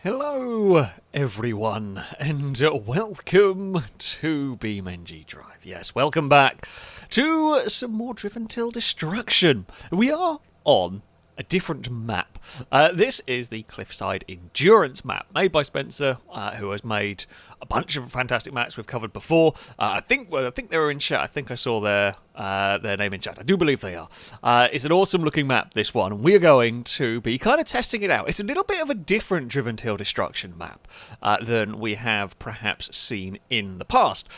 Hello everyone and welcome to BeamNG Drive. Yes, welcome back to some more Driven Till Destruction. We are on a different map. This is the Cliffside Endurance map, made by Spencer, who has made a bunch of fantastic maps we've covered before. I think they were in chat. I think I saw their name in chat. I do believe they are. It's an awesome looking map, this one, and we are going to be kind of testing it out. It's a little bit of a different Driven Till Destruction map than we have perhaps seen in the past.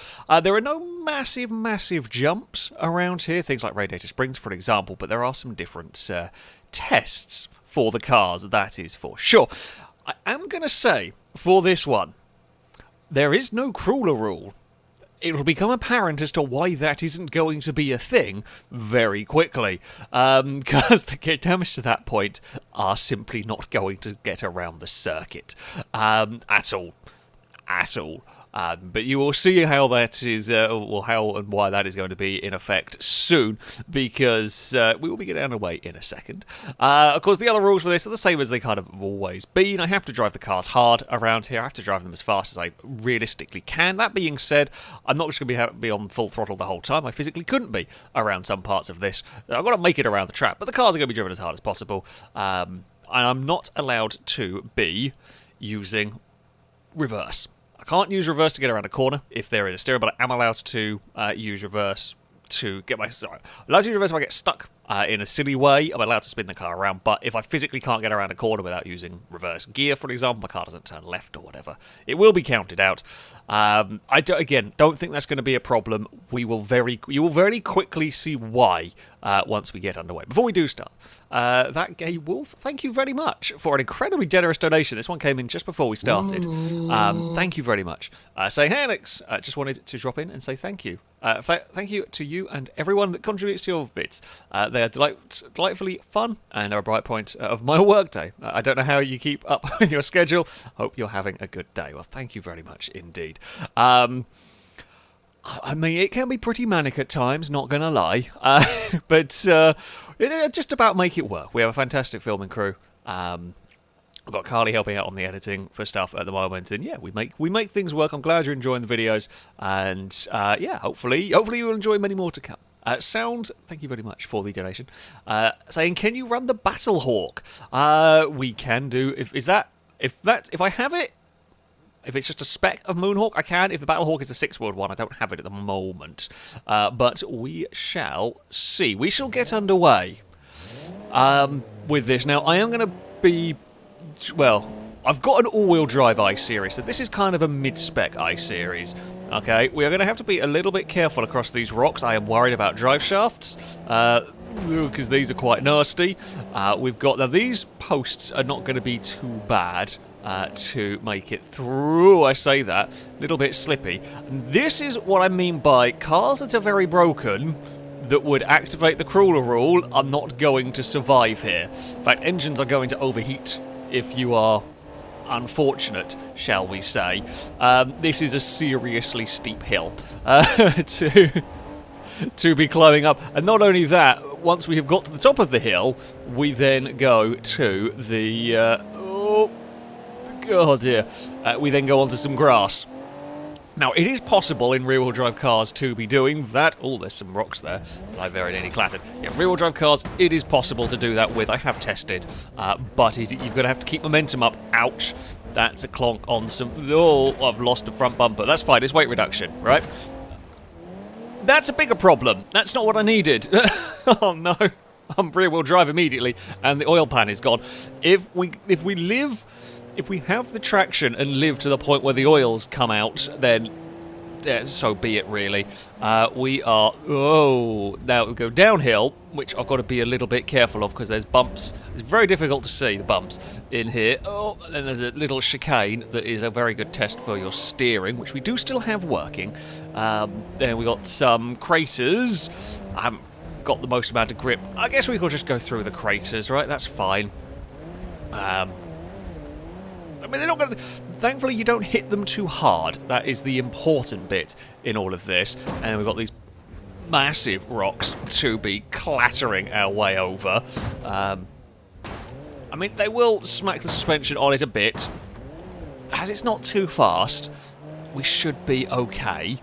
There are no massive jumps around here, things like Radiator Springs, for example, but there are some different tests for the cars, that is for sure. I am going to say, for this one, there is no crawler rule. It will become apparent as to why that isn't going to be a thing very quickly, because the damage to that point are simply not going to get around the circuit at all. But you will see how that is, or how and why that is going to be in effect soon, because we will be getting underway in a second. Of course, the other rules for this are the same as they kind of have always been. I have to drive the cars hard around here. I have to drive them as fast as I realistically can. That being said, I'm not just going to be on full throttle the whole time. I physically couldn't be around some parts of this. I've got to make it around the track, but the cars are going to be driven as hard as possible. And I'm not allowed to be using reverse. I can't use reverse to get around a corner if there is a steering, but I am allowed to use reverse to get my... Sorry, I'm allowed to use reverse if I get stuck in a silly way. I'm allowed to spin the car around, but if I physically can't get around a corner without using reverse gear, for example, my car doesn't turn left or whatever, it will be counted out. I don't think that's going to be a problem. You will very quickly see why once we get underway. Before we do start, that Gay Wolf, thank you very much for an incredibly generous donation. This one came in just before we started. Thank you very much. Saying, hey Alex, just wanted to drop in and say thank you. Thank you to you and everyone that contributes to your vids. They are delightfully fun and are a bright point of my workday. I don't know how you keep up with your schedule. Hope you're having a good day. Well, thank you very much indeed. I mean, it can be pretty manic at times, not gonna lie, but just about make it work. We have a fantastic filming crew. I've got Carly helping out on the editing for stuff at the moment, and yeah, we make things work. I'm glad you're enjoying the videos, and yeah, hopefully you'll enjoy many more to come. Sound, thank you very much for the donation. Saying, can you run the Battle Hawk? We can do. If I have it. If it's just a spec of Moonhawk, I can. If the Battlehawk is a 6-wheeled one, I don't have it at the moment. But we shall see. We shall get underway with this. Now, I am going to be... Well, I've got an all-wheel drive I-Series, so this is kind of a mid-spec I-Series. Okay, we are going to have to be a little bit careful across these rocks. I am worried about drive shafts, because these are quite nasty. We've got... Now, these posts are not going to be too bad to make it through. I say that, a little bit slippy. And this is what I mean by cars that are very broken that would activate the crawler rule are not going to survive here. In fact, engines are going to overheat if you are unfortunate, shall we say. This is a seriously steep hill to be climbing up. And not only that, once we have got to the top of the hill, we then go to the... Oh dear. We then go on to some grass. Now, it is possible in rear-wheel drive cars to be doing that. Oh, there's some rocks there that I very nearly clattered. Yeah, rear-wheel drive cars, it is possible to do that with. I have tested, but you're going to have to keep momentum up. Ouch. That's a clonk on some... Oh, I've lost the front bumper. That's fine. It's weight reduction, right? That's a bigger problem. That's not what I needed. Oh, no. I'm rear-wheel drive immediately, and the oil pan is gone. If we have the traction and live to the point where the oils come out, then so be it, really. We are... Oh, now we go downhill, which I've got to be a little bit careful of because there's bumps. It's very difficult to see the bumps in here. Oh, and then there's a little chicane that is a very good test for your steering, which we do still have working. Then we got some craters. I haven't got the most amount of grip. I guess we could just go through the craters, right? That's fine. I mean, they're not going to... Thankfully, you don't hit them too hard. That is the important bit in all of this. And we've got these massive rocks to be clattering our way over. I mean, they will smack the suspension on it a bit. as it's not too fast, we should be okay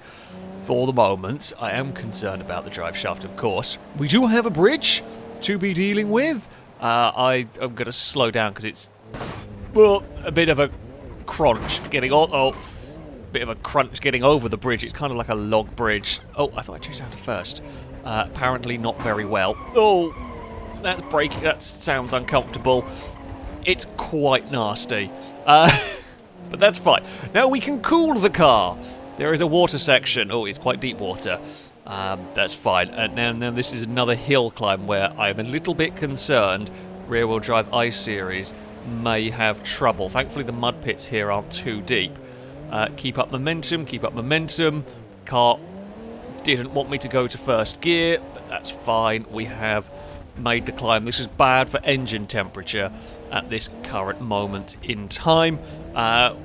for the moment. I am concerned about the drive shaft, of course. We do have a bridge to be dealing with. I'm going to slow down because it's, well, a bit of a crunch getting on. Oh, bit of a crunch getting over the bridge. It's kind of like a log bridge. Oh, I thought I changed out to first. Apparently not very well. Oh, that's breaking. That sounds uncomfortable. It's quite nasty. But that's fine. Now we can cool the car. There is a water section. Oh, it's quite deep water. That's fine. And now this is another hill climb where I'm a little bit concerned rear-wheel drive I-Series may have trouble. Thankfully, the mud pits here aren't too deep. Keep up momentum, keep up momentum. Car didn't want me to go to first gear, but that's fine. We have made the climb. This is bad for engine temperature at this current moment in time.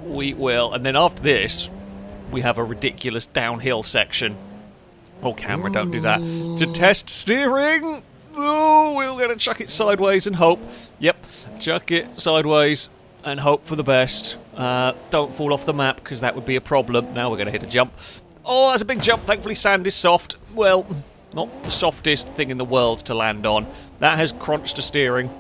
We will, and then after this, we have a ridiculous downhill section. Oh, camera, don't do that. To test steering. Oh, we're going to chuck it sideways and hope. Yep, chuck it sideways and hope for the best. Don't fall off the map, because that would be a problem. Now we're going to hit a jump. Oh, that's a big jump. Thankfully, sand is soft. Well, not the softest thing in the world to land on. That has crunched the steering.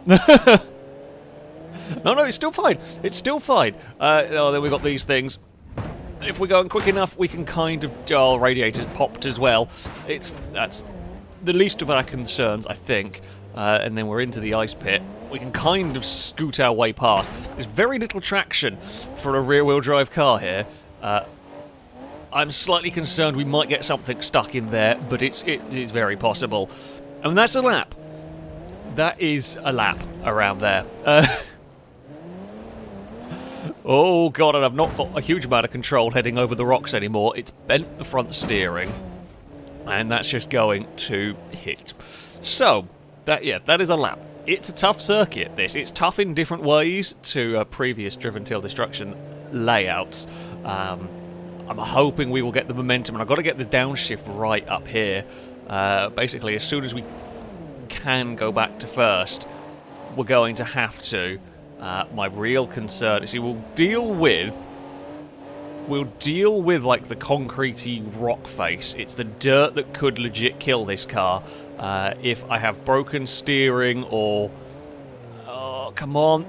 No, it's still fine. It's still fine. Oh, then we've got these things. If we're going quick enough, we can kind of... Oh, radiator's popped as well. That's the least of our concerns, I think. And then we're into the ice pit. We can kind of scoot our way past. There's very little traction for a rear-wheel drive car here. I'm slightly concerned we might get something stuck in there, but it is very possible. And that's a lap. That is a lap around there. Oh god, and I've not got a huge amount of control heading over the rocks anymore. It's bent the front steering, and that's just going to hit. So, that is a lap. It's a tough circuit, this. It's tough in different ways to previous Driven Till Destruction layouts. I'm hoping we will get the momentum, and I've got to get the downshift right up here. Basically, as soon as we can go back to first, we're going to have to. My real concern is we'll deal with like the concretey rock face. It's the dirt that could legit kill this car. If I have broken steering or... Oh, come on.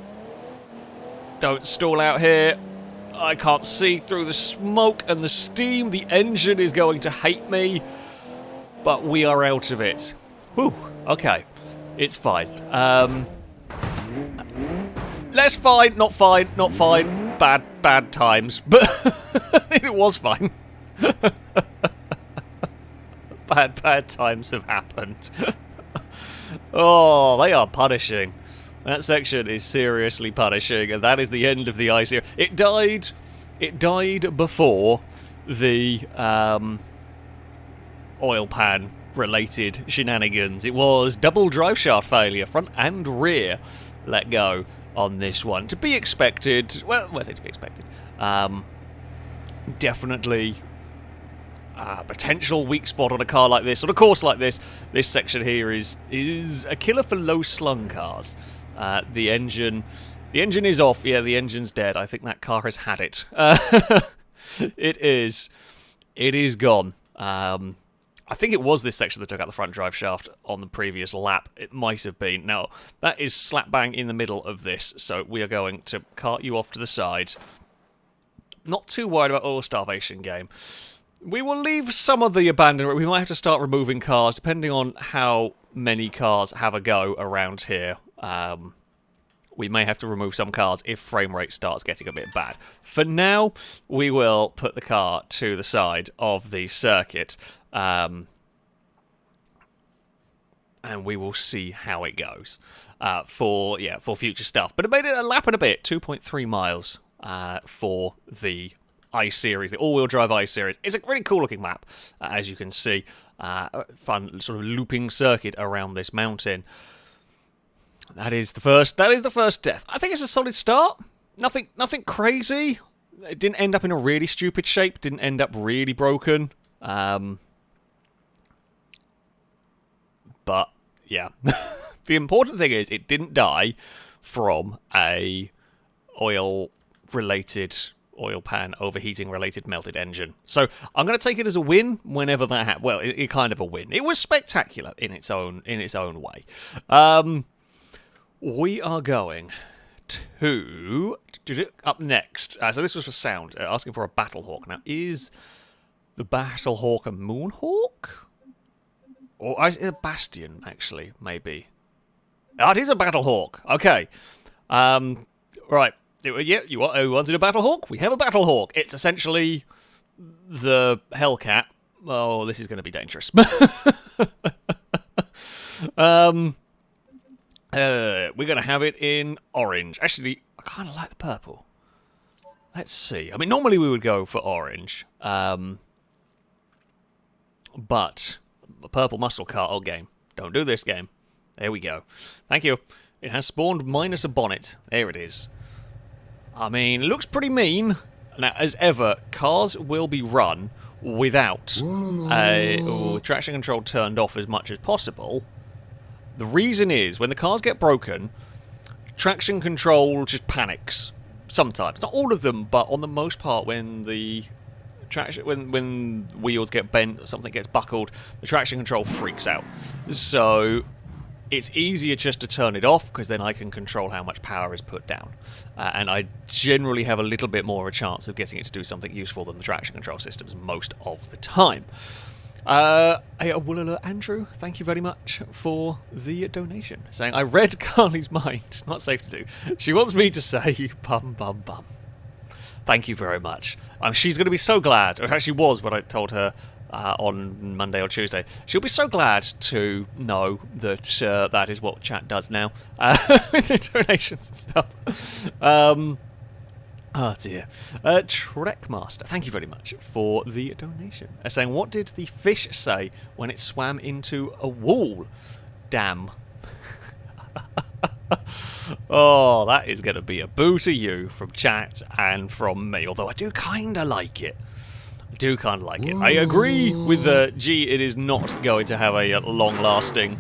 Don't stall out here. I can't see through the smoke and the steam. The engine is going to hate me. But we are out of it. Whew. Okay. It's fine. Less fine, not fine, not fine. Bad times. But it was fine. Bad times have happened. Oh, they are punishing. That section is seriously punishing, and that is the end of the ice here. It died before the oil pan related shenanigans. It was double drive shaft failure, front and rear let go on this one. To be expected. Well, I say to be expected. Definitely potential weak spot on a car like this, on a course like this. This section here is a killer for low slung cars. The engine is off. Yeah, the engine's dead. I think that car has had it. It is gone. I think it was this section that took out the front drive shaft on the previous lap. It might have been. No, that is slap bang in the middle of this, so we are going to cart you off to the side. Not too worried about oil starvation game. We will leave some of the abandoned... We might have to start removing cars, depending on how many cars have a go around here. We may have to remove some cars if frame rate starts getting a bit bad. For now, we will put the car to the side of the circuit. And we will see how it goes for future stuff. But it made it a lap and a bit, 2.3 miles for the I-Series, the all-wheel drive I-Series. It's a really cool-looking map, as you can see. Fun sort of looping circuit around this mountain. That is the first death. I think it's a solid start. Nothing crazy. It didn't end up in a really stupid shape. Didn't end up really broken. But yeah, the important thing is it didn't die from a oil-related oil pan overheating related melted engine. So I'm going to take it as a win whenever that happens. Well, it kind of a win. It was spectacular in its own way. We are going to up next. So this was for sound, asking for a Battlehawk. Now, is the Battlehawk a Moonhawk? Or is it a Bastion, actually, maybe? Oh, it is a Battlehawk. Okay. Right. Yeah, you wanted a Battlehawk? We have a Battlehawk. It's essentially the Hellcat. Oh, this is going to be dangerous. We're going to have it in orange. Actually, I kind of like the purple. Let's see. I mean, normally we would go for orange. But a purple muscle car. Oh, game. Don't do this, game. There we go. Thank you. It has spawned minus a bonnet. There it is. I mean, it looks pretty mean. Now, as ever, cars will be run without traction control turned off as much as possible. The reason is, when the cars get broken, traction control just panics. Sometimes. Not all of them, but on the most part, when the when wheels get bent or something gets buckled, the traction control freaks out. So it's easier just to turn it off, because then I can control how much power is put down. And I generally have a little bit more of a chance of getting it to do something useful than the traction control systems most of the time. Andrew, thank you very much for the donation. Saying, I read Carly's mind. Not safe to do. She wants me to say, bum, bum, bum. Thank you very much. She's going to be so glad. Or she was when I told her on Monday or Tuesday. She'll be so glad to know that that is what chat does now with the donations and stuff. Oh dear. Trekmaster, thank you very much for the donation. Saying, what did the fish say when it swam into a wall? Damn. Oh, that is going to be a boo to you from chat and from me. Although I do kind of like it. I agree with G. It is not going to have a long-lasting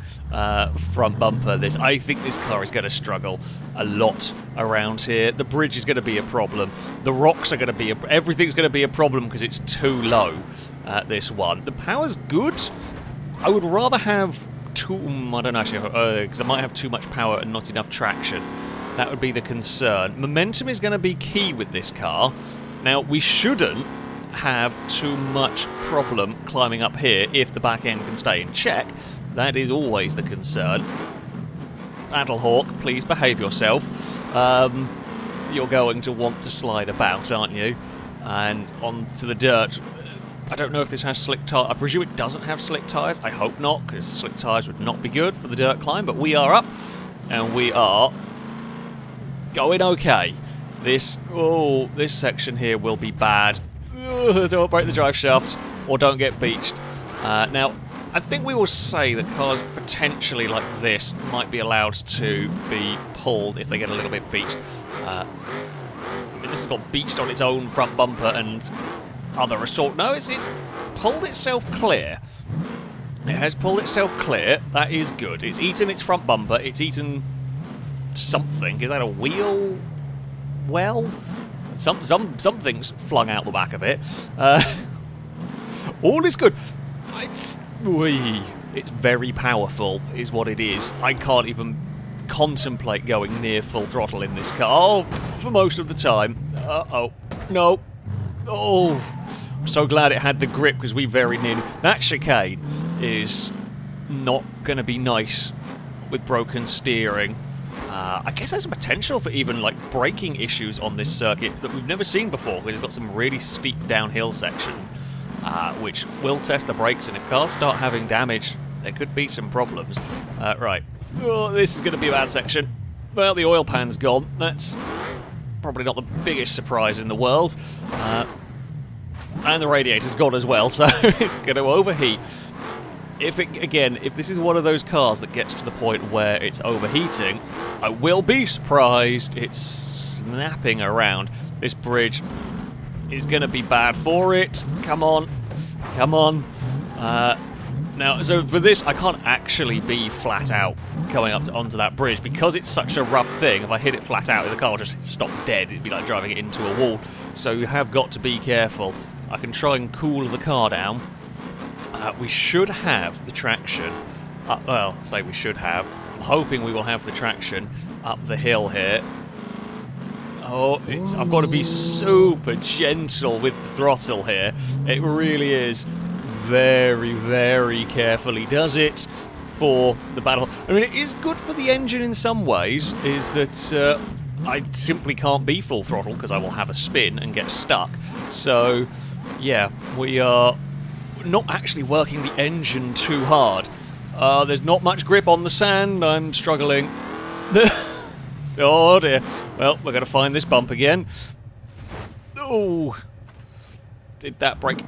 front bumper. I think this car is going to struggle a lot around here. The bridge is going to be a problem. The rocks are going to be everything's going to be a problem because it's too low. This one. The power's good. I would rather have I don't know actually, because I might have too much power and not enough traction. That would be the concern. Momentum is going to be key with this car. Now, we shouldn't have too much problem climbing up here if the back end can stay in check. That is always the concern. Battlehawk, please behave yourself. You're going to want to slide about, aren't you? And onto the dirt. I don't know if this has slick tyres. I presume it doesn't have slick tyres. I hope not, because slick tyres would not be good for the dirt climb. But we are up, and we are going okay. This section here will be bad. Don't break the drive shaft, or don't get beached. Now, I think we will say that cars potentially like this might be allowed to be pulled if they get a little bit beached. I mean, this has got beached on its own front bumper and other assault. No, it's pulled itself clear. It has pulled itself clear. That is good. It's eaten its front bumper. It's eaten something. Is that a wheel? Well, something's flung out the back of it. All is good. It's very powerful, is what it is. I can't even contemplate going near full throttle in this car. Oh, for most of the time. Uh-oh. No. Oh. I'm so glad it had the grip, because we very nearly... That chicane is not going to be nice with broken steering. I guess there's a potential for even like braking issues on this circuit that we've never seen before, because it's got some really steep downhill section, which will test the brakes, and if cars start having damage, there could be some problems. Right. Oh, this is going to be a bad section. Well, the oil pan's gone. That's probably not the biggest surprise in the world. And the radiator's gone as well, so it's going to overheat. If this is one of those cars that gets to the point where it's overheating, I will be surprised. It's snapping around. This bridge is going to be bad for it. Come on. Come on. Now, so for this, I can't actually be flat out coming up onto that bridge because it's such a rough thing. If I hit it flat out, the car will just stop dead. It'd be like driving it into a wall. So you have got to be careful. I can try and cool the car down. We should have the traction. Well, say we should have. I'm hoping we will have the traction up the hill here. Oh, I've got to be super gentle with the throttle here. It really is. Very, very carefully does it for the battle. I mean, it is good for the engine in some ways, is that I simply can't be full throttle because I will have a spin and get stuck. So, yeah, we are not actually working the engine too hard. There's not much grip on the sand. I'm struggling. Oh, dear. Well, we're going to find this bump again. Oh, did that break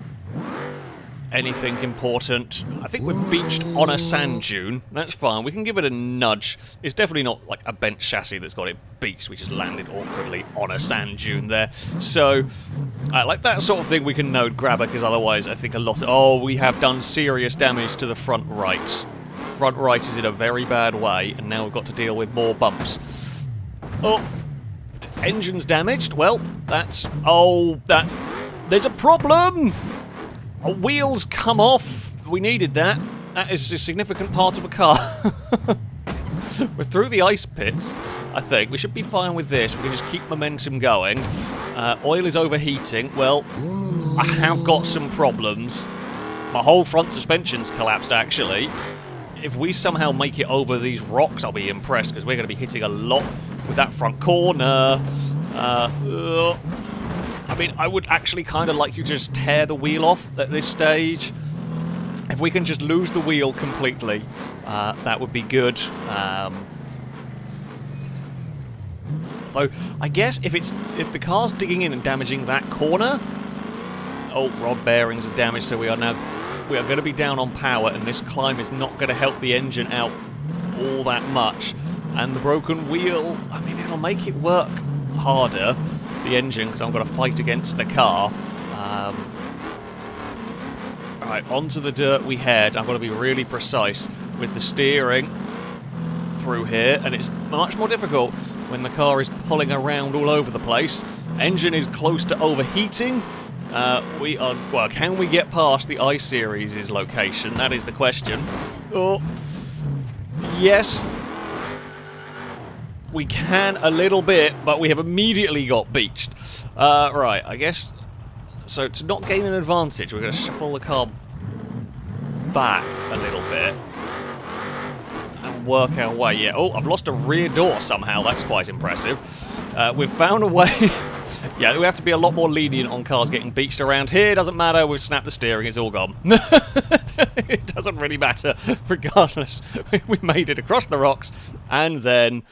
anything important? I think we're beached on a sand dune. That's fine. We can give it a nudge. It's definitely not like a bent chassis that's got it beached. We just landed awkwardly on a sand dune there. So, like that sort of thing we can node grabber, because otherwise I think a lot of... Oh, we have done serious damage to the front right. Front right is in a very bad way, and now we've got to deal with more bumps. Oh, engine's damaged. Well, that's... Oh, that's... There's a problem! Wheels come off. We needed that. That is a significant part of a car. We're through the ice pits, I think. We should be fine with this. We can just keep momentum going. Oil is overheating. Well, I have got some problems. My whole front suspension's collapsed, actually. If we somehow make it over these rocks, I'll be impressed, because we're going to be hitting a lot with that front corner. I mean, I would actually kind of like you to just tear the wheel off at this stage. If we can just lose the wheel completely, that would be good. So I guess if the car's digging in and damaging that corner... Oh, rod bearings are damaged, so we are going to be down on power, and this climb is not going to help the engine out all that much. And the broken wheel, I mean, it'll make it work harder, the engine, because I'm going to fight against the car. Alright, onto the dirt we head. I've got to be really precise with the steering through here, and it's much more difficult when the car is pulling around all over the place. Engine is close to overheating. Well, can we get past the I-Series' location? That is the question. Oh, yes. We can a little bit, but we have immediately got beached. Right, I guess... So, to not gain an advantage, we're going to shuffle the car back a little bit. And work our way. Yeah, oh, I've lost a rear door somehow. That's quite impressive. We've found a way... Yeah, we have to be a lot more lenient on cars getting beached around here. Doesn't matter, we've snapped the steering, it's all gone. It doesn't really matter, regardless. We made it across the rocks, and then...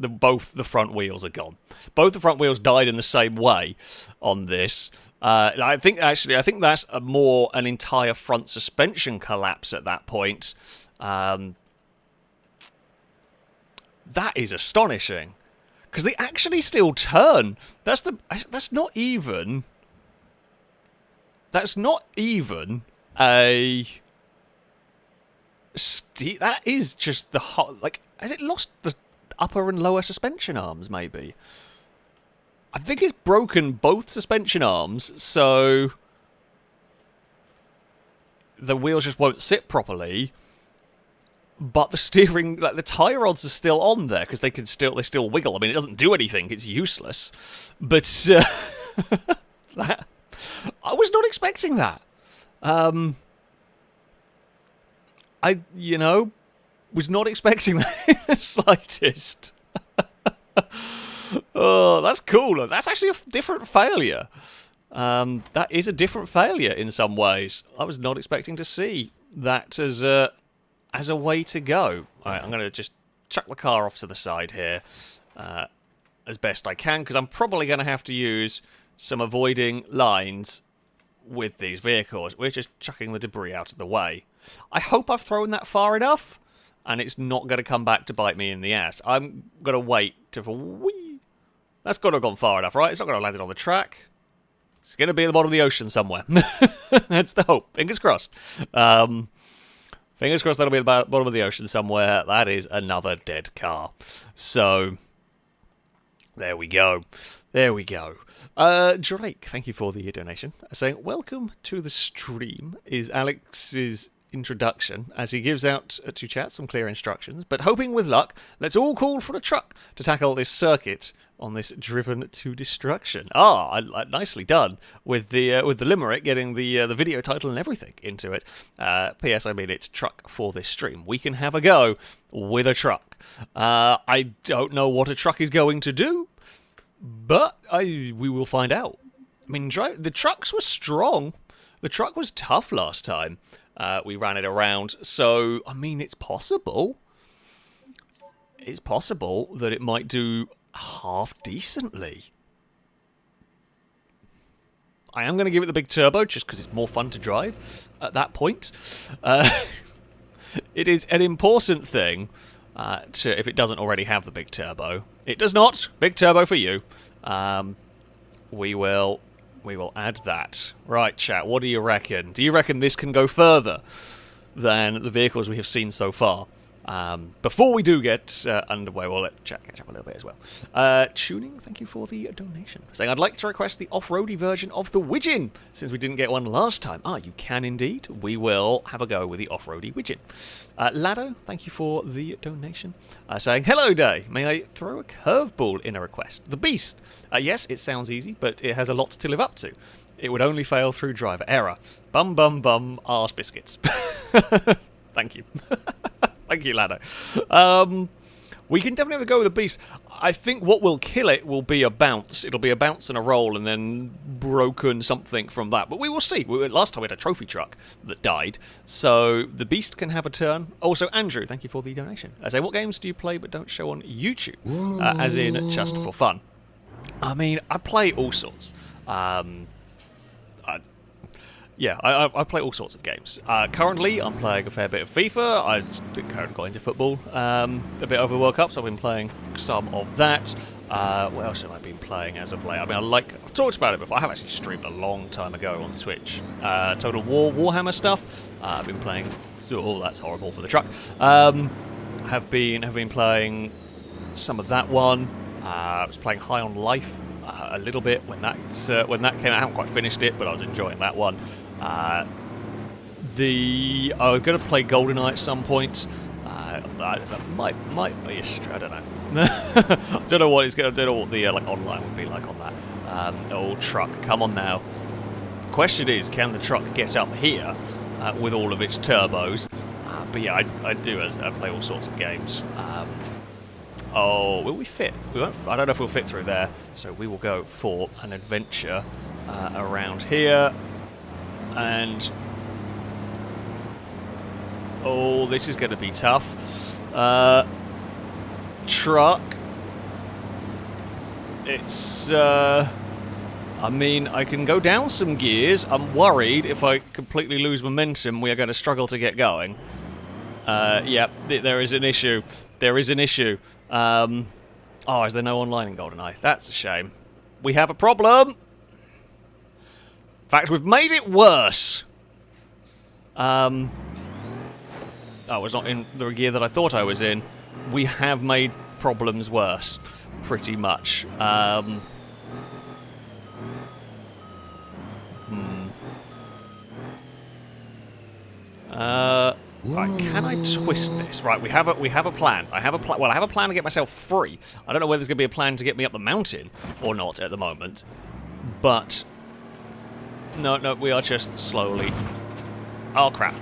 both the front wheels are gone. Both the front wheels died in the same way on this. I think that's an entire front suspension collapse at that point. That is astonishing, because they actually still turn. That's not even a. That is just the hot. Like, has it lost the upper and lower suspension arms? Maybe. I think it's broken both suspension arms, so the wheels just won't sit properly. But the steering, like the tie rods are still on there because they still wiggle. I mean, it doesn't do anything; it's useless. But I was not expecting that. I was not expecting that in the slightest. Oh, that's cool. That's actually a different failure. That is a different failure in some ways. I was not expecting to see that as a way to go. Alright, I'm going to just chuck the car off to the side here as best I can, because I'm probably going to have to use some avoiding lines with these vehicles. We're just chucking the debris out of the way. I hope I've thrown that far enough, and it's not going to come back to bite me in the ass. I'm going to wait to... Whee! That's got to have gone far enough, right? It's not going to have landed on the track. It's going to be at the bottom of the ocean somewhere. That's the hope. Fingers crossed. Fingers crossed that'll be at the bottom of the ocean somewhere. That is another dead car. So, there we go. There we go. Drake, thank you for the donation. Saying, welcome to the stream is Alex's introduction as he gives out to chat some clear instructions. But hoping with luck, let's all call for a truck to tackle this circuit on this driven to destruction. Nicely done with the limerick, getting the video title and everything into it. P.S. I mean, it's truck for this stream. We can have a go with a truck. I don't know what a truck is going to do, but we will find out. I mean, the trucks were strong. The truck was tough last time. We ran it around, so I mean, it's possible. It's possible that it might do half decently. I am going to give it the big turbo just because it's more fun to drive at that point. It is an important thing if it doesn't already have the big turbo. It does not. Big turbo for you. We will add that. Right, chat, what do you reckon? Do you reckon this can go further than the vehicles we have seen so far? Before we do get underway, we'll let chat catch up a little bit as well. Tuning, thank you for the donation. Saying, I'd like to request the off-roady version of the Widgeon, since we didn't get one last time. You can indeed. We will have a go with the off-roady Widgeon. Lado, thank you for the donation. Saying, hello day, may I throw a curveball in a request? The Beast. Yes, it sounds easy, but it has a lot to live up to. It would only fail through driver error. Bum bum bum, arse biscuits. Thank you. Thank you, Lado. We can definitely have a go with the Beast. I think what will kill it will be a bounce. It'll be a bounce and a roll and then broken something from that. But we will see. Last time we had a trophy truck that died. So the Beast can have a turn. Also, Andrew, thank you for the donation. I say, what games do you play but don't show on YouTube? As in, just for fun. I mean, I play all sorts. I play all sorts of games. Currently, I'm playing a fair bit of FIFA. I just currently got into football a bit over the World Cup, so I've been playing some of that. What else have I been playing as of late? I mean, I've talked about it before. I have actually streamed a long time ago on Twitch. Total War, Warhammer stuff. I've been playing... Oh, that's horrible for the truck. Have been playing some of that one. I was playing High on Life a little bit when that came out. I haven't quite finished it, but I was enjoying that one. I was going to play GoldenEye at some point. That might be a I don't know. I don't know what it's going to do. What the online would be like on that. Old truck, come on now. The question is, can the truck get up here with all of its turbos? But yeah, I play all sorts of games. Will we fit? We won't. I don't know if we'll fit through there. So we will go for an adventure around here. And this is going to be tough. Truck. It's. I mean, I can go down some gears. I'm worried if I completely lose momentum, we are going to struggle to get going. Yeah, there is an issue. There is an issue. Is there no online in GoldenEye? That's a shame. We have a problem. In fact, we've made it worse. I was not in the gear that I thought I was in. We have made problems worse, pretty much. Can I twist this? Right, we have a plan. I have a plan to get myself free. I don't know whether there's going to be a plan to get me up the mountain or not at the moment. But no, we are just slowly. Oh crap!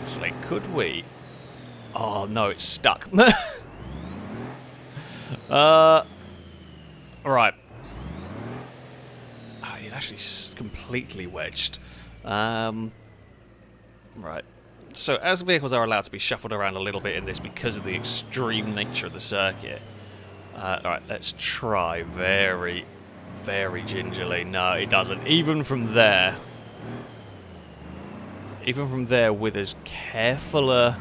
Actually, could we? Oh no, it's stuck. Right. It's actually completely wedged. Right. So, as vehicles are allowed to be shuffled around a little bit in this because of the extreme nature of the circuit. Alright, let's try very, very gingerly. No, it doesn't. Even from there, with as careful a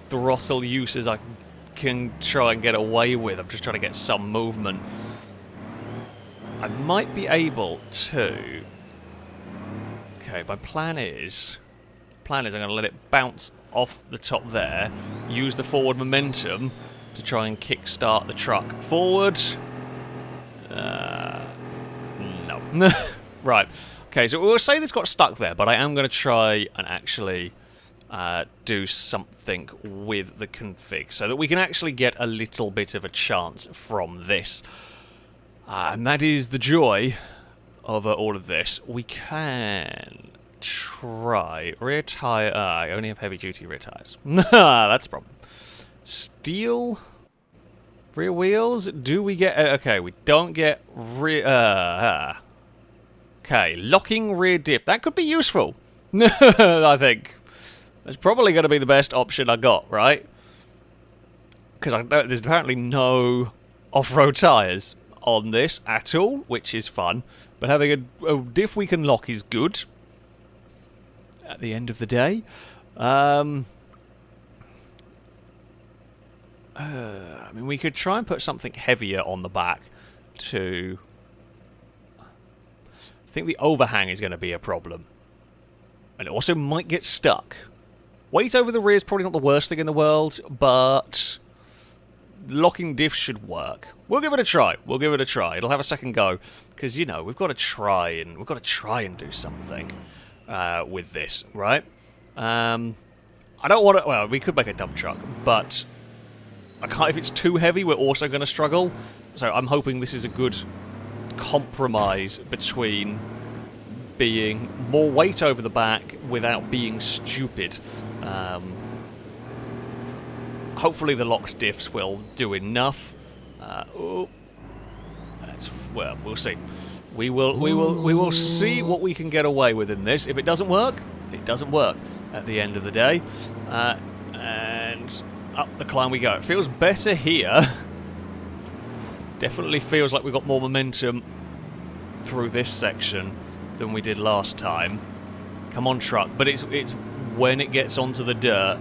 throttle use as I can try and get away with. I'm just trying to get some movement. I might be able to... Okay, my plan is I'm going to let it bounce off the top there, use the forward momentum to try and kick-start the truck forward. No. Right. Okay, so we'll say this got stuck there, but I am going to try and actually do something with the config so that we can actually get a little bit of a chance from this. And that is the joy of all of this. We can try rear tire. I only have heavy-duty rear tires. That's a problem. Steel rear wheels. Do we get... okay, we don't get rear... okay, locking rear diff. That could be useful. I think. That's probably going to be the best option I got, right? Because there's apparently no off-road tyres on this at all, which is fun. But having a diff we can lock is good. At the end of the day. I mean, we could try and put something heavier on the back to... I think the overhang is going to be a problem. And it also might get stuck. Weight over the rear is probably not the worst thing in the world, but locking diff should work. We'll give it a try. We'll give it a try. It'll have a second go because, you know, we've got to try and do something with this, right? I don't want to... Well, we could make a dump truck, but I can't, if it's too heavy, we're also going to struggle. So I'm hoping this is a good compromise between being more weight over the back without being stupid. Hopefully the locked diffs will do enough. Well, we'll see. We will see what we can get away with in this. If it doesn't work, it doesn't work at the end of the day. And up the climb we go. It feels better here. Definitely feels like we've got more momentum through this section than we did last time. Come on, truck. But it's when it gets onto the dirt,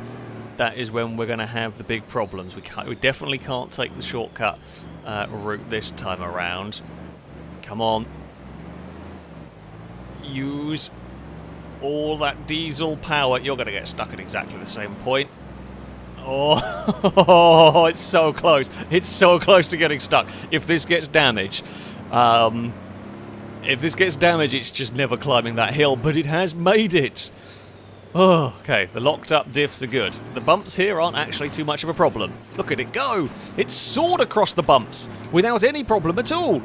that is when we're going to have the big problems. We definitely can't take the shortcut route this time around. Come on. Use all that diesel power. You're going to get stuck at exactly the same point. Oh, it's so close. It's so close to getting stuck. If this gets damaged, it's just never climbing that hill, but it has made it. Oh, okay, the locked up diffs are good. The bumps here aren't actually too much of a problem. Look at it go. It soared across the bumps without any problem at all.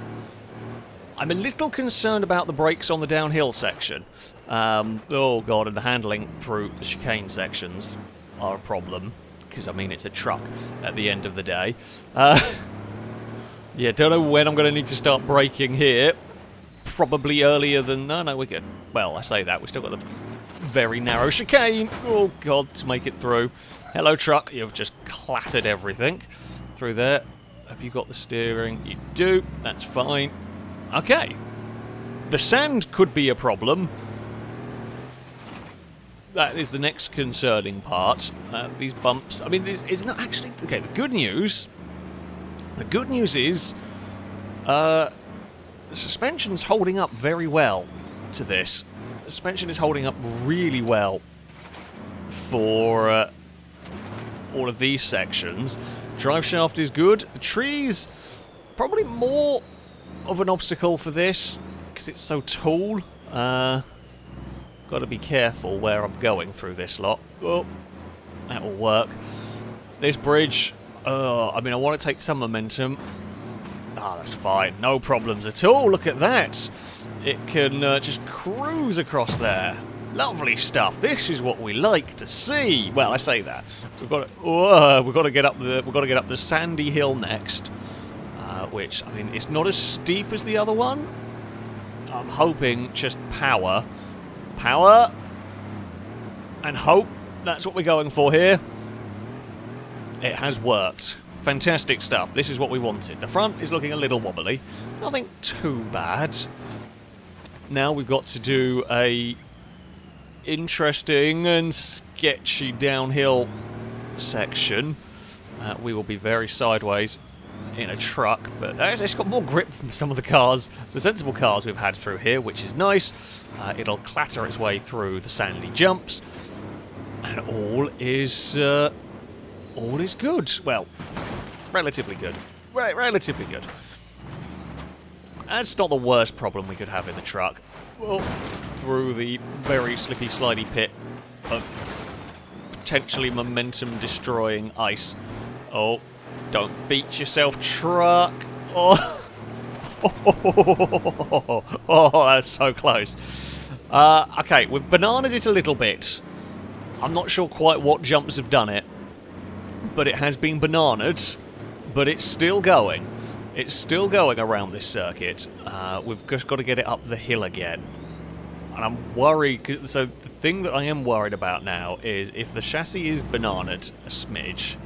I'm a little concerned about the brakes on the downhill section. Oh, God, and the handling through the chicane sections are a problem. Because, I mean, it's a truck at the end of the day. Yeah, don't know when I'm going to need to start braking here. Probably earlier than... No, we're good. Well, I say that. We've still got the very narrow chicane. Oh, God, to make it through. Hello, truck. You've just clattered everything through there. Have you got the steering? You do. That's fine. Okay. The sand could be a problem. That is the next concerning part. These bumps. I mean, this is not actually... Okay, the good news... The good news is... the suspension's holding up very well to this. The suspension is holding up really well for all of these sections. Drive shaft is good. The trees... Probably more of an obstacle for this, because it's so tall. Got to be careful where I'm going through this lot. Oh, that will work. This bridge, I mean, I want to take some momentum. Ah, that's fine. No problems at all. Look at that. It can just cruise across there. Lovely stuff. This is what we like to see. Well, I say that. We've got to get up the sandy hill next, which, I mean, it's not as steep as the other one. I'm hoping just power, and hope. That's what we're going for here. It has worked. Fantastic stuff. This is what we wanted. The front is looking a little wobbly. Nothing too bad. Now we've got to do a interesting and sketchy downhill section. we will be very sideways in a truck, but it's got more grip than some of the cars, the sensible cars we've had through here, which is nice. It'll clatter its way through the sandy jumps, and all is good. Well, relatively good. Relatively good. That's not the worst problem we could have in the truck. Well, through the very slippy, slidey pit of potentially momentum-destroying ice. Oh, don't beat yourself, truck. Oh, oh, that's so close. Okay, we've bananaed it a little bit. I'm not sure quite what jumps have done it, but it has been bananaed, but it's still going. It's still going around this circuit. We've just got to get it up the hill again. And I'm worried, so the thing that I am worried about now is if the chassis is bananaed a smidge,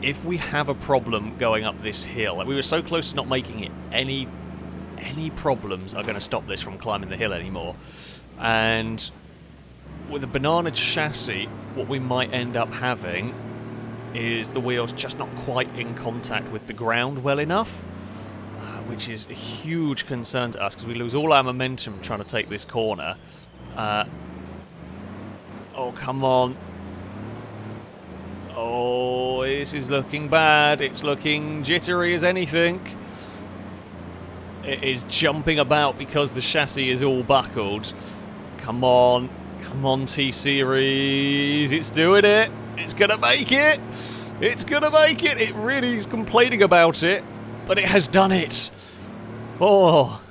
if we have a problem going up this hill, like we were so close to not making it, any problems are going to stop this from climbing the hill anymore. And with a bananaed chassis, what we might end up having is the wheels just not quite in contact with the ground well enough, which is a huge concern to us because we lose all our momentum trying to take this corner. Oh, come on. Oh, this is looking bad. It's looking jittery as anything. It is jumping about because the chassis is all buckled. Come on. Come on, T-Series. It's doing it. It's going to make it. It's going to make it. It really is complaining about it, but it has done it. Oh.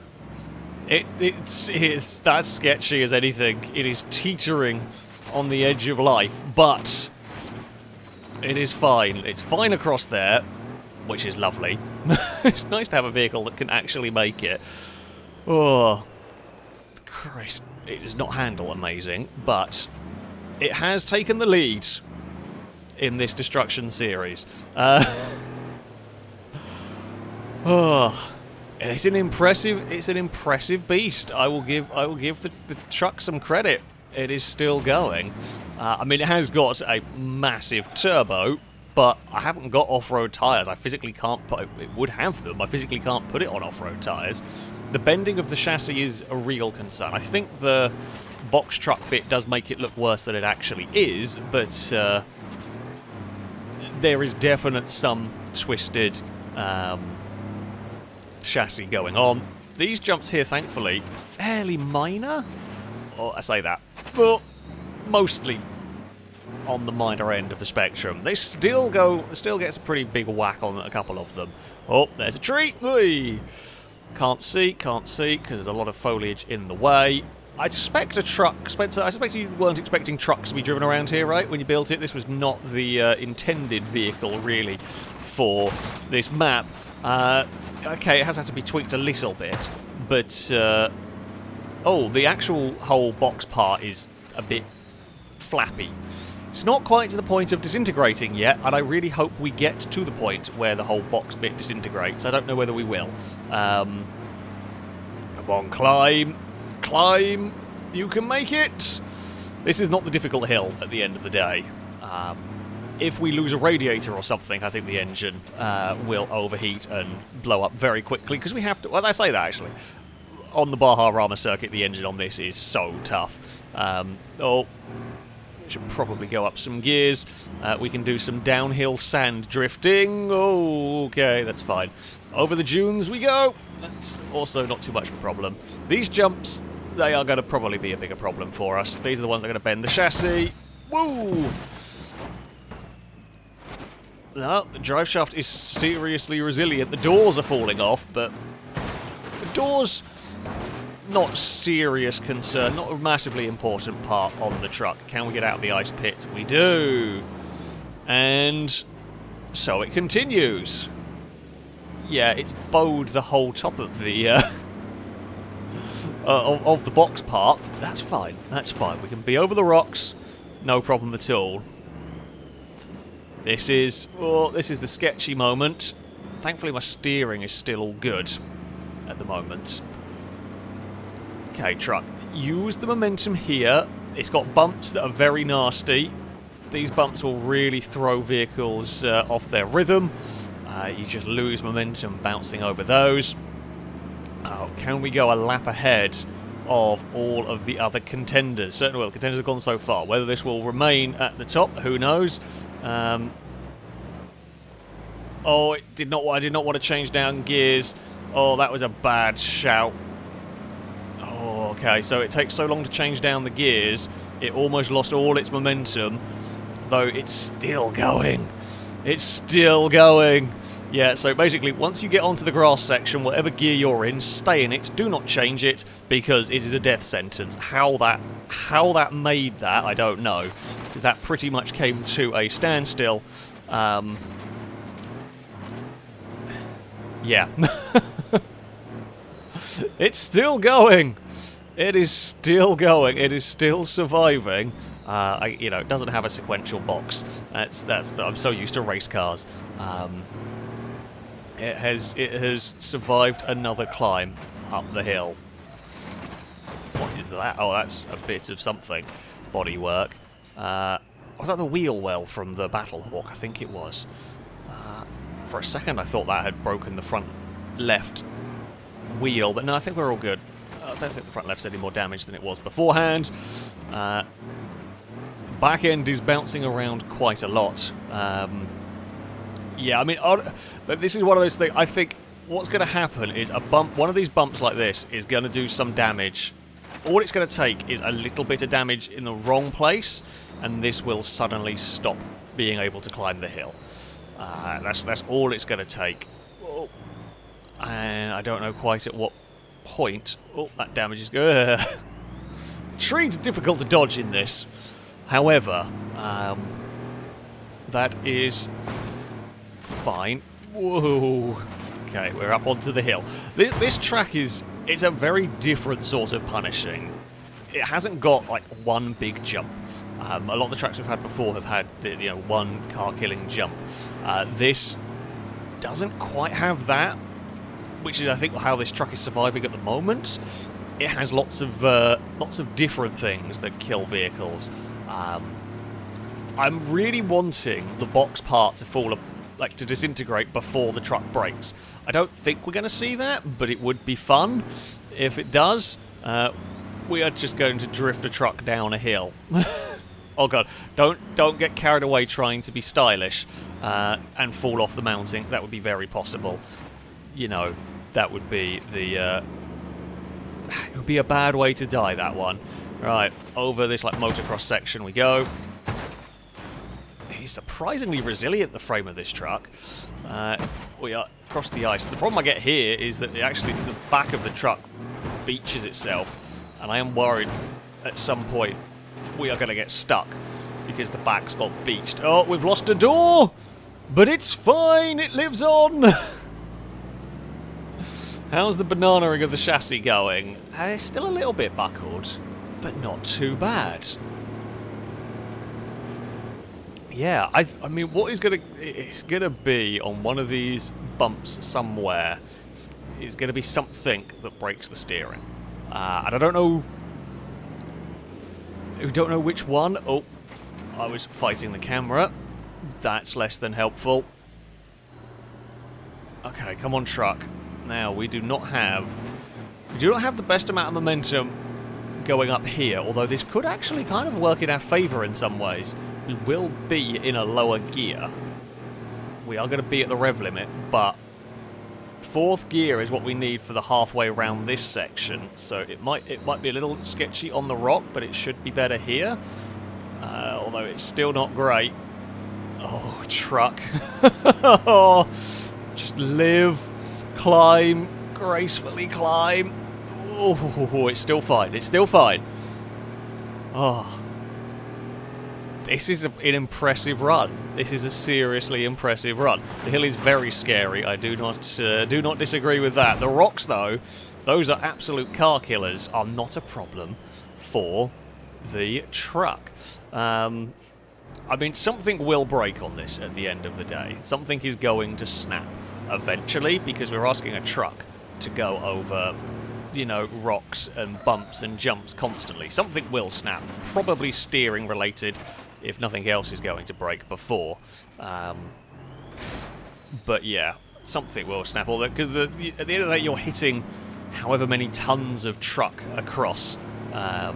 It's that sketchy as anything. It is teetering on the edge of life, but it is fine. It's fine across there, which is lovely. It's nice to have a vehicle that can actually make it. Oh, Christ. It does not handle amazing, but it has taken the lead in this destruction series. Oh, it's an impressive beast. I will give the truck some credit. It is still going. I mean, it has got a massive turbo, but I haven't got off-road tyres. I physically can't put it would have them. I physically can't put it on off-road tyres. The bending of the chassis is a real concern. I think the box truck bit does make it look worse than it actually is, but there is definite some twisted chassis going on. These jumps here, thankfully, fairly minor. Or I say that, but mostly on the minor end of the spectrum. They still gets a pretty big whack on a couple of them. Oh, there's a tree. Oy. Can't see, because there's a lot of foliage in the way. I suspect a truck, Spencer, I suspect you weren't expecting trucks to be driven around here, right, when you built it? This was not the intended vehicle, really, for this map. Okay, it has had to be tweaked a little bit, but... oh, the actual whole box part is a bit flappy. It's not quite to the point of disintegrating yet, and I really hope we get to the point where the whole box bit disintegrates. I don't know whether we will. Come on, climb. Climb. You can make it. This is not the difficult hill at the end of the day. If we lose a radiator or something, I think the engine will overheat and blow up very quickly, because we have to... Well, I say that, actually. On the Baja Rama circuit, the engine on this is so tough. Oh... should probably go up some gears. We can do some downhill sand drifting. Oh, okay, that's fine. Over the dunes we go. That's also not too much of a problem. These jumps, they are going to probably be a bigger problem for us. These are the ones that are going to bend the chassis. Woo! No, the drive shaft is seriously resilient. The doors are falling off, but the doors... not serious concern, not a massively important part on the truck. Can we get out of the ice pit? We do. And so it continues. Yeah, it's bowed the whole top of the of the box part. That's fine. That's fine. We can be over the rocks, no problem at all. This is the sketchy moment. Thankfully, my steering is still all good at the moment. Okay, truck, use the momentum here. It's got bumps that are very nasty. These bumps will really throw vehicles off their rhythm. You just lose momentum bouncing over those. Can we go a lap ahead of all of the other contenders? Certainly will. Contenders have gone so far. Whether this will remain at the top, who knows? Oh, I did not want to change down gears. Oh, that was a bad shout. Oh, okay, so it takes so long to change down the gears, it almost lost all its momentum, though it's still going. It's still going. Yeah, so basically, once you get onto the grass section, whatever gear you're in, stay in it. Do not change it, because it is a death sentence. How that made that, I don't know, because that pretty much came to a standstill. Yeah. It's still going. It is still going. It is still surviving. You know, it doesn't have a sequential box. I'm so used to race cars. It has survived another climb up the hill. What is that? Oh, that's a bit of something. Bodywork. Was that the wheel well from the Battlehawk? I think it was. For a second I thought that had broken the front left wheel, but no, I think we're all good. I don't think the front left's any more damage than it was beforehand. The back end is bouncing around quite a lot. Yeah, I mean, this is one of those things. I think what's going to happen is one of these bumps like this is going to do some damage. All it's going to take is a little bit of damage in the wrong place, and this will suddenly stop being able to climb the hill. That's all it's going to take. Oh. And I don't know quite at what point. Oh, that damage is good. Tree's difficult to dodge in this. However, that is fine. Whoa. Okay, we're up onto the hill. This track it's a very different sort of punishing. It hasn't got like one big jump. A lot of the tracks we've had before have had one car-killing jump. This doesn't quite have that, which is I think how this truck is surviving at the moment. It has lots of different things that kill vehicles. I'm really wanting the box part to disintegrate before the truck breaks. I don't think we're going to see that, but it would be fun if it does. We are just going to drift a truck down a hill. Oh god, don't get carried away trying to be stylish and fall off the mounting. That would be very possible. You know, that would be it would be a bad way to die, that one. Right, over this motocross section we go. He's surprisingly resilient, the frame of this truck. We are across the ice. The problem I get here is that the back of the truck beaches itself, and I am worried at some point we are going to get stuck because the back's got beached. Oh, we've lost a door, but it's fine. It lives on. How's the bananaing of the chassis going? It's still a little bit buckled, but not too bad. Yeah, I mean, what is it's gonna be on one of these bumps somewhere. It's gonna be something that breaks the steering, and I don't know. We don't know which one. Oh, I was fighting the camera. That's less than helpful. Okay, come on, truck. Now we do not have the best amount of momentum going up here. Although this could actually kind of work in our favour in some ways. We will be in a lower gear. We are going to be at the rev limit, but fourth gear is what we need for the halfway around this section. So it might be a little sketchy on the rock, but it should be better here. Although it's still not great. Oh, truck. Just live, climb, gracefully climb. Oh, it's still fine. It's still fine. Oh. This is an impressive run. This is a seriously impressive run. The hill is very scary. I do not disagree with that. The rocks, though, those are absolute car killers, are not a problem for the truck. I mean, something will break on this at the end of the day. Something is going to snap eventually, because we're asking a truck to go over, rocks and bumps and jumps constantly. Something will snap, probably steering related. if nothing else is going to break before. But yeah, something will snap all that, because at the end of the day you're hitting however many tons of truck across a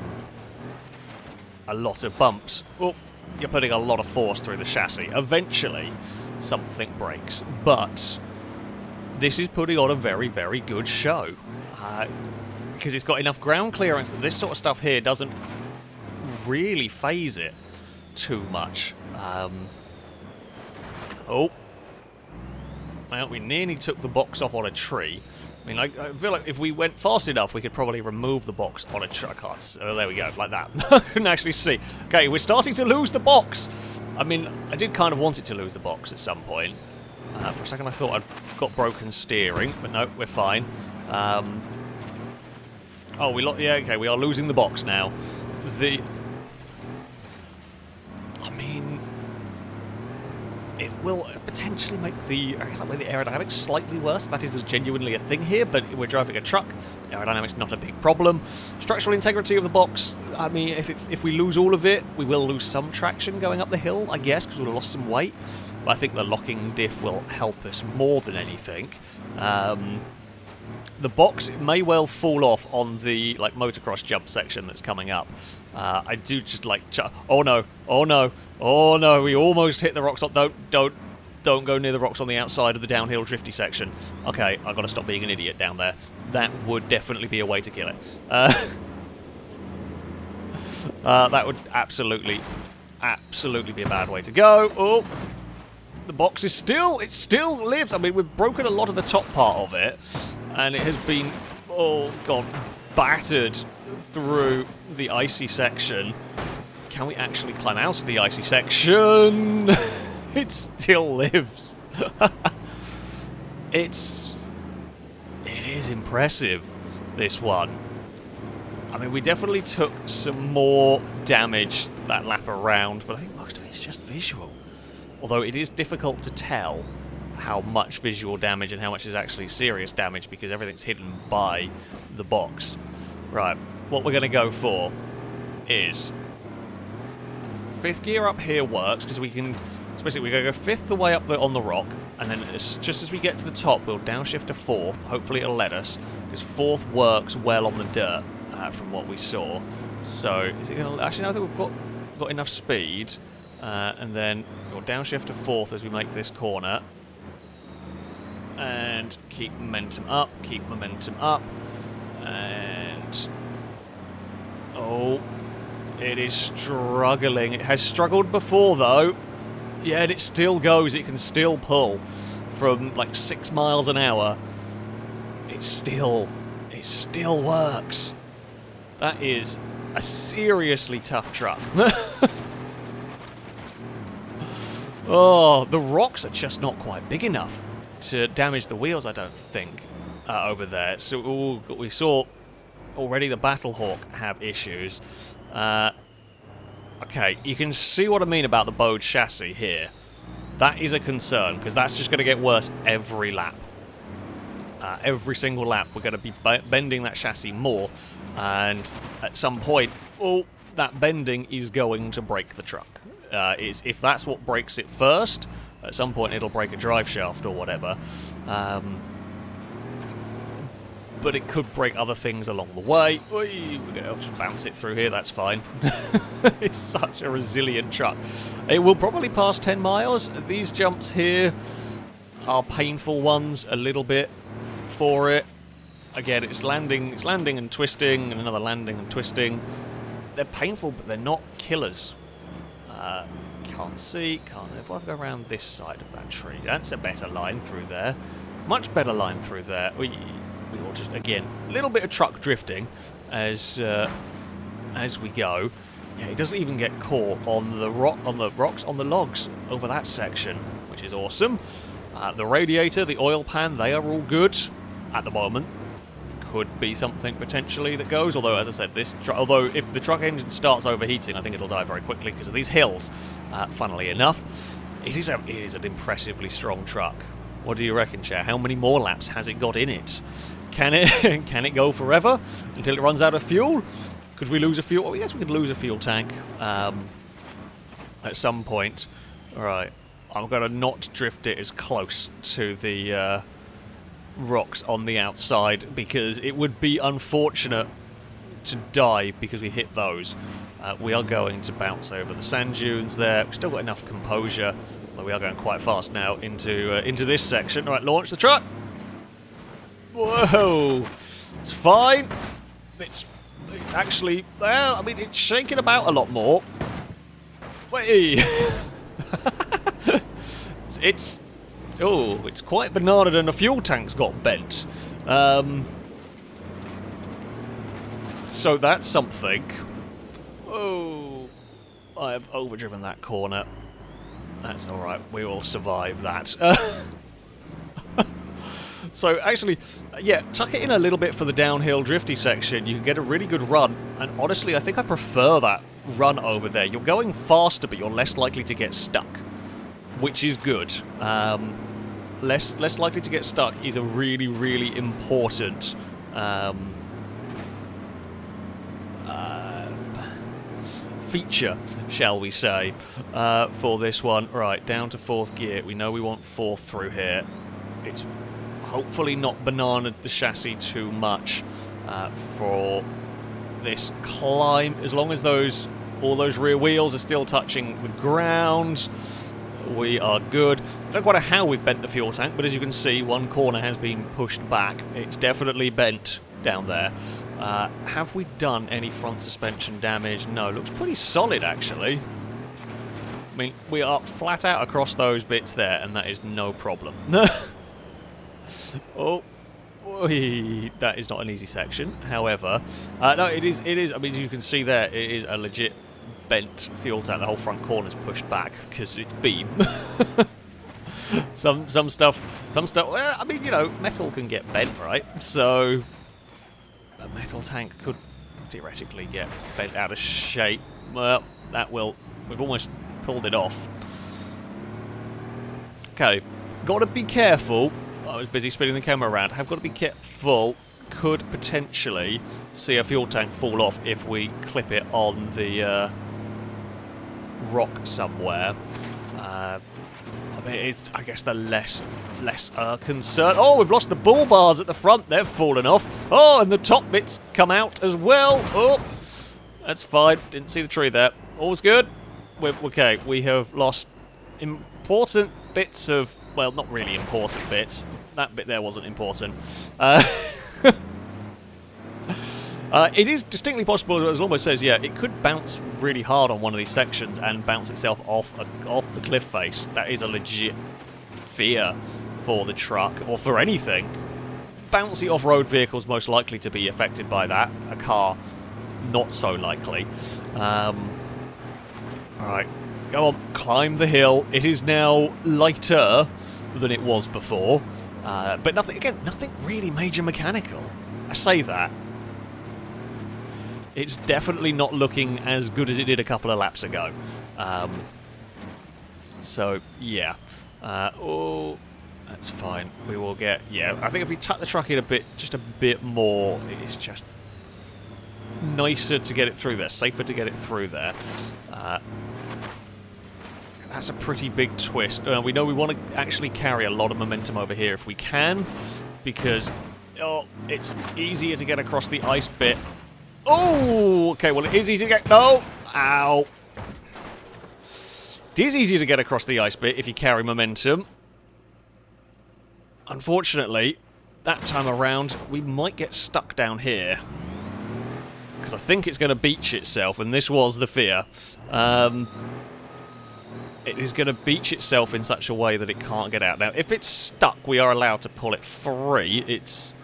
lot of bumps. Oh, you're putting a lot of force through the chassis. Eventually something breaks, but this is putting on a very, very good show, because it's got enough ground clearance that this sort of stuff here doesn't really phase it too much. Oh, well, we nearly took the box off on a tree. I mean, I feel like if we went fast enough, we could probably remove the box on a tree. I can't. Oh, there we go, like that. I couldn't actually see. Okay, we're starting to lose the box. I mean, I did kind of want it to lose the box at some point. For a second, I thought I'd got broken steering, but no, we're fine. Oh, yeah, okay, we are losing the box now. I mean, it will potentially make the aerodynamics slightly worse. That is genuinely a thing here, but we're driving a truck. Aerodynamics not a big problem. Structural integrity of the box, I mean, if we lose all of it, we will lose some traction going up the hill, I guess, because we'll have lost some weight. But I think the locking diff will help us more than anything. The box may well fall off on the motocross jump section that's coming up. I do just oh no, oh no, oh no! We almost hit the rocks. Don't go near the rocks on the outside of the downhill drifty section. Okay, I've got to stop being an idiot down there. That would definitely be a way to kill it. That would absolutely be a bad way to go. Oh. The box is it still lives. I mean, we've broken a lot of the top part of it, and it has been, oh god, battered through the icy section. Can we actually climb out of the icy section? It still lives. It is impressive, this one. I mean, we definitely took some more damage that lap around, but I think most of it is just visual. Although it is difficult to tell how much visual damage and how much is actually serious damage, because everything's hidden by the box. Right, what we're going to go for is fifth gear up here works, because we can... So basically, we're going to go fifth the way up on the rock, and then just as we get to the top, we'll downshift to fourth. Hopefully it'll let us, because fourth works well on the dirt, from what we saw. So, is it going to... Actually, no, I think we've got enough speed. And then we'll downshift to fourth as we make this corner. And keep momentum up, And... oh, it is struggling. It has struggled before, though. Yeah, and it still goes. It can still pull from, 6 miles an hour. It still works. That is a seriously tough truck. Oh, the rocks are just not quite big enough to damage the wheels, I don't think, over there. So we saw already the Battlehawk have issues. Okay, you can see what I mean about the bowed chassis here. That is a concern, because that's just going to get worse every lap. Every single lap, we're going to be bending that chassis more, and at some point, that bending is going to break the truck. If that's what breaks it first, at some point it'll break a drive shaft or whatever. But it could break other things along the way. I'll just bounce it through here, that's fine. It's such a resilient truck. It will probably pass 10 miles. These jumps here are painful ones a little bit for it. Again, it's landing and twisting, and another landing and twisting. They're painful, but they're not killers. Can't see, if I go around this side of that tree, that's a better line through there. Much better line through there. We will just, again, a little bit of truck drifting as we go. Yeah, it doesn't even get caught on the rocks, on the logs over that section, which is awesome. The radiator, the oil pan, they are all good at the moment. Could be something potentially that goes, although as I said, although if the truck engine starts overheating, I think it'll die very quickly because of these hills. Funnily enough, it is an impressively strong truck. What do you reckon, Chair? How many more laps has it got in it? Can it go forever until it runs out of fuel? Could we lose a fuel? Oh, yes, we could lose a fuel tank. at some point. Right, I'm going to not drift it as close to the rocks on the outside, because it would be unfortunate to die because we hit those. We are going to bounce over the sand dunes there. We've still got enough composure, but we are going quite fast now into this section. All right, launch the truck. Whoa, it's fine. It's actually, well, I mean, it's shaking about a lot more. Wait. it's quite banana, and the fuel tank's got bent. So that's something. Oh, I have overdriven that corner. That's alright, we will survive that. So actually, yeah, tuck it in a little bit for the downhill drifty section. You can get a really good run, and honestly, I think I prefer that run over there. You're going faster, but you're less likely to get stuck, which is good. Less likely to get stuck is a really, really important feature, shall we say, for this one. Right, down to 4th gear. We know we want 4th through here. It's hopefully not bananaed the chassis too much for this climb. As long as all those rear wheels are still touching the ground, we are good. I don't quite know how we've bent the fuel tank, but as you can see, one corner has been pushed back. It's definitely bent down there. Have we done any front suspension damage? No, looks pretty solid actually. I mean, we are flat out across those bits there, and that is no problem. Oh, that is not an easy section. However, no, it is. I mean, you can see there, it is a legit bent fuel tank. The whole front corner's pushed back because it's beam. some stuff. Well, I mean, you know, metal can get bent, right? So a metal tank could theoretically get bent out of shape. Well, we've almost pulled it off. Okay, got to be careful. I was busy spinning the camera around. Have got to be careful. Could potentially see a fuel tank fall off if we clip it on the rock somewhere. I mean, it's, I guess, the less concern. Oh, we've lost the bull bars at the front. They've fallen off. Oh, and the top bits come out as well. Oh, that's fine. Didn't see the tree there. All's good. Okay, we have lost important bits of... Well, not really important bits. That bit there wasn't important. It is distinctly possible, as it almost says, yeah, it could bounce really hard on one of these sections and bounce itself off the cliff face. That is a legit fear for the truck, or for anything. Bouncy off-road vehicles most likely to be affected by that. A car, not so likely. Alright, go on, climb the hill. It is now lighter than it was before. But nothing really major mechanical. I say that. It's definitely not looking as good as it did a couple of laps ago. So, yeah. Oh, that's fine. We will get... Yeah, I think if we tuck the truck in just a bit more, it's just nicer to get it through there. Safer to get it through there. That's a pretty big twist. We know we want to actually carry a lot of momentum over here if we can, because it's easier to get across the ice bit. Oh, okay, well, it is easy to get... No! Ow. It is easier to get across the ice bit if you carry momentum. Unfortunately, that time around, we might get stuck down here, because I think it's going to beach itself, and this was the fear. It is going to beach itself in such a way that it can't get out. Now, if it's stuck, we are allowed to pull it free. It's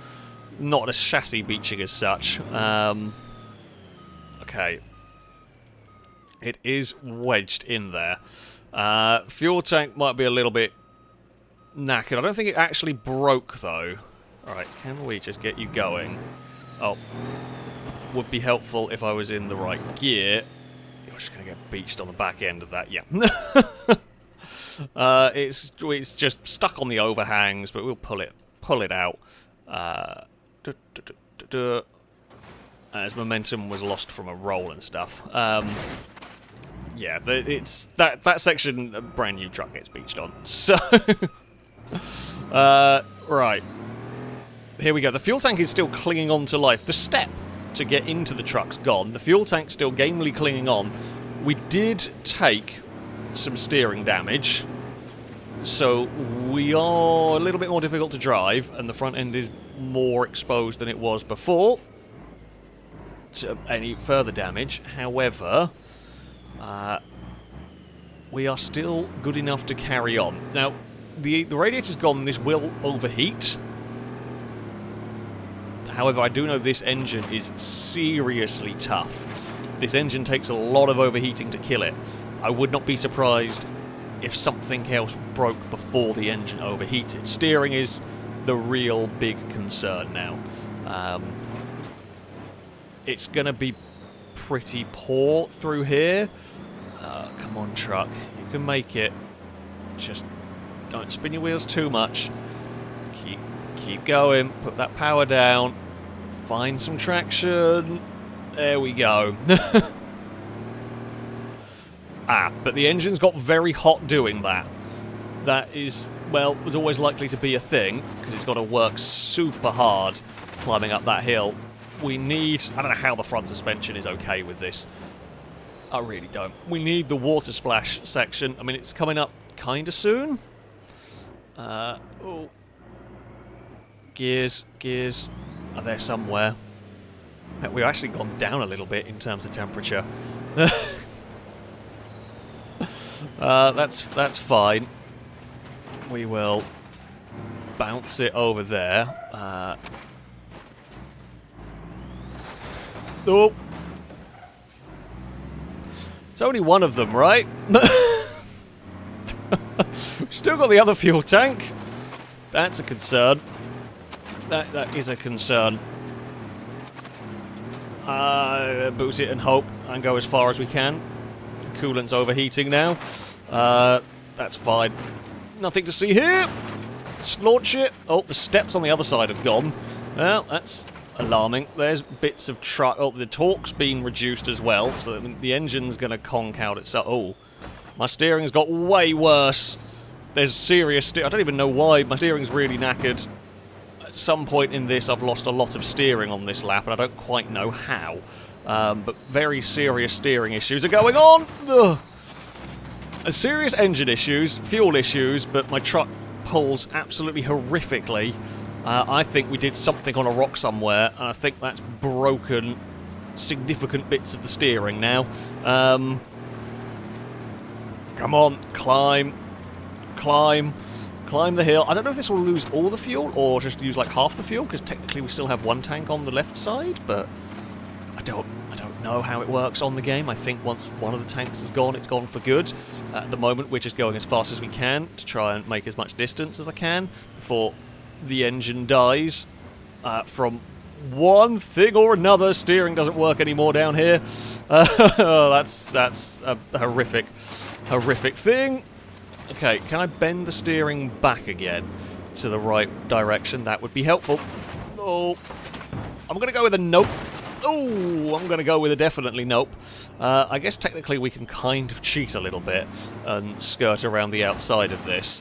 not a chassis beaching as such. Okay. It is wedged in there. Fuel tank might be a little bit knackered. I don't think it actually broke, though. Alright, can we just get you going? Oh. Would be helpful if I was in the right gear. You're just going to get beached on the back end of that. Yeah. It's just stuck on the overhangs, but we'll pull it out. As momentum was lost from a roll and stuff. yeah, it's that section, a brand new truck gets beached on. So, right. Here we go. The fuel tank is still clinging on to life. The step to get into the truck's gone. The fuel tank's still gamely clinging on. We did take some steering damage, so we are a little bit more difficult to drive, and the front end is more exposed than it was before to any further damage. However, we are still good enough to carry on. Now, the radiator's gone. This will overheat. However, I do know this engine is seriously tough. This engine takes a lot of overheating to kill it. I would not be surprised if something else broke before the engine overheated. Steering is the real big concern now. It's going to be pretty poor through here. Come on, truck. You can make it. Just don't spin your wheels too much. Keep going. Put that power down. Find some traction. There we go. But the engine's got very hot doing that. That is, well, was always likely to be a thing, because it's got to work super hard climbing up that hill. We need... I don't know how the front suspension is okay with this. I really don't. We need the water splash section. I mean, it's coming up kind of soon. Oh. Gears are there somewhere. We've actually gone down a little bit in terms of temperature. That's fine. We will bounce it over there. Oh. It's only one of them, right? Still got the other fuel tank. That's a concern. That is a concern. Boot it and hope and go as far as we can. Coolant's overheating now. That's fine. Nothing to see here. Let's launch it. Oh, the steps on the other side have gone. Well, that's alarming. There's bits of truck. Oh, the torque's been reduced as well, so the engine's going to conk out itself. Oh, my steering's got way worse. There's serious I don't even know why. My steering's really knackered. At some point in this, I've lost a lot of steering on this lap, and I don't quite know how. But very serious steering issues are going on. Ugh. Serious engine issues, fuel issues, but my truck pulls absolutely horrifically. I think we did something on a rock somewhere, and I think that's broken significant bits of the steering now. Come on, climb the hill. I don't know if this will lose all the fuel or just use like half the fuel, because technically we still have one tank on the left side, but I don't know how it works on the game. I think once one of the tanks is gone, it's gone for good. At the moment, we're just going as fast as we can to try and make as much distance as I can before the engine dies from one thing or another. Steering doesn't work anymore down here. That's a horrific thing. Okay, can I bend the steering back again to the right direction? That would be helpful. Oh, I'm going to go with a nope. Oh, I'm going to go with a definitely nope. I guess technically we can kind of cheat a little bit and skirt around the outside of this.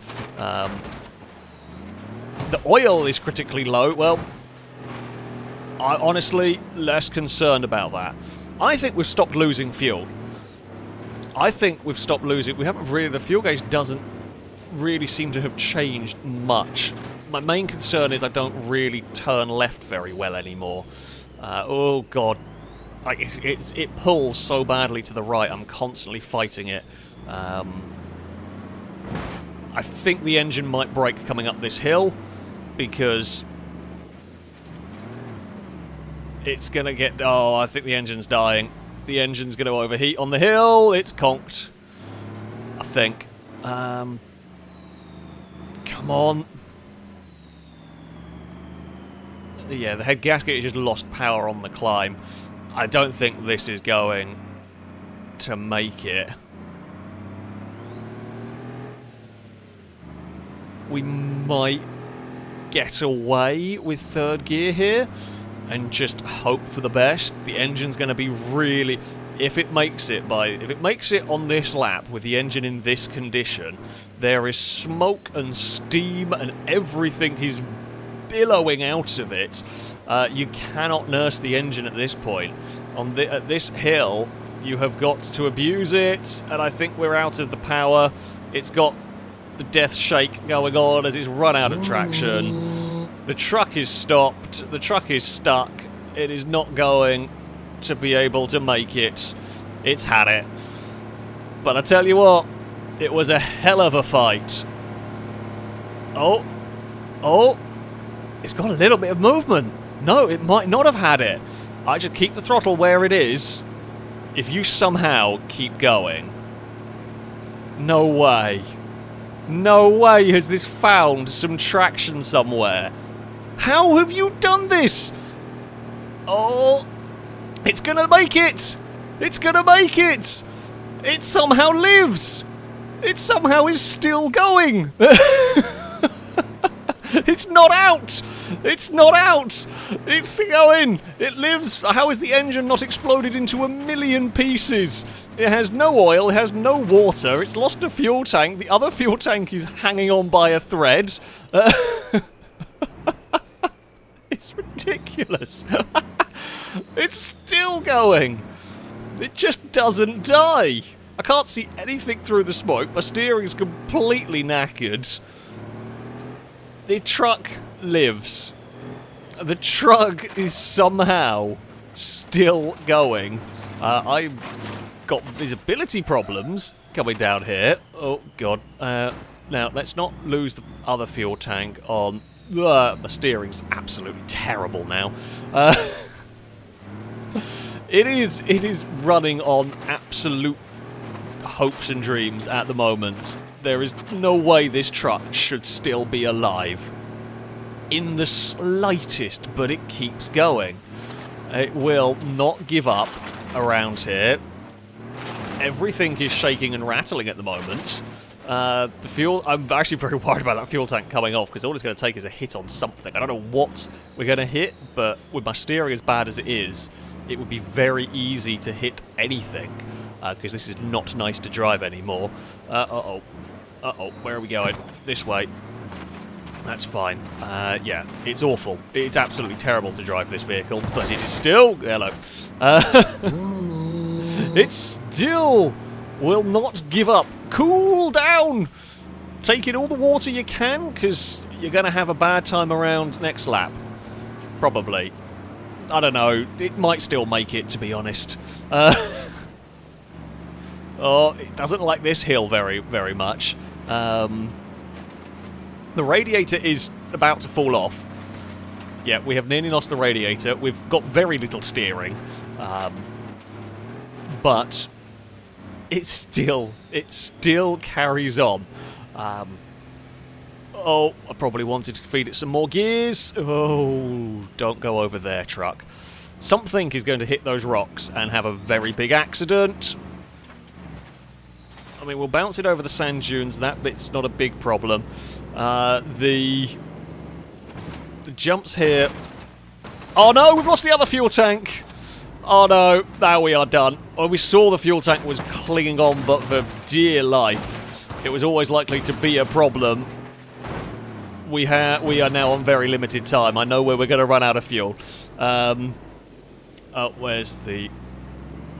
The oil is critically low. Well, I'm honestly less concerned about that. I think we've stopped losing fuel. I think we've stopped losing. We haven't really. The fuel gauge doesn't really seem to have changed much. My main concern is I don't really turn left very well anymore. Oh god, like it pulls so badly to the right. I'm constantly fighting it. I think the engine might break coming up this hill because it's gonna get. Oh, I think the engine's dying. The engine's going to overheat on the hill. It's conked, I think. Come on. Yeah, the head gasket has just lost power on the climb. I don't think this is going to make it. We might get away with third gear here and just hope for the best. The engine's going to be really... if it makes it on this lap with the engine in this condition, there is smoke and steam and everything is billowing out of it. You cannot nurse the engine at this point. At this hill, you have got to abuse it, and I think we're out of the power. It's got the death shake going on as it's run out of traction. The truck is stopped. The truck is stuck. It is not going to be able to make it. It's had it. But I tell you what, it was a hell of a fight. Oh. It's got a little bit of movement. No, it might not have had it. I just keep the throttle where it is. If you somehow keep going. No way. No way has this found some traction somewhere. How have you done this? Oh, it's gonna make it. It's gonna make it. It somehow lives. It somehow is still going. It's not out. It's not out. It's going. It lives. How is the engine not exploded into a million pieces? It has no oil. It has no water. It's lost a fuel tank. The other fuel tank is hanging on by a thread. It's ridiculous. It's still going. It just doesn't die. I can't see anything through the smoke. My steering's completely knackered. The truck lives. The truck is somehow still going. I've got visibility problems coming down here. Oh, God. Now, let's not lose the other fuel tank on... my steering's absolutely terrible now. It is running on absolute hopes and dreams at the moment. There is no way this truck should still be alive. In the slightest, but it keeps going. It will not give up around here. Everything is shaking and rattling at the moment. The fuel... I'm actually very worried about that fuel tank coming off, because all it's going to take is a hit on something. I don't know what we're going to hit, but with my steering as bad as it is, it would be very easy to hit anything, because this is not nice to drive anymore. Uh-oh, where are we going? This way. That's fine. Yeah, it's awful. It's absolutely terrible to drive this vehicle, but it is still... Hello. It still will not give up. Cool down! Take in all the water you can, because you're going to have a bad time around next lap. Probably. I don't know. It might still make it, to be honest. Oh, it doesn't like this hill very, very much. The radiator is about to fall off. Yeah, we have nearly lost the radiator. We've got very little steering. But it still carries on. Oh, I probably wanted to feed it some more gears. Oh, don't go over there, truck. Something is going to hit those rocks and have a very big accident. I mean, we'll bounce it over the sand dunes. That bit's not a big problem. The jumps here... Oh no, we've lost the other fuel tank! Oh no, now we are done. Well, we saw the fuel tank was clinging on, but for dear life, it was always likely to be a problem. We are now on very limited time. I know where we're going to run out of fuel. Oh, where's the...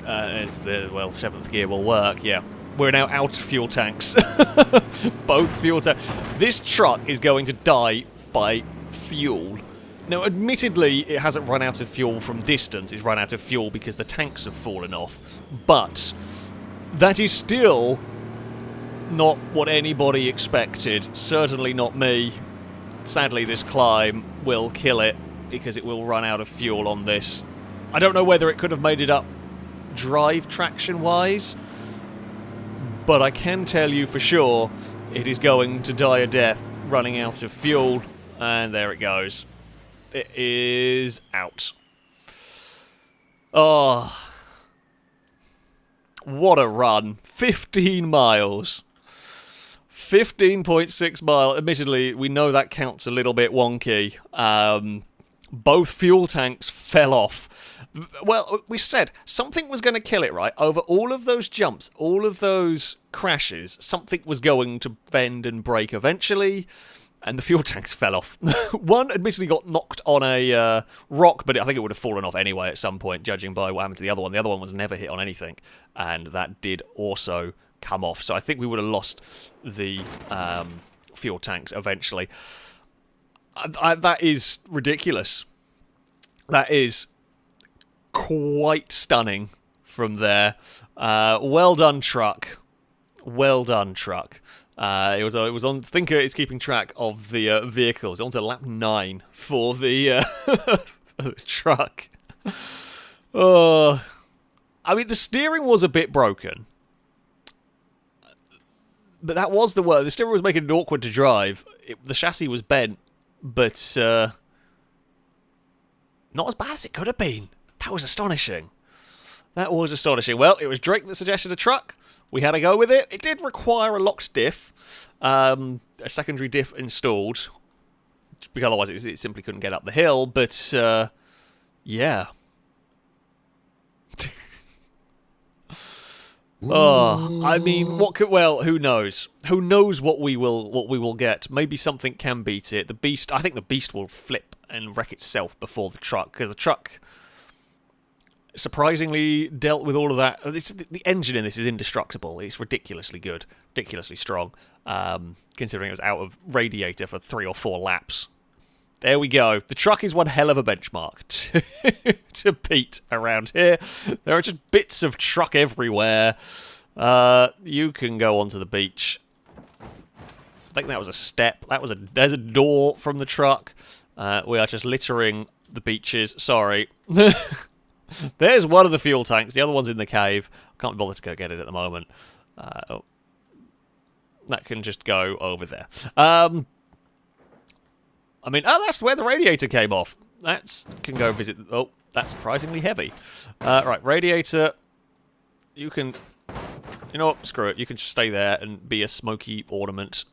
well, 7th gear will work, yeah. We're now out of fuel tanks. Both fuel tanks. This truck is going to die by fuel. Now, admittedly, it hasn't run out of fuel from distance. It's run out of fuel because the tanks have fallen off. But that is still not what anybody expected. Certainly not me. Sadly, this climb will kill it because it will run out of fuel on this. I don't know whether it could have made it up drive traction-wise, but I can tell you for sure it is going to die a death running out of fuel. And there it goes. It is out. Oh. What a run. 15 miles. 15.6 miles. Admittedly, we know that counts a little bit wonky. both fuel tanks fell off. Well, we said something was going to kill it, right? Over all of those jumps, all of those crashes, something was going to bend and break eventually, and the fuel tanks fell off. One admittedly got knocked on a rock, but I think it would have fallen off anyway at some point, judging by what happened to the other one. The other one was never hit on anything, and that did also come off. So I think we would have lost the fuel tanks eventually. That is ridiculous. That is quite stunning from there. Well done, truck. Well done, truck. It was on. I think it's keeping track of the vehicles. On to lap 9 for the, for the truck. Oh, I mean, the steering was a bit broken, but that was the word. The steering was making it awkward to drive. The chassis was bent. But not as bad as it could have been. That was astonishing. That was astonishing. Well, it was Drake that suggested a truck. We had to go with it. It did require a locked diff, a secondary diff installed, because otherwise it simply couldn't get up the hill. But yeah. Oh, I mean, who knows? Who knows what we will get? Maybe something can beat it. The Beast, I think the Beast will flip and wreck itself before the truck, because the truck surprisingly dealt with all of that. The engine in this is indestructible. It's ridiculously good, ridiculously strong, considering it was out of radiator for 3 or 4 laps. There we go. The truck is one hell of a benchmark to beat around here. There are just bits of truck everywhere. You can go onto the beach. I think that was a step. There's a door from the truck. We are just littering the beaches. Sorry. There's one of the fuel tanks. The other one's in the cave. I can't be bothered to go get it at the moment. That can just go over there. I mean, that's where the radiator came off. That can go visit... Oh, that's surprisingly heavy. Right, radiator. You can... You know what? Screw it. You can just stay there and be a smoky ornament.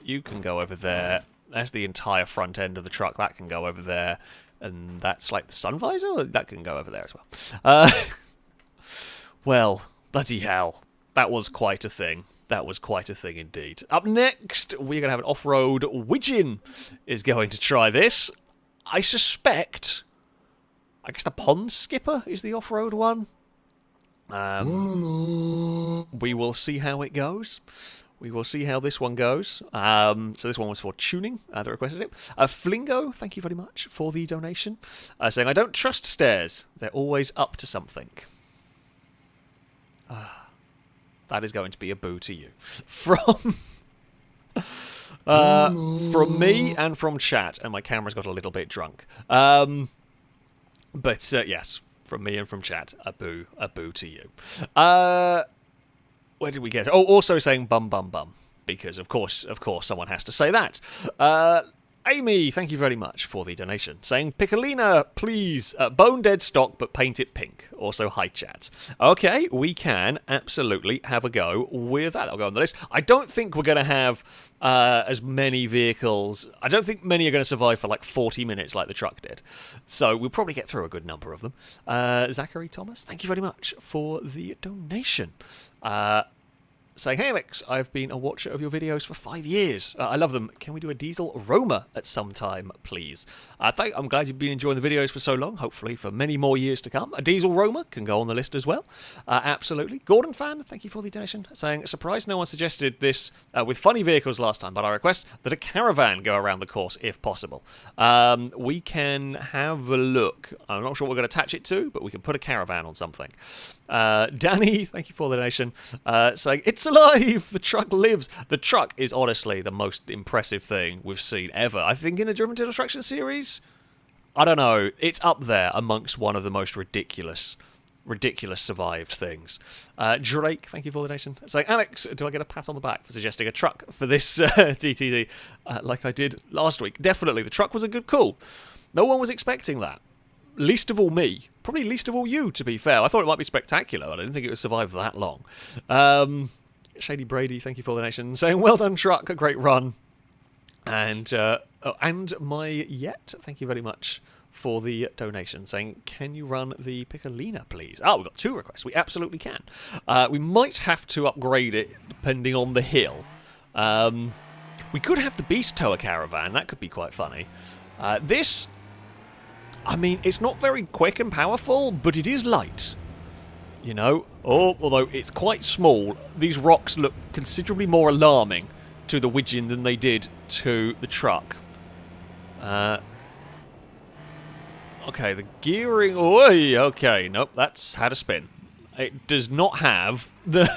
You can go over there. That's the entire front end of the truck. That can go over there. And that's like the sun visor? That can go over there as well. Well, bloody hell. That was quite a thing. That was quite a thing indeed. Up next, we're going to have an off-road. Widgeon is going to try this. I suspect... I guess the Pond Skipper is the off-road one. We will see how it goes. We will see how this one goes. So this one was for tuning. They requested it. Flingo, thank you very much for the donation. Saying, I don't trust stairs. They're always up to something. That is going to be a boo to you. From me and from chat. And my camera's got a little bit drunk. But yes, from me and from chat, a boo to you. Where did we get? Oh, also saying bum bum bum. Because of course someone has to say that. Amy, thank you very much for the donation. Saying, Piccolina, please, bone dead stock, but paint it pink. Also, hi, chat. Okay, we can absolutely have a go with that. I'll go on the list. I don't think we're going to have as many vehicles. I don't think many are going to survive for like 40 minutes like the truck did. So we'll probably get through a good number of them. Zachary Thomas, thank you very much for the donation. Saying, hey Alex, I've been a watcher of your videos for 5 years. I love them. Can we do a diesel Roma at some time, please? I'm glad you've been enjoying the videos for so long, hopefully for many more years to come. A diesel Roma can go on the list as well. Absolutely. Gordon Fan, thank you for the donation. Saying, surprised no one suggested this with funny vehicles last time, but I request that a caravan go around the course if possible. We can have a look. I'm not sure what we're going to attach it to, but we can put a caravan on something. Danny, thank you for the donation. Saying, it's alive! The truck lives! The truck is honestly the most impressive thing we've seen ever. I think in a Driven to Destruction series? I don't know. It's up there amongst one of the most ridiculous survived things. Drake, thank you for the donation. Saying, Alex, do I get a pat on the back for suggesting a truck for this TTD like I did last week? Definitely. The truck was a good call. No one was expecting that. Least of all me. Probably least of all you, to be fair. I thought it might be spectacular, but I didn't think it would survive that long. Shady Brady, thank you for the donation. Saying, well done, truck, a great run. And Oh, and my yet, thank you very much for the donation, saying, can you run the Piccolina, please? Oh, we've got 2 requests. We absolutely can. We might have to upgrade it depending on the hill. We could have the Beast Tower caravan. That could be quite funny. This, I mean, it's not very quick and powerful, but it is light. You know? Oh, although it's quite small, these rocks look considerably more alarming to the Widgeon than they did to the truck. Okay, the gearing... Oh, okay, nope, that's had a spin. It does not have the...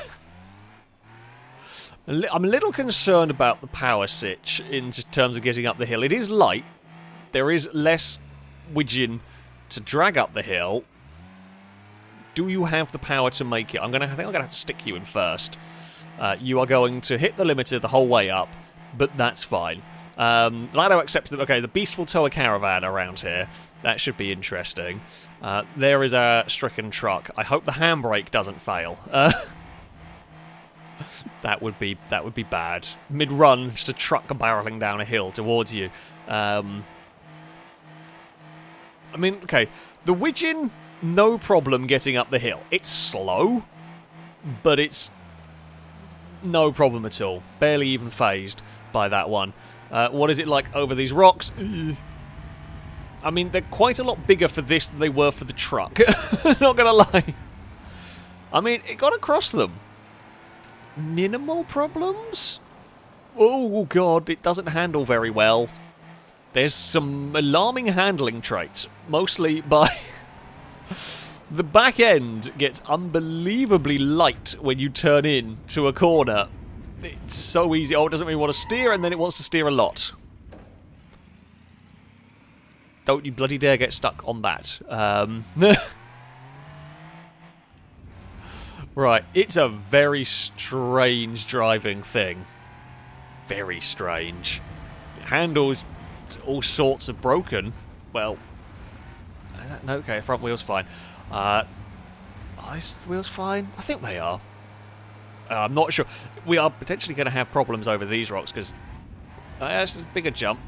I'm a little concerned about the power sitch in terms of getting up the hill. It is light. There is less Widgeon to drag up the hill. Do you have the power to make it? I think I'm gonna have to stick you in first. You are going to hit the limiter the whole way up, but that's fine. Lado accepts that, okay, the Beast will tow a caravan around here. That should be interesting. There is a stricken truck. I hope the handbrake doesn't fail. That would be bad. Mid-run, just a truck barreling down a hill towards you. I mean, okay, the Widgeon, no problem getting up the hill. It's slow, but it's no problem at all. Barely even phased by that one. What is it like over these rocks? I mean, they're quite a lot bigger for this than they were for the truck. Not gonna lie. I mean, it got across them. Minimal problems? Oh god, it doesn't handle very well. There's some alarming handling traits, mostly by... The back end gets unbelievably light when you turn in to a corner. It's so easy. Oh, it doesn't really want to steer, and then it wants to steer a lot. Don't you bloody dare get stuck on that. Right, it's a very strange driving thing. Very strange. It handles all sorts of broken. Well, no, okay, front wheel's fine. Are the wheels fine? I think they are. I'm not sure. We are potentially going to have problems over these rocks because that's a bigger jump.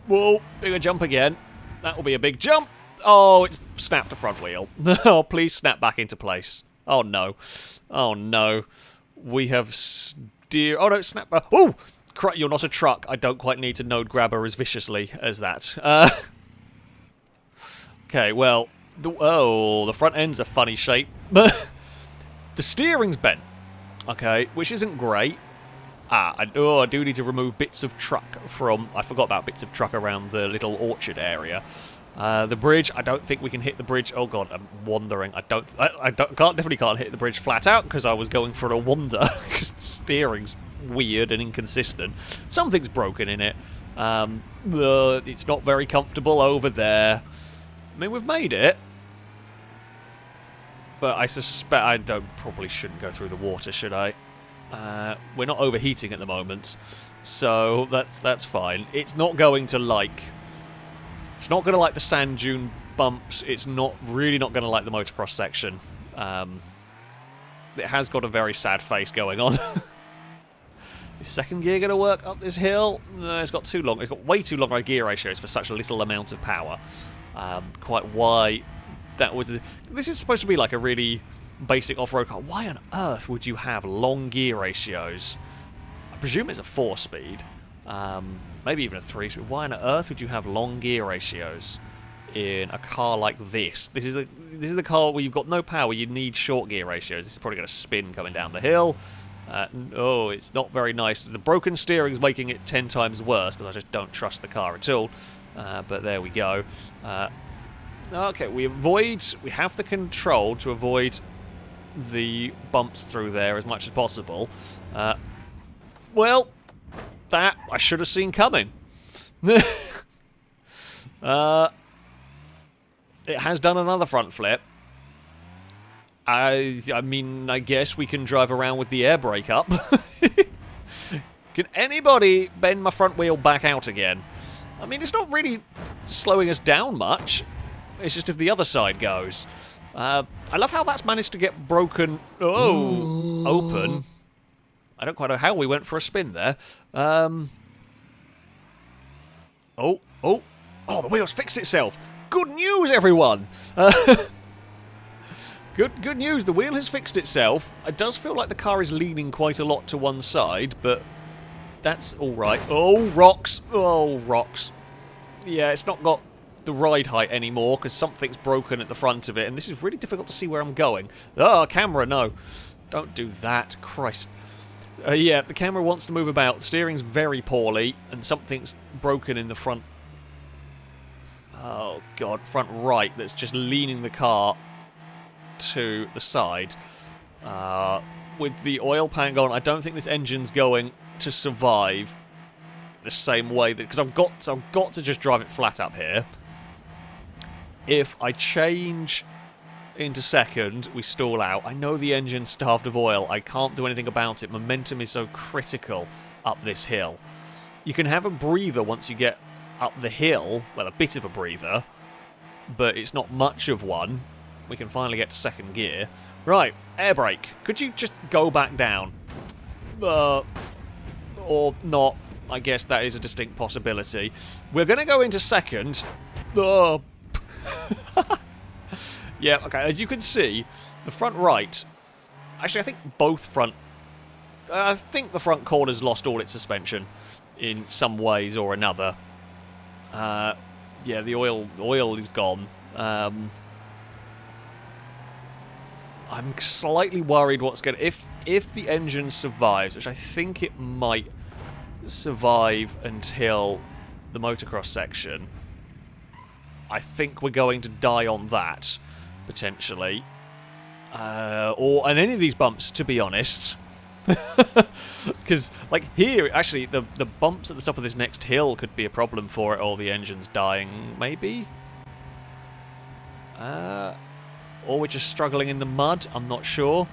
Whoa, bigger jump again. That will be a big jump. Oh, it's snapped the front wheel. Oh, please snap back into place. Oh, no. Oh, no. We have steer... Oh, no, snap... Oh! You're not a truck. I don't quite need to node grabber as viciously as that. Okay, well... the front end's a funny shape. The steering's bent. Okay, which isn't great. I do need to remove bits of truck from... I forgot about bits of truck around the little orchard area. The bridge, I don't think we can hit the bridge. Oh god, I'm wandering. I definitely can't hit the bridge flat out because I was going for a wander because the steering's weird and inconsistent. Something's broken in it. It's not very comfortable over there. I mean, we've made it. But I suspect I probably shouldn't go through the water, should I? We're not overheating at the moment, so that's fine. It's not going to like... It's not going to like the sand dune bumps. It's really not going to like the motocross section. It has got a very sad face going on. Is second gear going to work up this hill? No, it's got too long. It's got way too long gear ratios for such a little amount of power. Quite why that was... This is supposed to be like a really basic off-road car. Why on earth would you have long gear ratios? I presume it's a 4-speed. Maybe even a 3-speed. Why on earth would you have long gear ratios in a car like this? This is the car where you've got no power. You need short gear ratios. This is probably going to spin coming down the hill. Oh, it's not very nice. The broken steering is making it 10 times worse because I just don't trust the car at all. But there we go. Okay, we have the control to avoid the bumps through there as much as possible. Well, that I should have seen coming. It has done another front flip. I mean, I guess we can drive around with the air brake up. Can anybody bend my front wheel back out again? I mean, it's not really slowing us down much. It's just if the other side goes. I love how that's managed to get broken. Oh, open. I don't quite know how we went for a spin there. Oh, oh. Oh, the wheel's fixed itself. Good news, everyone. Good news, the wheel has fixed itself. It does feel like the car is leaning quite a lot to one side, but that's alright. Oh, rocks. Oh, rocks. Yeah, it's not got the ride height anymore because something's broken at the front of it, and this is really difficult to see where I'm going. Oh, camera, no. Don't do that. Christ. Yeah, the camera wants to move about. The steering's very poorly, and something's broken in the front. Oh, God. Front right that's just leaning the car to the side. With the oil pan gone, I don't think this engine's going to survive the same way that, because I've got to just drive it flat up here. If I change into second, we stall out. I know the engine's starved of oil. I can't do anything about it. Momentum is so critical up this hill. You can have a breather once you get up the hill. Well, a bit of a breather, but it's not much of one. We can finally get to second gear. Right, air brake. Could you just go back down? Or not. I guess that is a distinct possibility. We're going to go into second. Oh. Yeah, okay, as you can see, the front right... Actually, I think both front... I think the front corner's lost all its suspension in some ways or another. Yeah, the oil is gone. I'm slightly worried what's going to... If the engine survives, which I think it might survive until the motocross section, I think we're going to die on that, potentially. Or on any of these bumps, to be honest. Because, like, here, actually, the bumps at the top of this next hill could be a problem for it, or the engine's dying, maybe? Or we're just struggling in the mud, I'm not sure.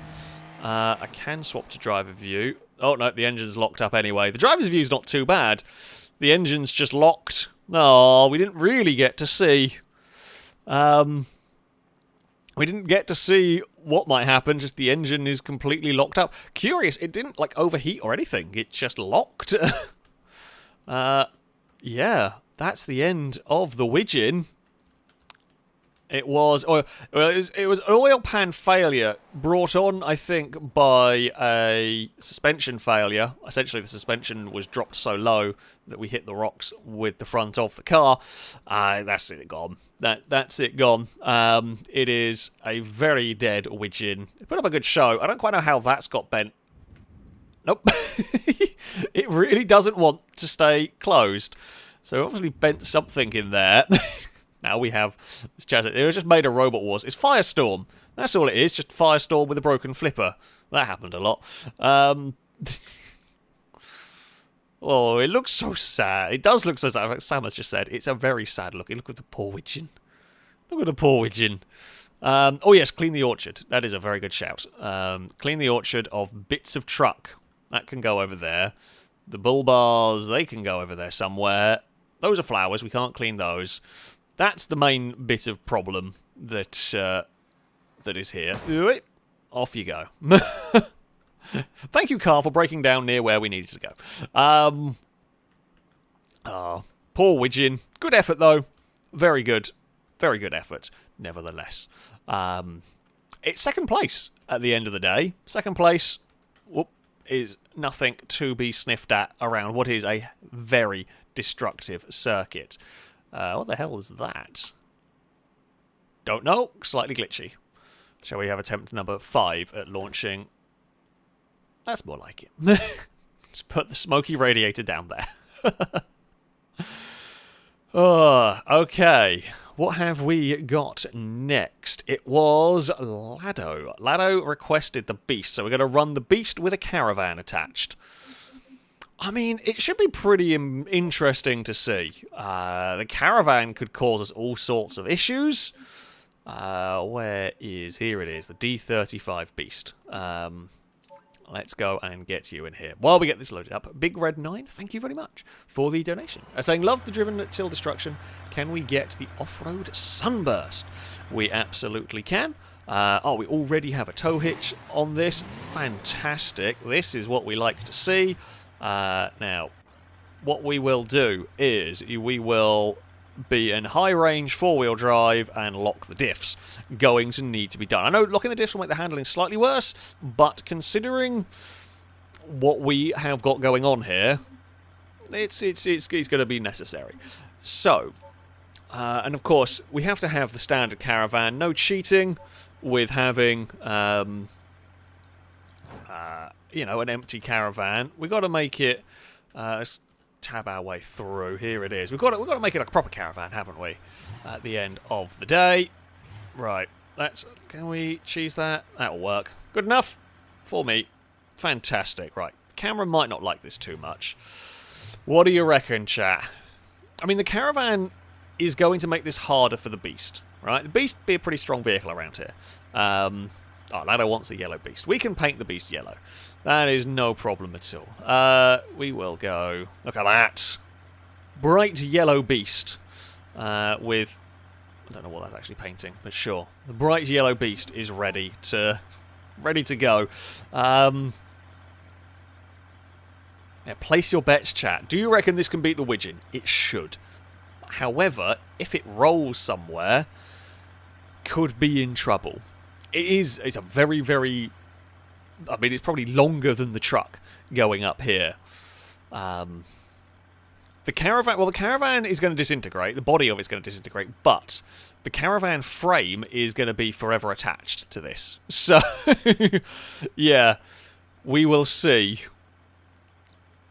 I can swap to driver view. Oh, no, the engine's locked up anyway. The driver's view's not too bad. The engine's just locked. Oh, we didn't really get to see. We didn't get to see what might happen, just the engine is completely locked up. Curious, it didn't, like, overheat or anything. It just locked. Yeah, that's the end of the Widgeon. It was an oil pan failure brought on, I think, by a suspension failure. Essentially, the suspension was dropped so low that we hit the rocks with the front of the car. That's it gone. That's it gone. It is a very dead Widgeon. It put up a good show. I don't quite know how that's got bent. Nope. It really doesn't want to stay closed. So obviously bent something in there. Now we have this chassis. It was just made of Robot Wars. It's Firestorm. That's all it is. Just Firestorm with a broken flipper. That happened a lot. Oh, it looks so sad. It does look so sad. Like Sam has just said, it's a very sad looking. Look at the poor Widgeon. Look at the poor Widgeon. Oh yes, clean the orchard. That is a very good shout. Clean the orchard of bits of truck. That can go over there. The bull bars, they can go over there somewhere. Those are flowers. We can't clean those. That's the main bit of problem that that is here. Off you go. Thank you, car, for breaking down near where we needed to go. Oh, poor Widgeon. Good effort, though. Very good. Very good effort, nevertheless. It's second place at the end of the day. Second place is nothing to be sniffed at around what is a very destructive circuit. What the hell is that? Don't know. Slightly glitchy. Shall we have attempt number 5 at launching? That's more like it. Just put the smoky radiator down there. Oh, okay. What have we got next? It was Lado. Lado requested the Beast, so we're going to run the Beast with a caravan attached. I mean, it should be pretty interesting to see. The caravan could cause us all sorts of issues. Where is... Here it is, the D35 Beast. Let's go and get you in here. While we get this loaded up, Big Red 9, thank you very much for the donation. Saying, love the driven till destruction. Can we get the off-road Sunburst? We absolutely can. Oh, we already have a tow hitch on this. Fantastic. This is what we like to see. Now, what we will do is we will be in high range 4-wheel drive and lock the diffs. Going to need to be done. I know locking the diffs will make the handling slightly worse, but considering what we have got going on here, it's going to be necessary. So, and of course, we have to have the standard caravan. No cheating with having, you know, an empty caravan. We've got to make it... let's tab our way through. Here it is. We've got to make it a proper caravan, haven't we? At the end of the day. Right. Can we cheese that? That'll work. Good enough for me. Fantastic. Right. The camera might not like this too much. What do you reckon, chat? I mean, the caravan is going to make this harder for the beast, right? The beast be a pretty strong vehicle around here. Oh, Lado wants a yellow beast. We can paint the beast yellow. That is no problem at all. We will go... Look at that. Bright yellow beast. With... I don't know what that's actually painting, but sure. The bright yellow beast is ready to go. Yeah, place your bets, chat. Do you reckon this can beat the Widgeon? It should. However, if it rolls somewhere, could be in trouble. It's a very, very... I mean, it's probably longer than the truck going up here. The caravan... Well, the caravan is going to disintegrate. The body of it's going to disintegrate. But the caravan frame is going to be forever attached to this. So, yeah. We will see.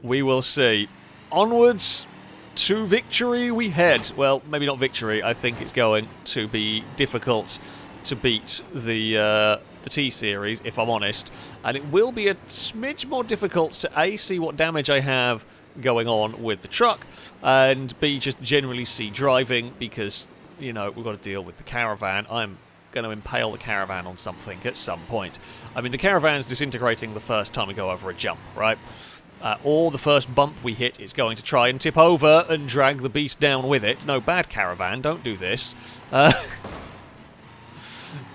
We will see. Onwards to victory we head. Well, maybe not victory. I think it's going to be difficult to beat the T-Series, if I'm honest. And it will be a smidge more difficult to A, see what damage I have going on with the truck, and B, just generally see driving, because, you know, we've got to deal with the caravan. I'm going to impale the caravan on something at some point. I mean, the caravan's disintegrating the first time we go over a jump, right? Or the first bump we hit, it's going to try and tip over and drag the beast down with it. No, bad caravan, don't do this.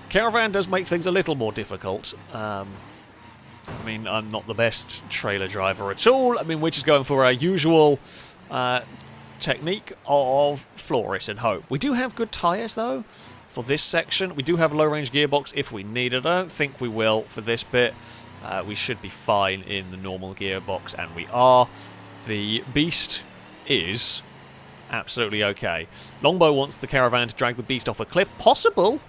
Caravan does make things a little more difficult. I mean, I'm not the best trailer driver at all. I mean, we're just going for our usual technique of floor it and hope. We do have good tyres, though, for this section. We do have a low-range gearbox if we need it. I don't think we will for this bit. We should be fine in the normal gearbox, and we are. The beast is absolutely okay. Longbow wants the caravan to drag the beast off a cliff. Possible.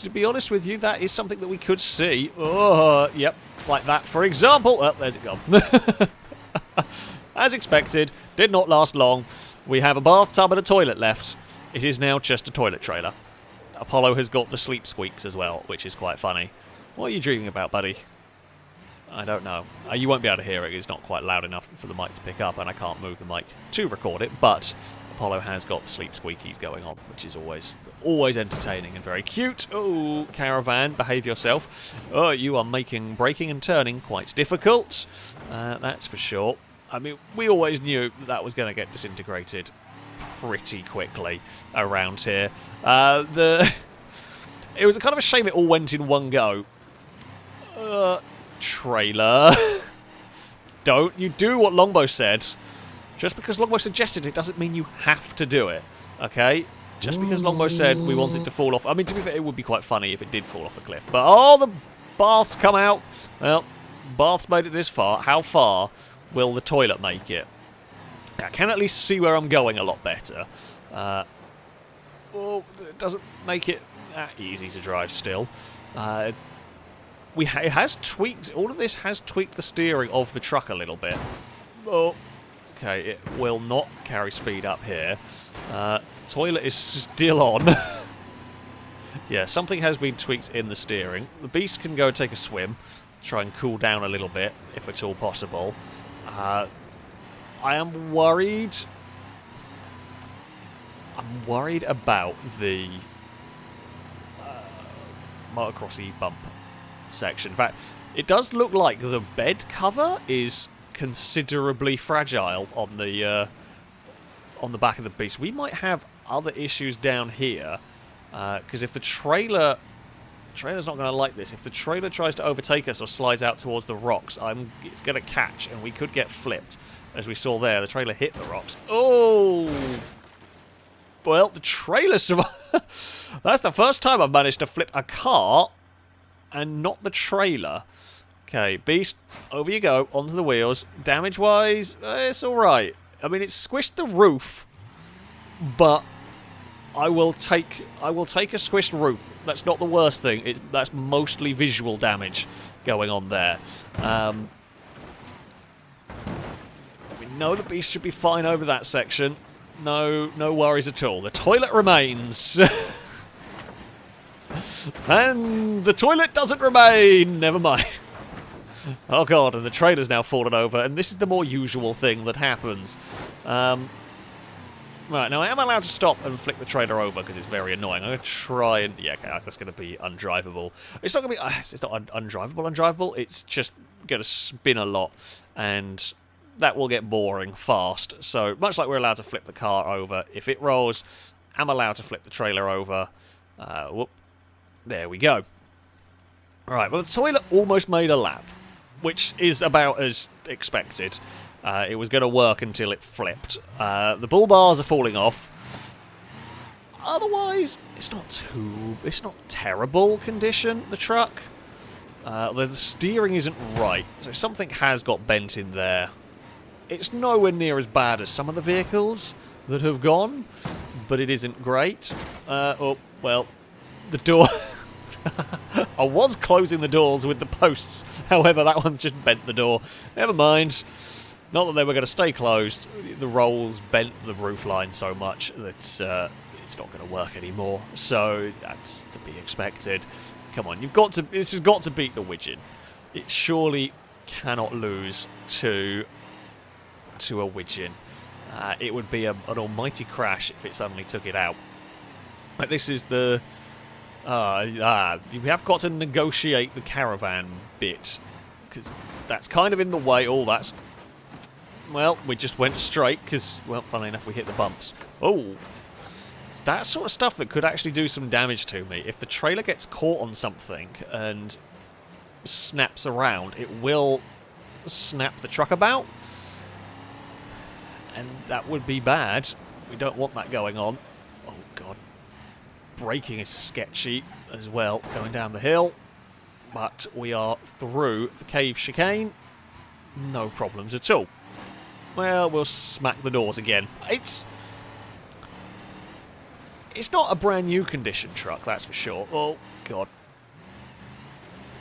To be honest with you, that is something that we could see. Oh, yep, like that, for example. Oh, there's it gone. As expected, did not last long. We have a bathtub and a toilet left. It is now just a toilet trailer. Apollo has got the sleep squeaks as well, which is quite funny. What are you dreaming about, buddy? I don't know. You won't be able to hear it. It's not quite loud enough for the mic to pick up, and I can't move the mic to record it, but Apollo has got the sleep squeakies going on, which is always entertaining and very cute. Oh, caravan, behave yourself. Oh, you are making braking and turning quite difficult. That's for sure. I mean, we always knew that was going to get disintegrated pretty quickly around here. It was kind of a shame it all went in one go. Trailer. Don't you do what Longbow said. Just because Longbow suggested it doesn't mean you have to do it. Okay? Just because Longbow said we want it to fall off. I mean, to be fair, it would be quite funny if it did fall off a cliff. But, oh, the baths come out. Well, baths made it this far. How far will the toilet make it? I can at least see where I'm going a lot better. Well, it doesn't make it that easy to drive still. It has tweaked, all of this has tweaked the steering of the truck a little bit. Oh, okay, it will not carry speed up here. Toilet is still on. Yeah, something has been tweaked in the steering. The beast can go take a swim, try and cool down a little bit, if at all possible. I am worried. I'm worried about the motocross E-bump section. In fact, it does look like the bed cover is considerably fragile on the back of the beast. We might have other issues down here, because if the trailer Trailer's not going to like this. If the trailer tries to overtake us or slides out towards the rocks, it's going to catch, and we could get flipped. As we saw there, the trailer hit the rocks. Oh! Well, the trailer survived. That's the first time I've managed to flip a car and not the trailer. Okay, Beast, over you go, onto the wheels. Damage-wise, it's alright. I mean, it's squished the roof, but I will take a squished roof. That's not the worst thing. That's mostly visual damage going on there. We know the Beast should be fine over that section. No worries at all. The toilet remains. And the toilet doesn't remain. Never mind. Oh god, and the trailer's now fallen over, and this is the more usual thing that happens. Right, now I am allowed to stop and flick the trailer over because it's very annoying. I'm going to try and... Yeah, okay, that's going to be undrivable. It's not going to be... It's not undrivable. It's just going to spin a lot, and that will get boring fast. So, much like we're allowed to flip the car over, if it rolls, I'm allowed to flip the trailer over. Whoop. There we go. Right, well, the toilet almost made a lap, which is about as expected. It was going to work until it flipped. The bull bars are falling off. Otherwise, it's not terrible condition, the truck. The steering isn't right, so something has got bent in there. It's nowhere near as bad as some of the vehicles that have gone, but it isn't great. Oh, well, the door... I was closing the doors with the posts, however, that one just bent the door. Never mind. Not that they were going to stay closed. The rolls bent the roofline so much that it's not going to work anymore. So that's to be expected. Come on, this has got to beat the Widgeon. It surely cannot lose to a Widgeon. It would be an almighty crash if it suddenly took it out. Like, this is the... we have got to negotiate the caravan bit, because that's kind of in the way. Oh, that's... Well, we just went straight, because, well, funnily enough, we hit the bumps. Oh, it's that sort of stuff that could actually do some damage to me. If the trailer gets caught on something and snaps around, it will snap the truck about, and that would be bad. We don't want that going on. Oh, God. Braking is sketchy as well, going down the hill, but we are through the cave chicane. No problems at all. Well, we'll smack the doors again. It's not a brand new condition truck, that's for sure. Oh, God.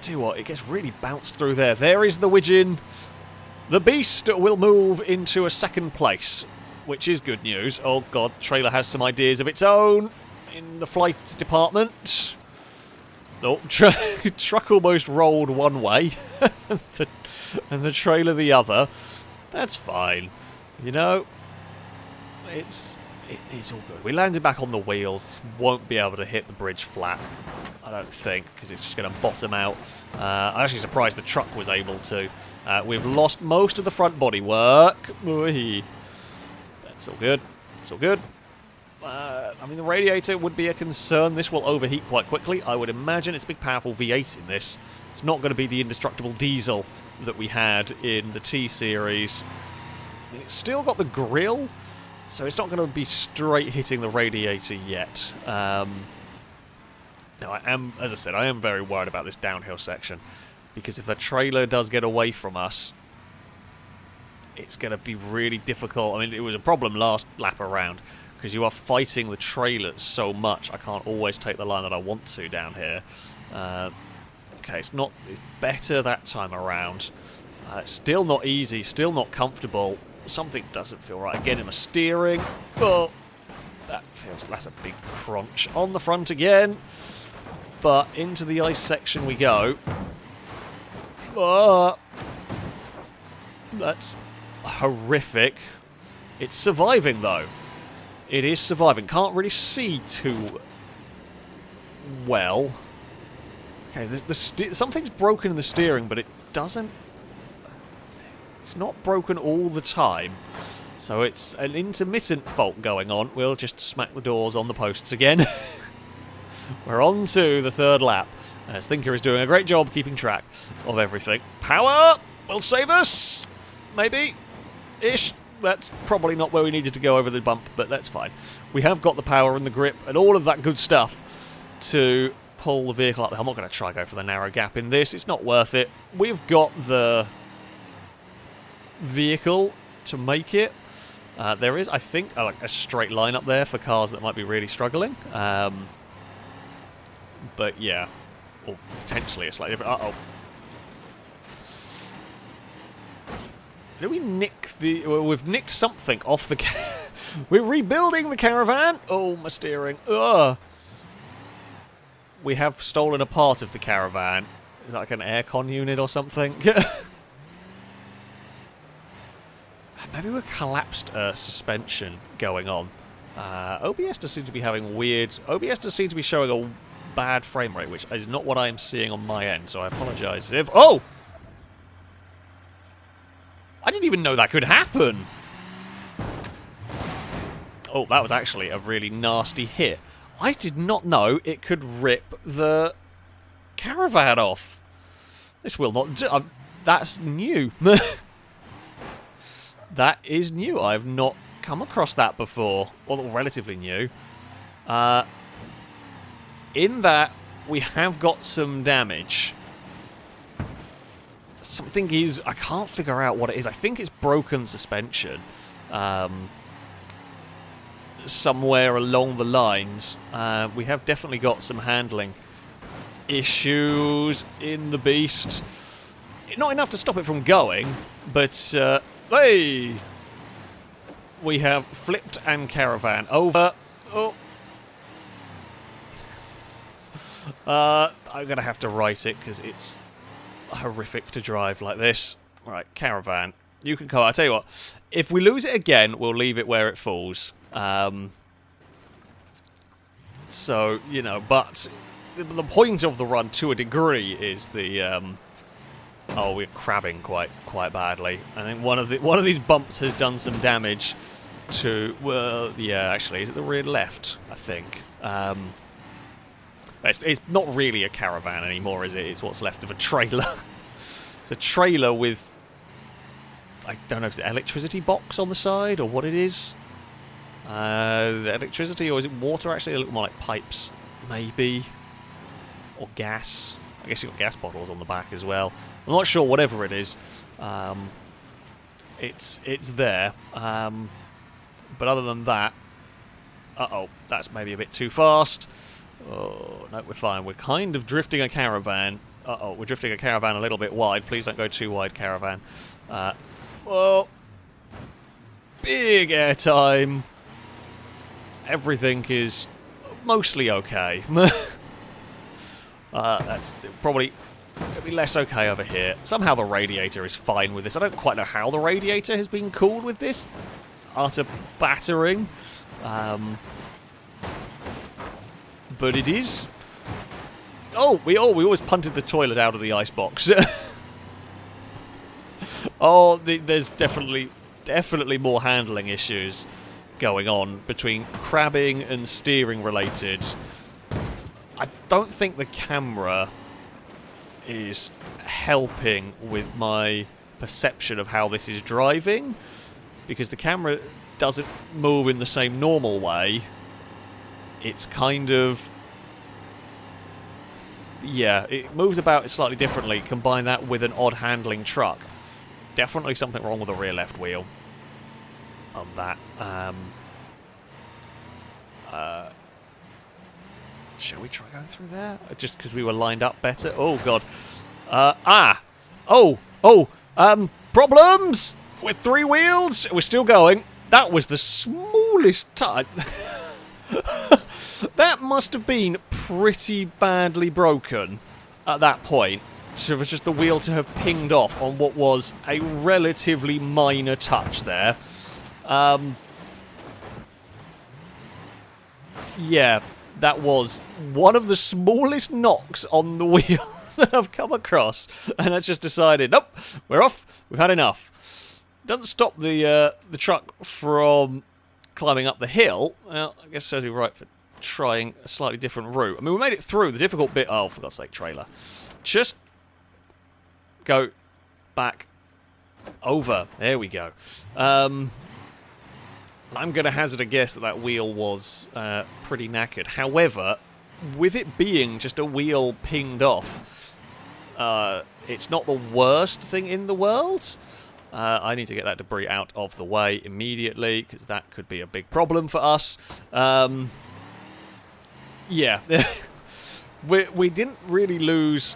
Tell you what, it gets really bounced through there. There is the Widgeon. The Beast will move into a second place, which is good news. Oh, God, the trailer has some ideas of its own in the flight department. Oh, truck almost rolled one way, and the trailer the other. That's fine. You know, it's all good. We landed back on the wheels. Won't be able to hit the bridge flat, I don't think, because it's just going to bottom out. I'm actually surprised the truck was able to. We've lost most of the front body work. That's all good. It's all good. I mean, the radiator would be a concern. This will overheat quite quickly. I would imagine it's a big, powerful V8 in this. It's not going to be the indestructible diesel that we had in the T-Series. It's still got the grille, so it's not going to be straight hitting the radiator yet. Now, as I said, I am very worried about this downhill section, because if the trailer does get away from us, it's going to be really difficult. I mean, it was a problem last lap around, because you are fighting the trailers so much. I can't always take the line that I want to down here. Okay, it's better that time around. Still not easy, still not comfortable. Something doesn't feel right. Again in the steering. Oh, that's a big crunch. On the front again. But into the ice section we go. Oh, that's horrific. It's surviving though. It is surviving. Can't really see too well. Okay, something's broken in the steering, but it doesn't... It's not broken all the time. So it's an intermittent fault going on. We'll just smack the doors on the posts again. We're on to the third lap. Thinker is doing a great job keeping track of everything. Power will save us, maybe, ish. That's probably not where we needed to go over the bump, but that's fine. We have got the power and the grip and all of that good stuff to pull the vehicle up. I'm not going to try go for the narrow gap in this. It's not worth it. We've got the vehicle to make it. There is, I think, like a straight line up there for cars that might be really struggling. But yeah, or potentially a slightly different. Uh-oh. Did we nick the... Well, we've nicked something off the... We're rebuilding the caravan. Oh, my steering. Ugh. We have stolen a part of the caravan. Is that like an aircon unit or something? Maybe we've collapsed suspension going on. OBS does seem to be having weird... OBS does seem to be showing a bad frame rate, which is not what I am seeing on my end, so I apologise if... Oh! I didn't even know that could happen! Oh, that was actually a really nasty hit. I did not know it could rip the caravan off. This will not do... that's new. That is new. I've not come across that before. Well, relatively new. In that, we have got some damage. Something is... I can't figure out what it is. I think it's broken suspension. Somewhere along the lines. We have definitely got some handling issues in the beast. Not enough to stop it from going, but... hey! We have flipped and caravan over. Oh. I'm going to have to write it because it's horrific to drive like this. Right, caravan. You can come. I'll tell you what. If we lose it again, we'll leave it where it falls. So, you know, but the point of the run, to a degree, is the... oh, we're crabbing quite badly. I think one of these bumps has done some damage to... Well, yeah, actually, is it the rear left? I think. It's not really a caravan anymore, is it? It's what's left of a trailer. It's a trailer with... I don't know if it's an electricity box on the side or what it is. The electricity, or is it water actually? They look more like pipes, maybe. Or gas. I guess you've got gas bottles on the back as well. I'm not sure, whatever it is. It's there. But other than that... Uh-oh, that's maybe a bit too fast. Oh, no, we're fine. We're kind of drifting a caravan. Uh-oh, we're drifting a caravan a little bit wide. Please don't go too wide, caravan. Well... Big airtime. Everything is mostly okay. That's probably going to be less okay over here. Somehow the radiator is fine with this. I don't quite know how the radiator has been cooled with this. Utter battering. But it is. Oh, we always punted the toilet out of the icebox. Oh, there's definitely more handling issues going on between crabbing and steering related. I don't think the camera is helping with my perception of how this is driving, because the camera doesn't move in the same normal way. It's kind of... yeah, it moves about slightly differently. Combine that with an odd handling truck. Definitely something wrong with the rear left wheel on that. Shall we try going through there? Just because we were lined up better? Oh, God. Problems with 3 wheels. We're still going. That was the smallest touch. That must have been pretty badly broken at that point. So it was just the wheel to have pinged off on what was a relatively minor touch there. Yeah, that was one of the smallest knocks on the wheels that I've come across. And I just decided, nope, we're off. We've had enough. Doesn't stop the truck from climbing up the hill. Well, I guess serves me right for trying a slightly different route. I mean, we made it through the difficult bit. Oh, for God's sake, trailer. Just go back over. There we go. I'm going to hazard a guess that that wheel was pretty knackered. However, with it being just a wheel pinged off, it's not the worst thing in the world. I need to get that debris out of the way immediately, because that could be a big problem for us. Yeah. we didn't really lose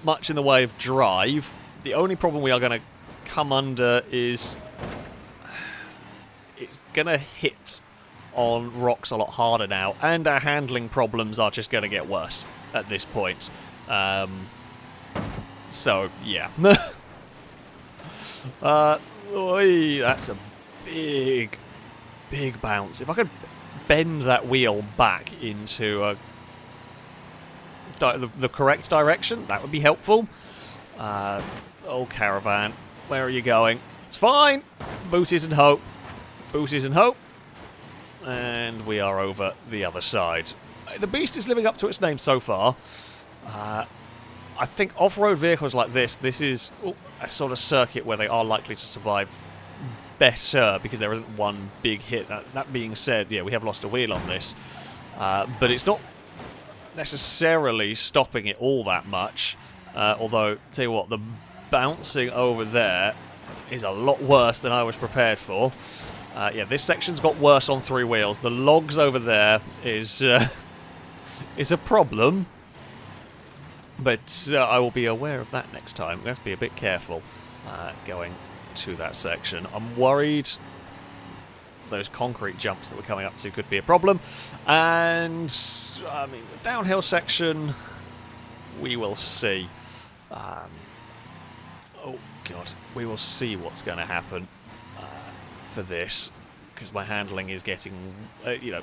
much in the way of drive. The only problem we are going to come under is it's going to hit on rocks a lot harder now, and our handling problems are just going to get worse at this point. So, yeah. That's a big, big bounce. If I could bend that wheel back into the correct direction, that would be helpful. Oh, caravan, where are you going? It's fine. Boot it and hope. Boot it and hope. And we are over the other side. The beast is living up to its name so far. I think off-road vehicles like this is a sort of circuit where they are likely to survive better because there isn't one big hit. That being said, yeah, we have lost a wheel on this. But it's not necessarily stopping it all that much. Although, tell you what, the bouncing over there is a lot worse than I was prepared for. Yeah, this section's got worse on 3 wheels. The logs over there is a problem. But I will be aware of that next time. We have to be a bit careful going to that section. I'm worried those concrete jumps that we're coming up to could be a problem. And, I mean, the downhill section, we will see. Oh, God. We will see what's going to happen for this. Because my handling is getting,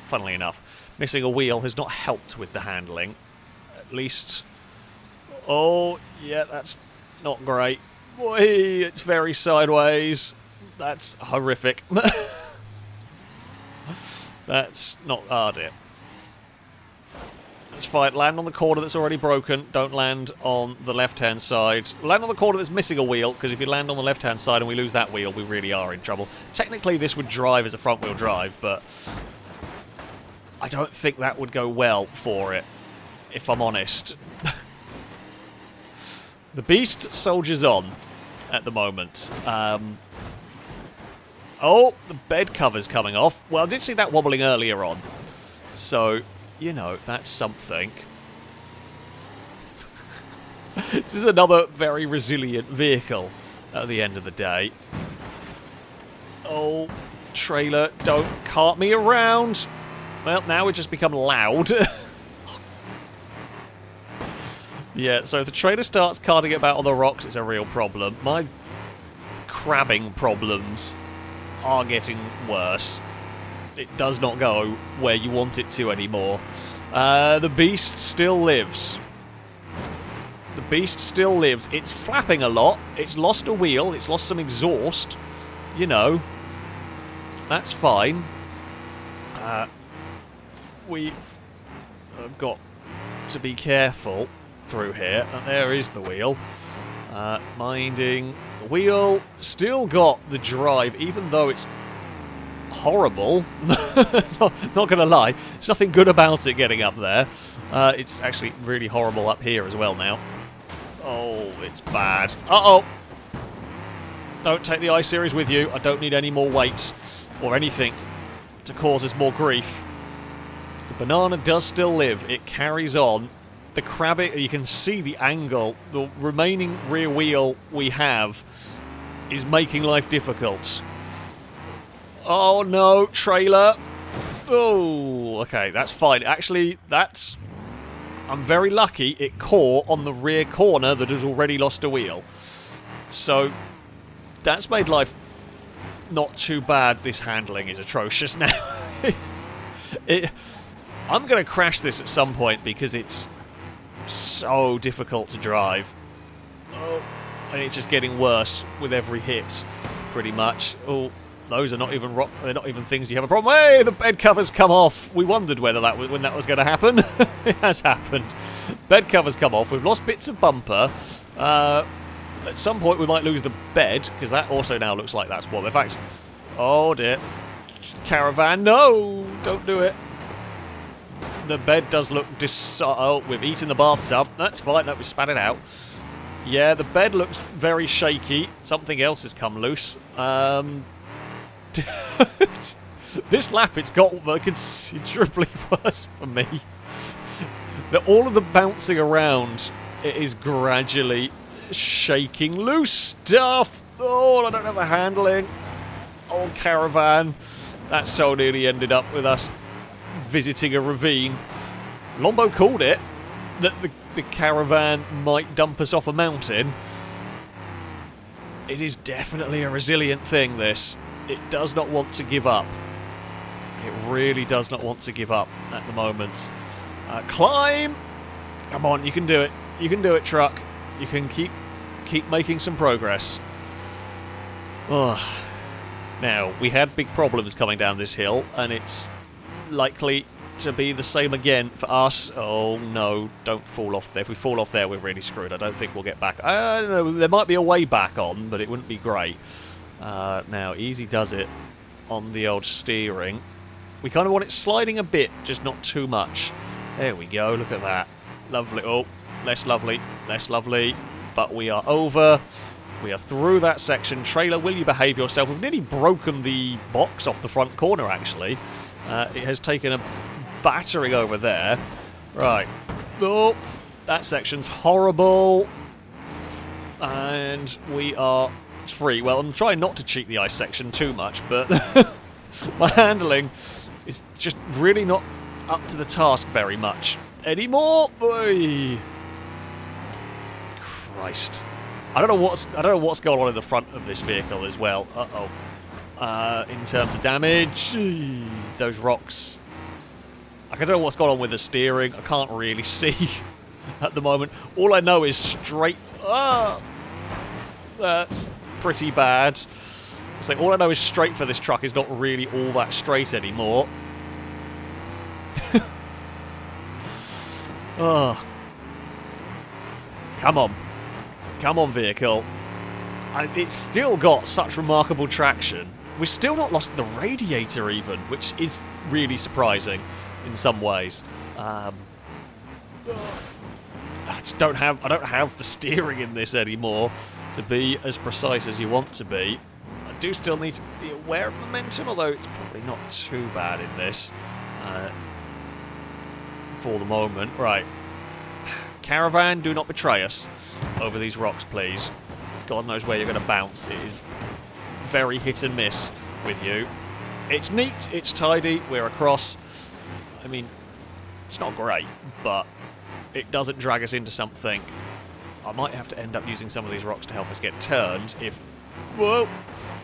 funnily enough, missing a wheel has not helped with the handling. At least... Oh, yeah, that's not great. Boy, it's very sideways. That's horrific. That's not... Oh, dear. That's fine. Land on the corner that's already broken. Don't land on the left-hand side. Land on the corner that's missing a wheel, because if you land on the left-hand side and we lose that wheel, we really are in trouble. Technically, this would drive as a front-wheel drive, but I don't think that would go well for it, if I'm honest. The beast soldiers on at the moment. Oh, the bed cover's coming off. Well, I did see that wobbling earlier on. So, you know, that's something. This is another very resilient vehicle at the end of the day. Oh, trailer, don't cart me around. Well, now we've just become loud. Yeah, so if the trailer starts carting about on the rocks, it's a real problem. My crabbing problems are getting worse. It does not go where you want it to anymore. The beast still lives. The beast still lives. It's flapping a lot. It's lost a wheel. It's lost some exhaust. You know. That's fine. We have got to be careful through here. And there is the wheel. Minding the wheel. Still got the drive, even though it's horrible. not gonna lie, there's nothing good about it getting up there. It's actually really horrible up here as well now. Oh, it's bad. Uh-oh. Don't take the I-Series with you. I don't need any more weight or anything to cause us more grief. The banana does still live. It carries on. The crabbit, you can see the angle. The remaining rear wheel we have is making life difficult. Oh no, trailer. Oh, okay, that's fine. Actually, I'm very lucky it caught on the rear corner that has already lost a wheel. So, that's made life not too bad. This handling is atrocious now. I'm going to crash this at some point because it's so difficult to drive. Oh, and it's just getting worse with every hit, pretty much. Oh, Those are not even rock. They're not even things you have a problem. Hey, the bed cover's come off. We wondered whether that was when that was going to happen. It has happened. Bed cover's come off. We've lost bits of bumper. At some point, we might lose the bed because that also now looks like that's what. In fact, oh dear, caravan. No, don't do it. The bed does look oh, we've eaten the bathtub. That's fine. No, we spat it out. Yeah, the bed looks very shaky. Something else has come loose. This lap, it's got considerably worse for me. All of the bouncing around, it is gradually shaking loose stuff. Oh, I don't have the handling. Old caravan. That so nearly ended up with us visiting a ravine. Lombo called it that the caravan might dump us off a mountain. It is definitely a resilient thing, this. It does not want to give up. It really does not want to give up at the moment. Climb! Come on, you can do it. You can do it, truck. You can keep making some progress. Oh. Now, we had big problems coming down this hill, and it's likely to be the same again for us. Oh no, don't fall off there. If we fall off there, we're really screwed. I don't think we'll get back. I don't know, there might be a way back on, but it wouldn't be great. Now, easy does it on the old steering. We kind of want it sliding a bit, just not too much. There we go, look at that. Lovely. Oh, less lovely, less lovely. But we are over. We are through that section. Trailer, will you behave yourself? We've nearly broken the box off the front corner, actually. It has taken a battering over there. Right. Oh, that section's horrible. And we are free. Well, I'm trying not to cheat the ice section too much, but my handling is just really not up to the task very much anymore. Oy. Christ. I don't know what's going on in the front of this vehicle as well. Uh-oh. In terms of damage, those rocks. I don't know what's going on with the steering. I can't really see at the moment. All I know is straight. That's pretty bad. It's like all I know is straight for this truck is not really all that straight anymore. Oh. Come on. Come on, vehicle. It's still got such remarkable traction. We've still not lost the radiator even, which is really surprising in some ways. I don't have the steering in this anymore to be as precise as you want to be. I do still need to be aware of momentum, although it's probably not too bad in this for the moment. Right. Caravan, do not betray us over these rocks, please. God knows where you're going to bounce. It is very hit and miss with you. It's neat, it's tidy, we're across. I mean, it's not great, but it doesn't drag us into something. I might have to end up using some of these rocks to help us get turned if... Whoa!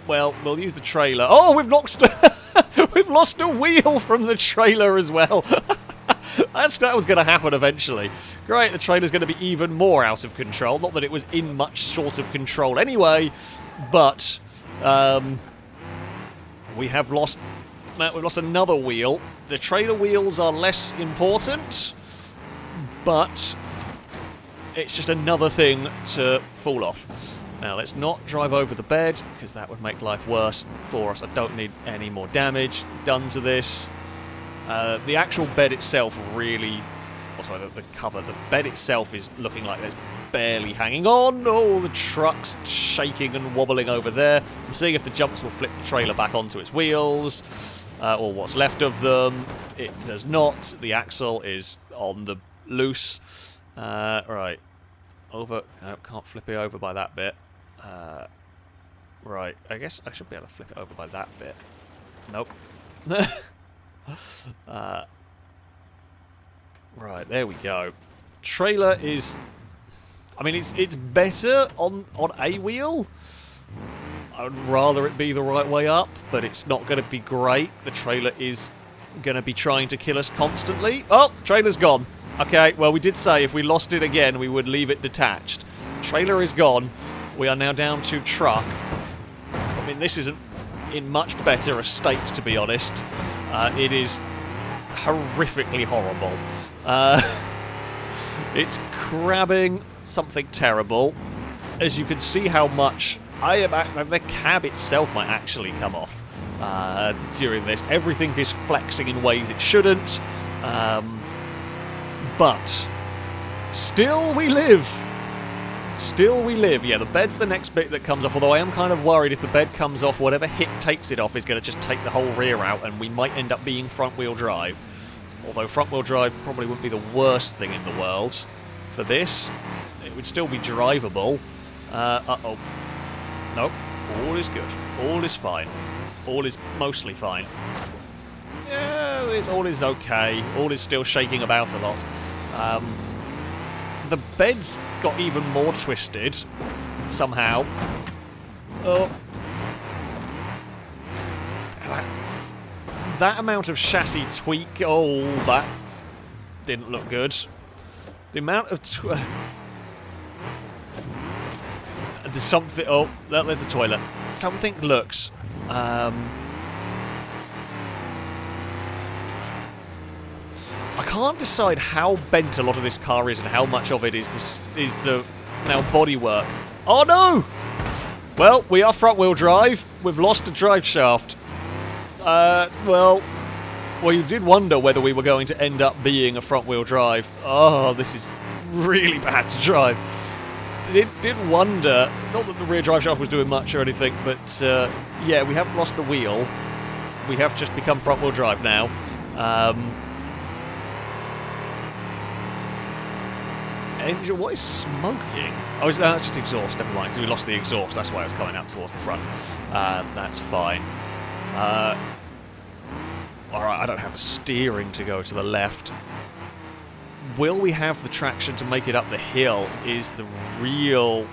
Well, we'll use the trailer. Oh, we've lost... we've lost a wheel from the trailer as well. That was going to happen eventually. Great, the trailer's going to be even more out of control. Not that it was in much sort of control anyway, but we've lost another wheel. The trailer wheels are less important, but it's just another thing to fall off. Now, let's not drive over the bed, because that would make life worse for us. I don't need any more damage done to this. The actual bed itself really... Oh, sorry, the cover. The bed itself is looking like there's barely hanging on. Oh, the truck's shaking and wobbling over there. I'm seeing if the jumps will flip the trailer back onto its wheels, or what's left of them. It does not. The axle is on the loose. Right. Over... No, can't flip it over by that bit. Right. I guess I should be able to flip it over by that bit. Nope. Right, there we go. Trailer is... I mean, it's better on a wheel. I would rather it be the right way up, but it's not going to be great. The trailer is going to be trying to kill us constantly. Oh, trailer's gone. Okay, well, we did say if we lost it again, we would leave it detached. Trailer is gone. We are now down to truck. I mean, this isn't in much better a state, to be honest. It is horrifically horrible. It's crabbing something terrible. As you can see how much the cab itself might actually come off during this. Everything is flexing in ways it shouldn't. But still we live. Still we live. Yeah, the bed's the next bit that comes off, although I am kind of worried if the bed comes off, whatever hit takes it off is going to just take the whole rear out, and we might end up being front-wheel drive. Although front-wheel drive probably wouldn't be the worst thing in the world for this. It would still be drivable. Uh-oh. Nope. All is good. All is fine. All is mostly fine. Yeah, all is okay. All is still shaking about a lot. The bed's got even more twisted, somehow. Oh. That amount of chassis tweak, oh, that didn't look good. The amount of... There's something... Oh, there's the toilet. Something looks... I can't decide how bent a lot of this car is and how much of it is the now bodywork. Oh no! Well, we are front-wheel drive. We've lost a drive shaft. Well, you did wonder whether we were going to end up being a front-wheel drive. Oh, this is really bad to drive. Did wonder, not that the rear drive shaft was doing much or anything, but yeah, we haven't lost the wheel. We have just become front-wheel drive now. Engine, what is smoking? Oh, it's just exhaust, never mind, because we lost the exhaust, that's why it was coming out towards the front. That's fine. Alright, I don't have the steering to go to the left. Will we have the traction to make it up the hill is the real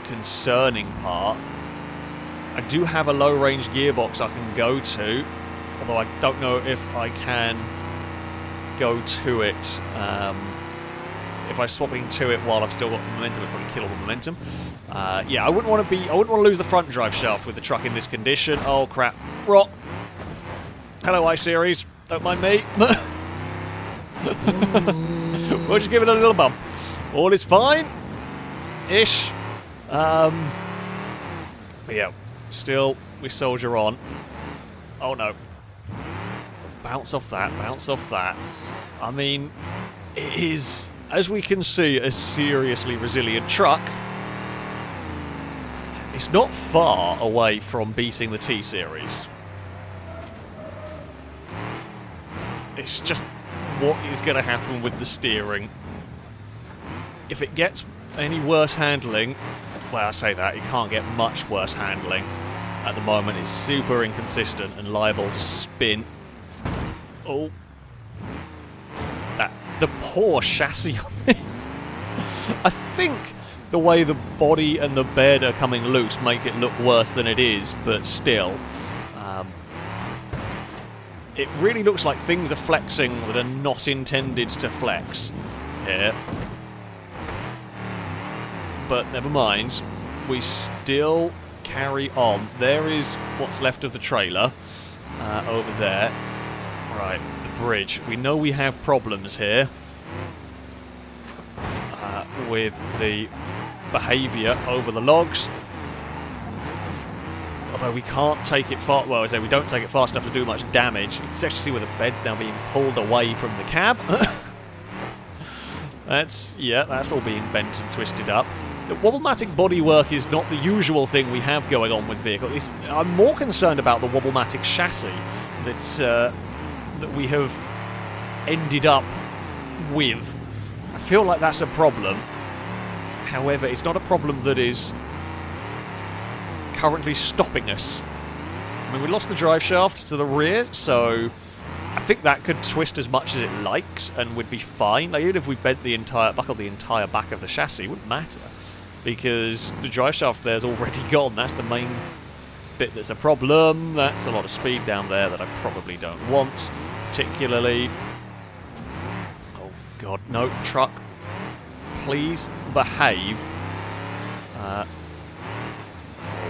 concerning part. I do have a low-range gearbox I can go to, although I don't know if I can go to it. If I'm swapping to it while I've still got the momentum, it'd probably kill all the momentum. Yeah, I wouldn't want to lose the front drive shaft with the truck in this condition. Oh crap! Rock. Hello, iSeries. Don't mind me. We'll just give it a little bump. All is fine, ish. But yeah, still we soldier on. Oh no! Bounce off that. Bounce off that. I mean, it is, as we can see, a seriously resilient truck. It's not far away from beating the T-Series. It's just what is going to happen with the steering. If it gets any worse handling, well, I say that, it can't get much worse handling. At the moment, it's super inconsistent and liable to spin. Oh. The poor chassis on this. I think the way the body and the bed are coming loose make it look worse than it is, but still. It really looks like things are flexing that are not intended to flex here. But never mind. We still carry on. There is what's left of the trailer over there. Right. Bridge. We know we have problems here with the behaviour over the logs. Although we can't take it far. Well, I say we don't take it fast enough to do much damage. You can actually see where the bed's now being pulled away from the cab. That's all being bent and twisted up. The wobblematic bodywork is not the usual thing we have going on with vehicles. I'm more concerned about the wobblematic chassis that we have ended up with. I feel like that's a problem. However, it's not a problem that is currently stopping us. I mean, we lost the drive shaft to the rear, so I think that could twist as much as it likes and would be fine. Like, even if we buckled the entire back of the chassis, it wouldn't matter, because the drive shaft there's already gone. That's the main bit that's a problem. That's a lot of speed down there that I probably don't want, particularly. Oh god, no, truck, please behave.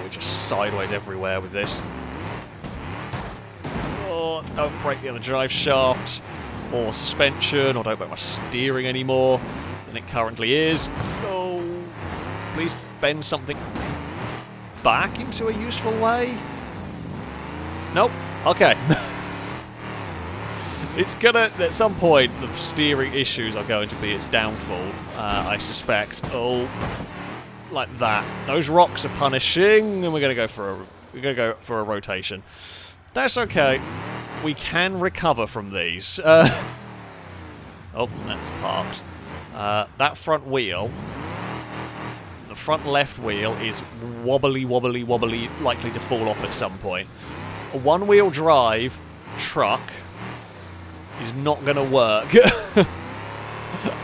We're just sideways everywhere with this. don't break the other drive shaft or suspension, or don't break my steering any more than it currently is. Oh, please bend something back into a useful way. Nope. Okay. It's gonna, at some point, the steering issues are going to be its downfall, I suspect. Oh, like that. Those rocks are punishing, and we're gonna go for a rotation. That's okay. We can recover from these. Oh, that's parked. That front wheel, the front left wheel, is wobbly, likely to fall off at some point. A one-wheel drive truck is not going to work.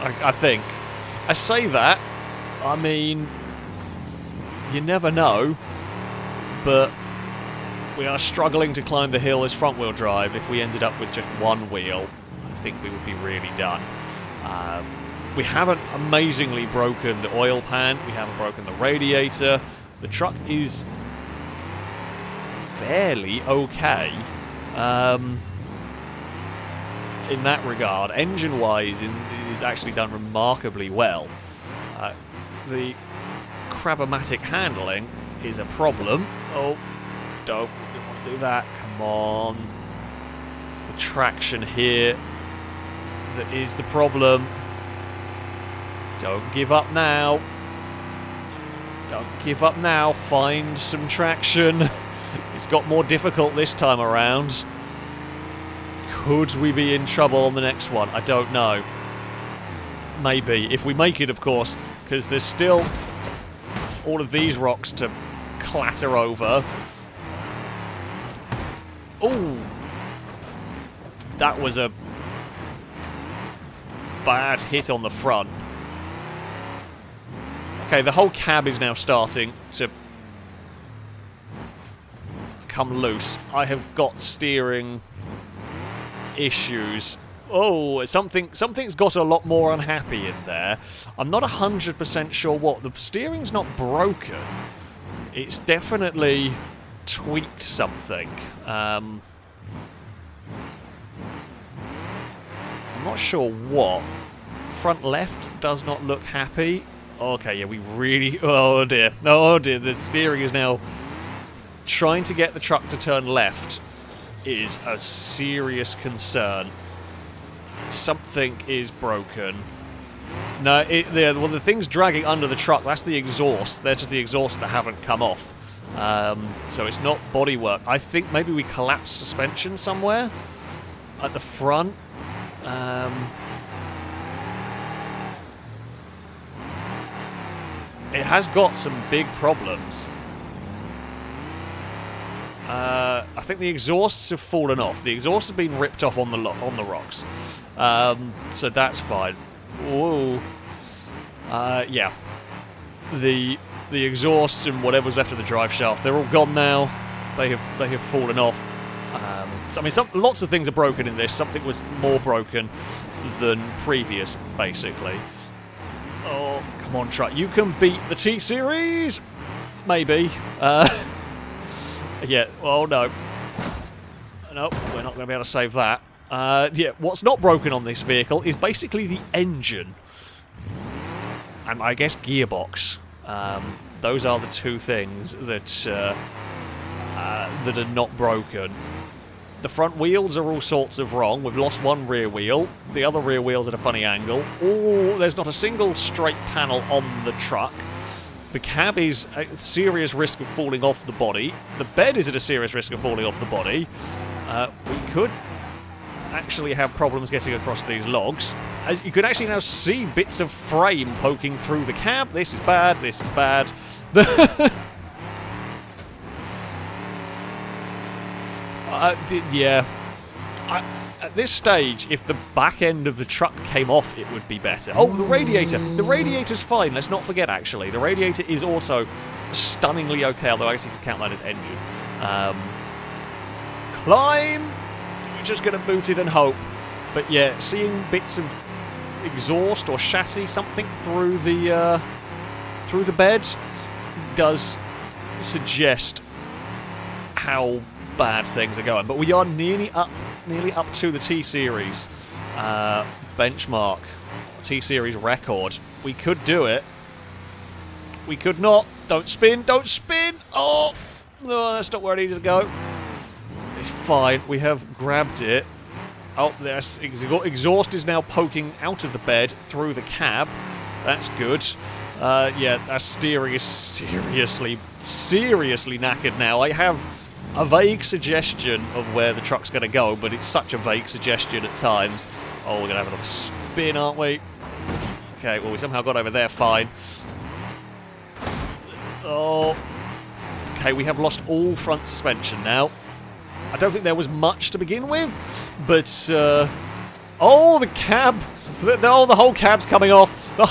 I think. I say that, I mean, you never know, but we are struggling to climb the hill as front-wheel drive. If we ended up with just one wheel, I think we would be really done. We haven't amazingly broken the oil pan, we haven't broken the radiator. The truck is fairly okay. In that regard, engine-wise, it is actually done remarkably well. The crabomatic handling is a problem. Oh, don't want to do that. Come on. It's the traction here that is the problem. Don't give up now. Don't give up now. Find some traction. It's got more difficult this time around. Could we be in trouble on the next one? I don't know. Maybe. If we make it, of course, because there's still all of these rocks to clatter over. Ooh! That was a bad hit on the front. Okay, the whole cab is now starting to come loose. I have got steering issues. Oh, something's got a lot more unhappy in there. I'm not 100% sure what. The steering's not broken. It's definitely tweaked something. I'm not sure what. Front left does not look happy. Okay, yeah, we really... Oh dear. Oh dear, the steering is now... Trying to get the truck to turn left is a serious concern. Something is broken. No, well, the thing's dragging under the truck. That's the exhaust. They're just the exhaust that haven't come off. So it's not bodywork. I think maybe we collapsed suspension somewhere at the front. It has got some big problems. I think the exhausts have fallen off. The exhausts have been ripped off on the rocks. So that's fine. Whoa. Yeah. The exhausts and whatever's left of the drive shaft, they're all gone now. They have fallen off. So, I mean, lots of things are broken in this. Something was more broken than previous, basically. Oh, come on, truck. You can beat the T-Series? Maybe. Yeah, oh no. Nope, we're not going to be able to save that. Yeah, what's not broken on this vehicle is basically the engine. And I guess gearbox. Those are the two things that are not broken. The front wheels are all sorts of wrong. We've lost one rear wheel. The other rear wheel's at a funny angle. Oh, there's not a single straight panel on the truck. The cab is at serious risk of falling off the body. The bed is at a serious risk of falling off the body. We could actually have problems getting across these logs. As you can actually now see bits of frame poking through the cab. This is bad, this is bad. Yeah. At this stage, if the back end of the truck came off, it would be better. Oh, the radiator! The radiator's fine, let's not forget, actually. The radiator is also stunningly okay, although I guess you could count that as engine. Climb! We're just going to boot it and hope. But yeah, seeing bits of exhaust or chassis, something through the bed, does suggest how bad things are going. But we are nearly up nearly up to the T-Series benchmark, T-Series record. We could do it. We could not. Don't spin, don't spin! Oh, no, that's not where I needed to go. It's fine, we have grabbed it. Oh, there's exhaust is now poking out of the bed through the cab. That's good. Yeah, that steering is seriously knackered now. I have a vague suggestion of where the truck's going to go, but it's such a vague suggestion at times. Oh, we're going to have another spin, aren't we? Okay, well, we somehow got over there fine. Oh. Okay, we have lost all front suspension now. I don't think there was much to begin with, but, oh, the cab! The whole cab's coming off! The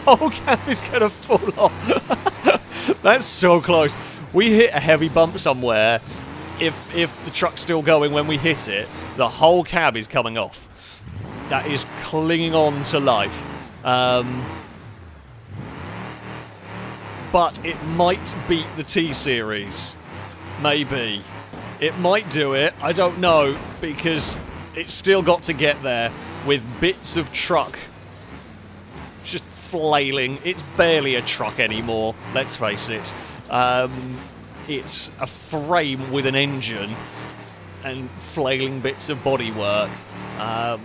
whole cab is going to fall off! That's so close. We hit a heavy bump somewhere. If the truck's still going when we hit it, the whole cab is coming off. That is clinging on to life. But it might beat the T-Series. Maybe. It might do it, I don't know, because it's still got to get there with bits of truck just flailing. It's barely a truck anymore, let's face it. It's a frame with an engine and flailing bits of bodywork. I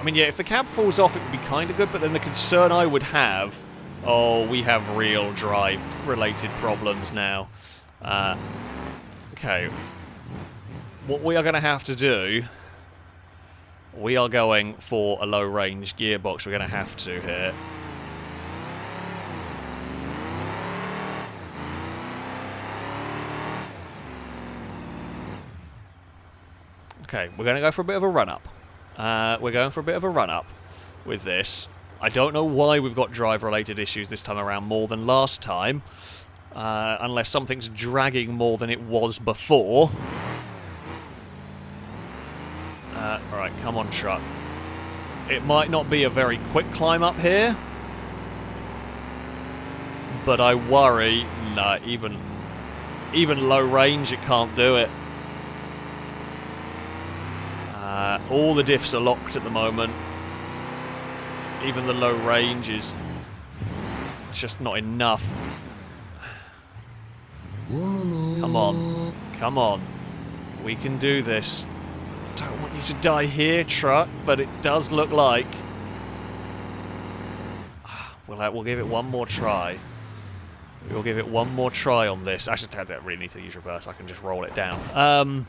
mean, yeah, if the cab falls off, it would be kind of good, but then the concern I would have... Oh, we have real drive-related problems now. Okay. What we are going to have to do... We are going for a low-range gearbox. We're going to have to here. Okay, we're going to go for a bit of a run-up. We're going for a bit of a run-up with this. I don't know why we've got drive-related issues this time around more than last time. Unless something's dragging more than it was before. Alright, come on, truck. It might not be a very quick climb up here. But I worry... Nah, even low range, it can't do it. All the diffs are locked at the moment. Even the low range is just not enough. Come on. Come on. We can do this. Don't want you to die here, truck, but it does look like... We'll give it one more try. We'll give it one more try on this. Actually, I don't really need to use reverse. I can just roll it down.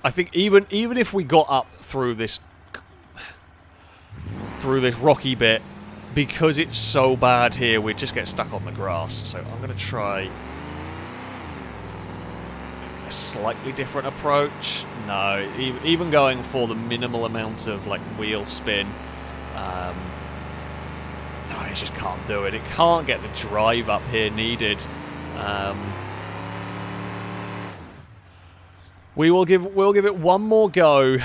I think even if we got up through this rocky bit, because it's so bad here, we'd just get stuck on the grass. So I'm going to try a slightly different approach. No, even going for the minimal amount of like wheel spin, no, it just can't do it. It can't get the drive up here needed. We'll give it one more go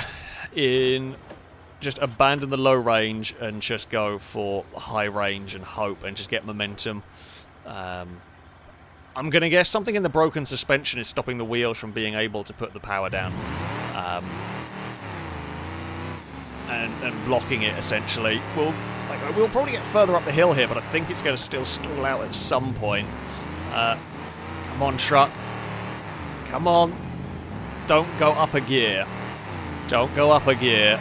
in just abandon the low range and just go for high range and hope and just get momentum. I'm going to guess something in the broken suspension is stopping the wheels from being able to put the power down. And blocking it, essentially. We'll probably get further up the hill here, but I think it's going to still stall out at some point. Come on, truck. Come on. Don't go up a gear. Don't go up a gear.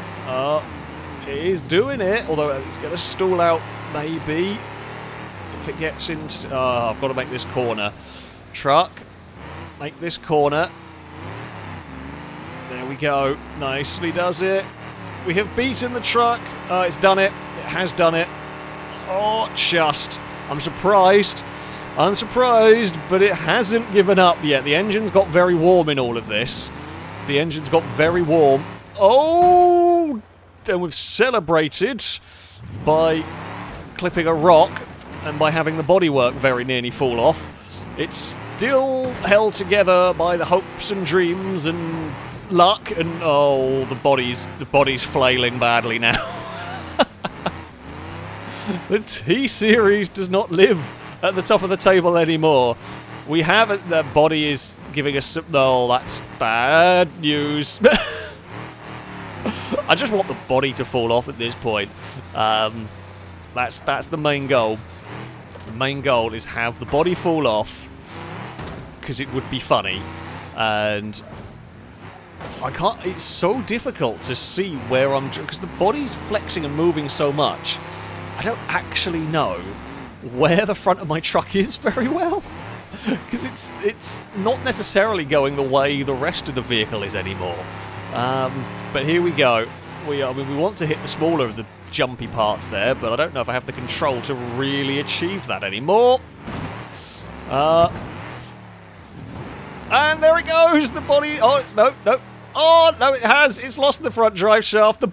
It is doing it, although it's going to stall out, maybe. If it gets into... Oh, I've got to make this corner. Truck, make this corner. There we go. Nicely does it. We have beaten the truck. It's done it. It has done it. Oh, just. I'm surprised. I'm surprised, but it hasn't given up yet. The engine's got very warm in all of this. The engine's got very warm. Oh! And we've celebrated by clipping a rock and by having the bodywork very nearly fall off. It's still held together by the hopes and dreams and luck, and oh, the body's flailing badly now. The T-Series does not live at the top of the table anymore. We have it. The body is giving us some... No, that's bad news. I just want the body to fall off at this point. That's the main goal. The main goal is have the body fall off, because it would be funny. And I can't... It's so difficult to see where I'm... Because the body's flexing and moving so much, I don't actually know where the front of my truck is very well. Because it's not necessarily going the way the rest of the vehicle is anymore. But here we go. We want to hit the smaller of the jumpy parts there, but I don't know if I have the control to really achieve that anymore. And there it goes, the body. Oh, it's no. Oh no, it has. It's lost the front drive shaft. The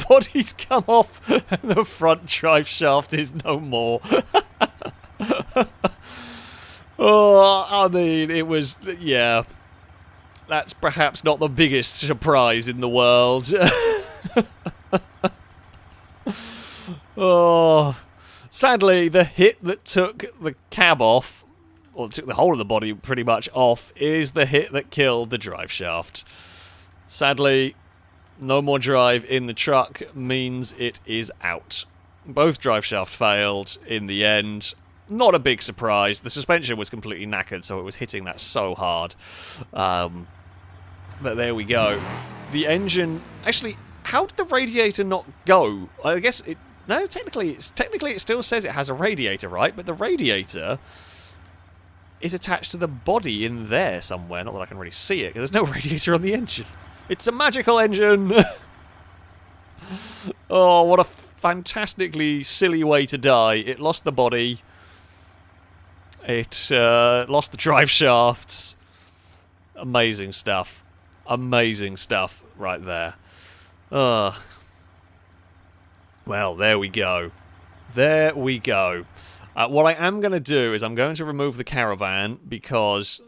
body's come off, and the front drive shaft is no more. Oh, I mean, it was, yeah. That's perhaps not the biggest surprise in the world. Oh, sadly, the hit that took the cab off, or took the whole of the body pretty much off, is the hit that killed the drive shaft. Sadly, no more drive in the truck means it is out. Both drive shafts failed in the end. Not a big surprise. The suspension was completely knackered, so it was hitting that so hard. But there we go. The engine... Actually, how did the radiator not go? I guess it... No, technically it still says it has a radiator, right? But the radiator is attached to the body in there somewhere. Not that I can really see it, because there's no radiator on the engine. It's a magical engine! Oh, what a fantastically silly way to die. It lost the body. It lost the drive shafts. Amazing stuff. Amazing stuff right there. Well, there we go. There we go. What I am going to do is I'm going to remove the caravan, because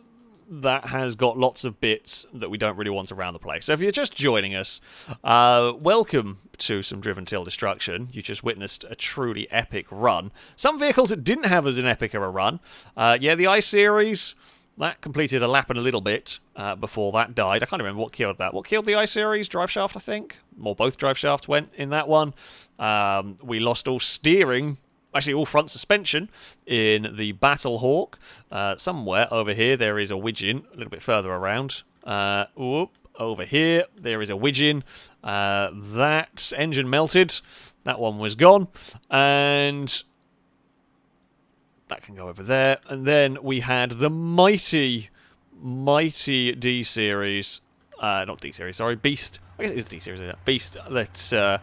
that has got lots of bits that we don't really want around the place. So if you're just joining us, welcome to some Driven Till Destruction. You just witnessed a truly epic run. Some vehicles that didn't have as an epic of a run. Yeah, the I-Series, that completed a lap and a little bit before that died. I can't remember what killed that. What killed the I-Series? Drive shaft, I think? Or both drive shafts went in that one. We lost all steering. Actually, all front suspension in the Battle Hawk. Somewhere over here there is a Widgeon, a little bit further around. Over here there is a Widgeon. That engine melted. That one was gone. And that can go over there. And then we had the mighty D-Series. Not D-Series, sorry, Beast. I guess it is D-Series, isn't it? Beast that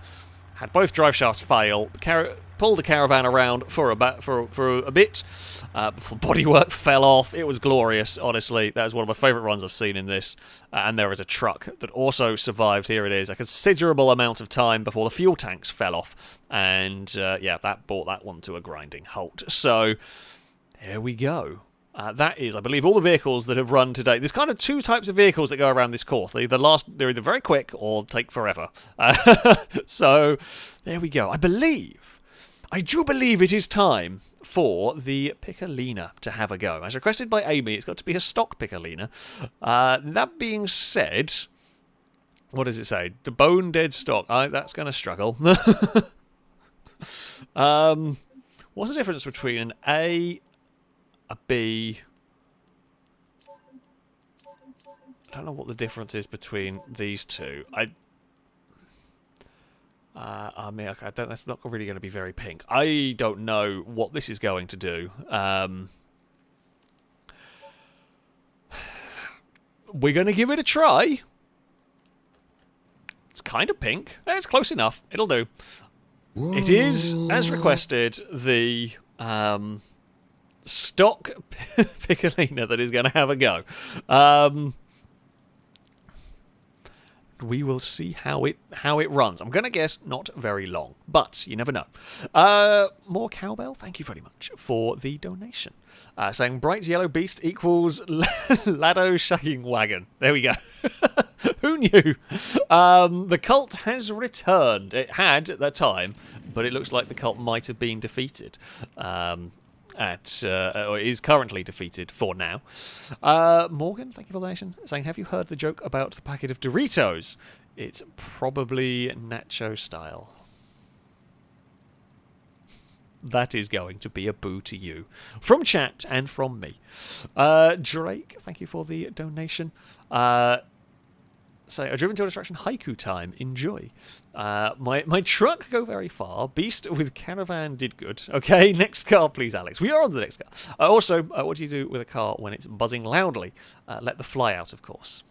had both drive shafts fail. Pulled the caravan around for a bit before bodywork fell off. It was glorious, honestly. That was one of my favourite runs I've seen in this. And there is a truck that also survived. Here it is, a considerable amount of time before the fuel tanks fell off. And yeah, that brought that one to a grinding halt. So there we go. That is, I believe, all the vehicles that have run today. There's kind of two types of vehicles that go around this course. They're either very quick or take forever. So there we go. I do believe it is time for the Piccolina to have a go. As requested by Amy, it's got to be a stock Piccolina. That being said, what does it say? The bone dead stock. That's going to struggle. What's the difference between an A, a B? I don't know what the difference is between these two. I mean, I don't. That's not really going to be very pink. I don't know what this is going to do. We're going to give it a try. It's kind of pink. It's close enough. It'll do. Whoa. It is, as requested, the stock Piccolina that is going to have a go. We will see how it runs. I'm going to guess not very long, but you never know. More cowbell. Thank you very much for the donation. Saying bright yellow beast equals Lado shucking wagon. There we go. Who knew? The cult has returned. It had at that time, but it looks like the cult might have been defeated. or is currently defeated for now. Morgan, thank you for the donation, saying, have you heard the joke about the packet of Doritos? It's probably nacho style. That is going to be a boo to you. From chat and from me. Drake, thank you for the donation. So, a driven to a distraction haiku time. Enjoy. My truck go very far. Beast with caravan did good. Okay, next car, please, Alex. We are on the next car. Also, what do you do with a car when it's buzzing loudly? Let the fly out, of course.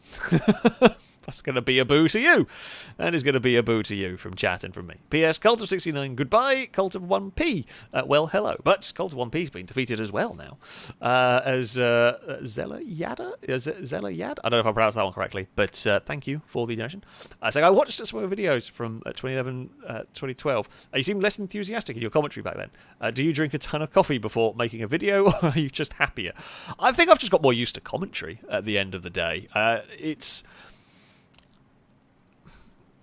That's going to be a boo to you. That is going to be a boo to you from chat and from me. P.S. Cult of 69, goodbye. Cult of 1P, well, hello. But Cult of 1P's been defeated as well now. As Zella Yada? Zella Yad? I don't know if I pronounced that one correctly, but thank you for the donation. So I watched some of the videos from 2011, 2012. You seemed less enthusiastic in your commentary back then. Do you drink a ton of coffee before making a video, or are you just happier? I think I've just got more used to commentary at the end of the day. It's...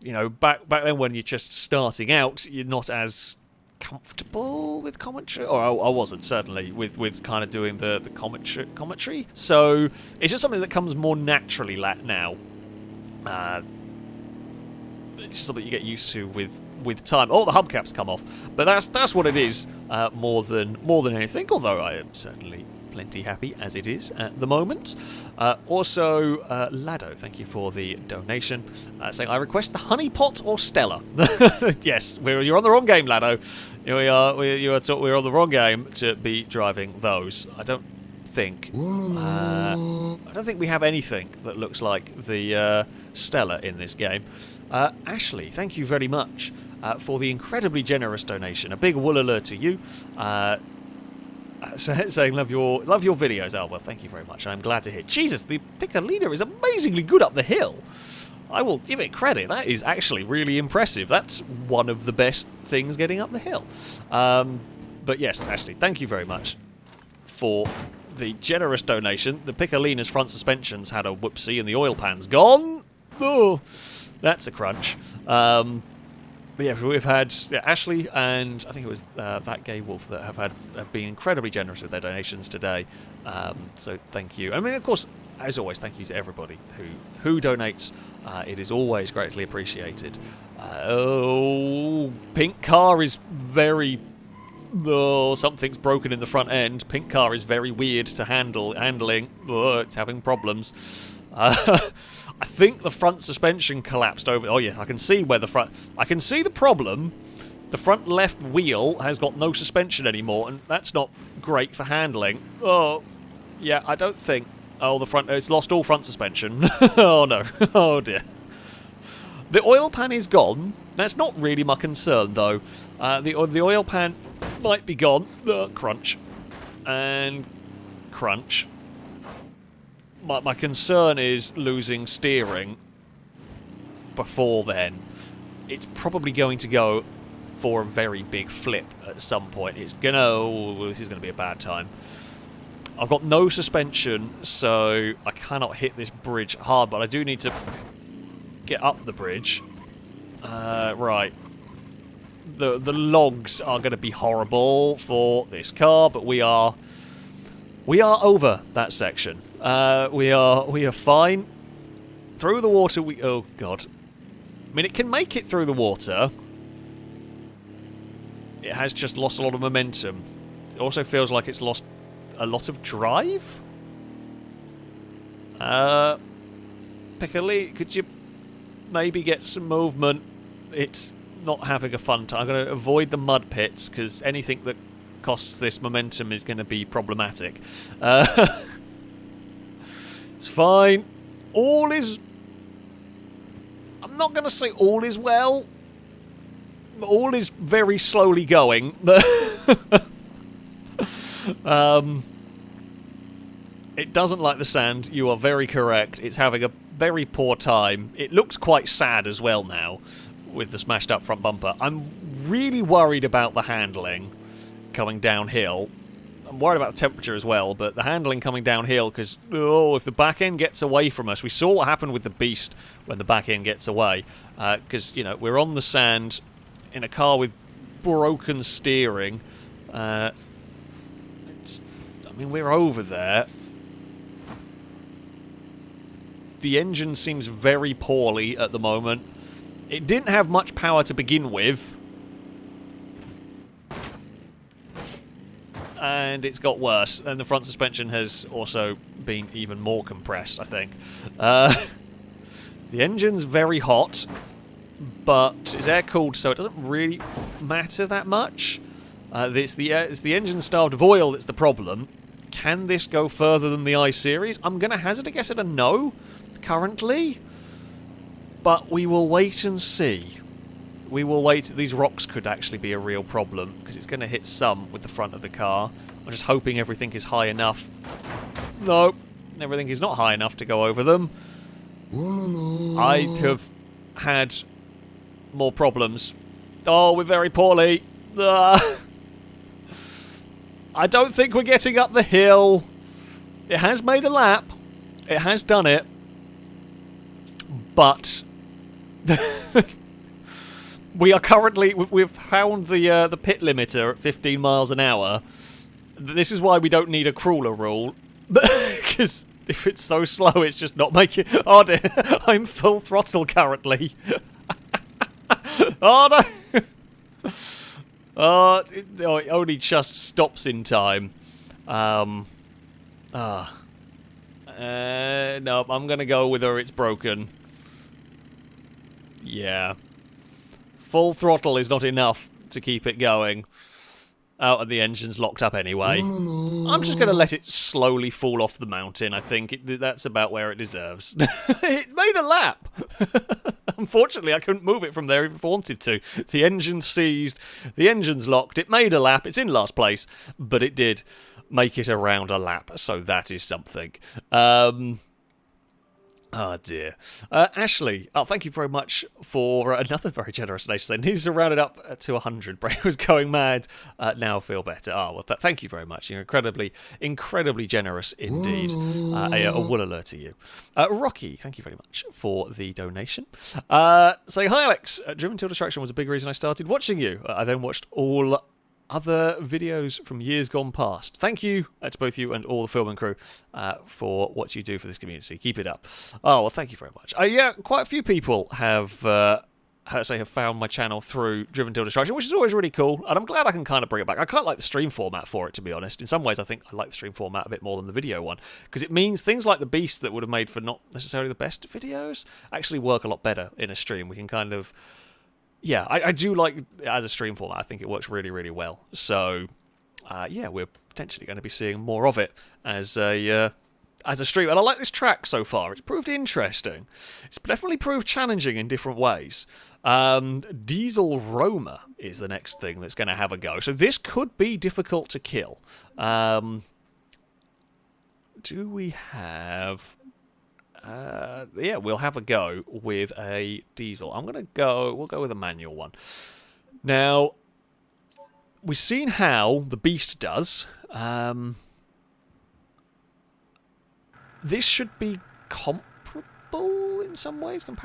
You know, back then when you're just starting out, you're not as comfortable with commentary, or I wasn't, certainly, with kind of doing the commentary. So it's just something that comes more naturally now. It's just something you get used to with time. Oh, the hubcaps come off, but that's what it is more than anything. Although I am certainly plenty happy as it is at the moment. Also, Lado, thank you for the donation, saying, I request the honey pot or Stella. Yes, you're on the wrong game, Lado. We're on the wrong game to be driving those. I don't think we have anything that looks like the Stella in this game. Ashley, thank you very much for the incredibly generous donation. A big woolala to you. Saying love your videos, Alba. Thank you very much. I'm glad to hear. Jesus, the Piccolina is amazingly good up the hill. I will give it credit. That is actually really impressive. That's one of the best things getting up the hill. But yes, Ashley, thank you very much for the generous donation. The Piccolina's front suspension's had a whoopsie and the oil pan's gone. Oh, that's a crunch. But yeah, we've had Ashley and I think it was that Gay Wolf that have been incredibly generous with their donations today. So thank you. I mean, of course, as always, thank you to everybody who donates. It is always greatly appreciated. Pink car is very... Oh, something's broken in the front end. Pink car is very weird to handling. Oh, it's having problems. I think the front suspension collapsed over... Oh, yeah, I can see where the front... I can see the problem. The front left wheel has got no suspension anymore, and that's not great for handling. Oh, yeah, I don't think... Oh, the front... It's lost all front suspension. Oh, no. Oh, dear. The oil pan is gone. That's not really my concern, though. The oil pan might be gone. Crunch. And crunch. My concern is losing steering before then. It's probably going to go for a very big flip at some point. It's gonna... Oh, this is going to be a bad time. I've got no suspension, so I cannot hit this bridge hard, but I do need to get up the bridge. Right. The logs are going to be horrible for this car, but we are over that section. We are fine. Through the water we... Oh, God. I mean, it can make it through the water. It has just lost a lot of momentum. It also feels like it's lost a lot of drive. Piccolina, could you maybe get some movement? It's not having a fun time. I'm going to avoid the mud pits, because anything that costs this momentum is going to be problematic. It's fine. All is... I'm not going to say all is well. All is very slowly going. It doesn't like the sand. You are very correct. It's having a very poor time. It looks quite sad as well now with the smashed up front bumper. I'm really worried about the handling coming downhill. I'm worried about the temperature as well, but the handling coming downhill, because, oh, if the back end gets away from us, we saw what happened with the Beast when the back end gets away, because, you know, we're on the sand in a car with broken steering. mean, we're over there. The engine seems very poorly at the moment. It didn't have much power to begin with. And it's got worse. And the front suspension has also been even more compressed, I think. The engine's very hot, but it's air-cooled, so it doesn't really matter that much. It's the engine starved of oil that's the problem. Can this go further than the I-Series? I'm going to hazard a guess at a no, currently. But we will wait and see. We will wait. These rocks could actually be a real problem, because it's going to hit some with the front of the car. I'm just hoping everything is high enough. No, everything is not high enough to go over them. I have had more problems. Oh, we're very poorly. I don't think we're getting up the hill. It has made a lap. It has done it. But we are currently... We've found the pit limiter at 15 miles an hour. This is why we don't need a crawler rule. Because if it's so slow, it's just not making... Oh dear, I'm full throttle currently. Oh no! It only just stops in time. No, I'm gonna go with her. It's broken. Yeah. Full throttle is not enough to keep it going. Oh, and the engine's locked up anyway. I'm just going to let it slowly fall off the mountain, I think. That's about where it deserves. It made a lap! Unfortunately, I couldn't move it from there if I wanted to. The engine's seized, the engine's locked, it made a lap, it's in last place, but it did make it around a lap, so that is something. Oh dear. Ashley, thank you very much for another very generous donation. Needs to round it up to 100. Brain was going mad. Now feel better. Oh, well, thank you very much. You're incredibly generous indeed. A wool alert to you. Rocky, thank you very much for the donation. Saying, hi Alex. Driven Till Distraction was a big reason I started watching you. I then watched all other videos from years gone past. Thank you to both you and all the filming crew for what you do for this community. Keep it up. Oh, well, thank you very much. Yeah, quite a few people have found my channel through Driven Till Distraction, which is always really cool, and I'm glad I can kind of bring it back. I quite like the stream format for it, to be honest. In some ways, I think I like the stream format a bit more than the video one, because it means things like the Beast that would have made for not necessarily the best videos actually work a lot better in a stream. We can kind of... Yeah, I do like it as a stream format. I think it works really, really well. So, yeah, we're potentially going to be seeing more of it as a stream. And I like this track so far. It's proved interesting. It's definitely proved challenging in different ways. Diesel Roma is the next thing that's going to have a go. So this could be difficult to kill. Do we have... yeah, we'll have a go with a diesel. We'll go with a manual one. Now, we've seen how the Beast does. This should be comparable in some ways. There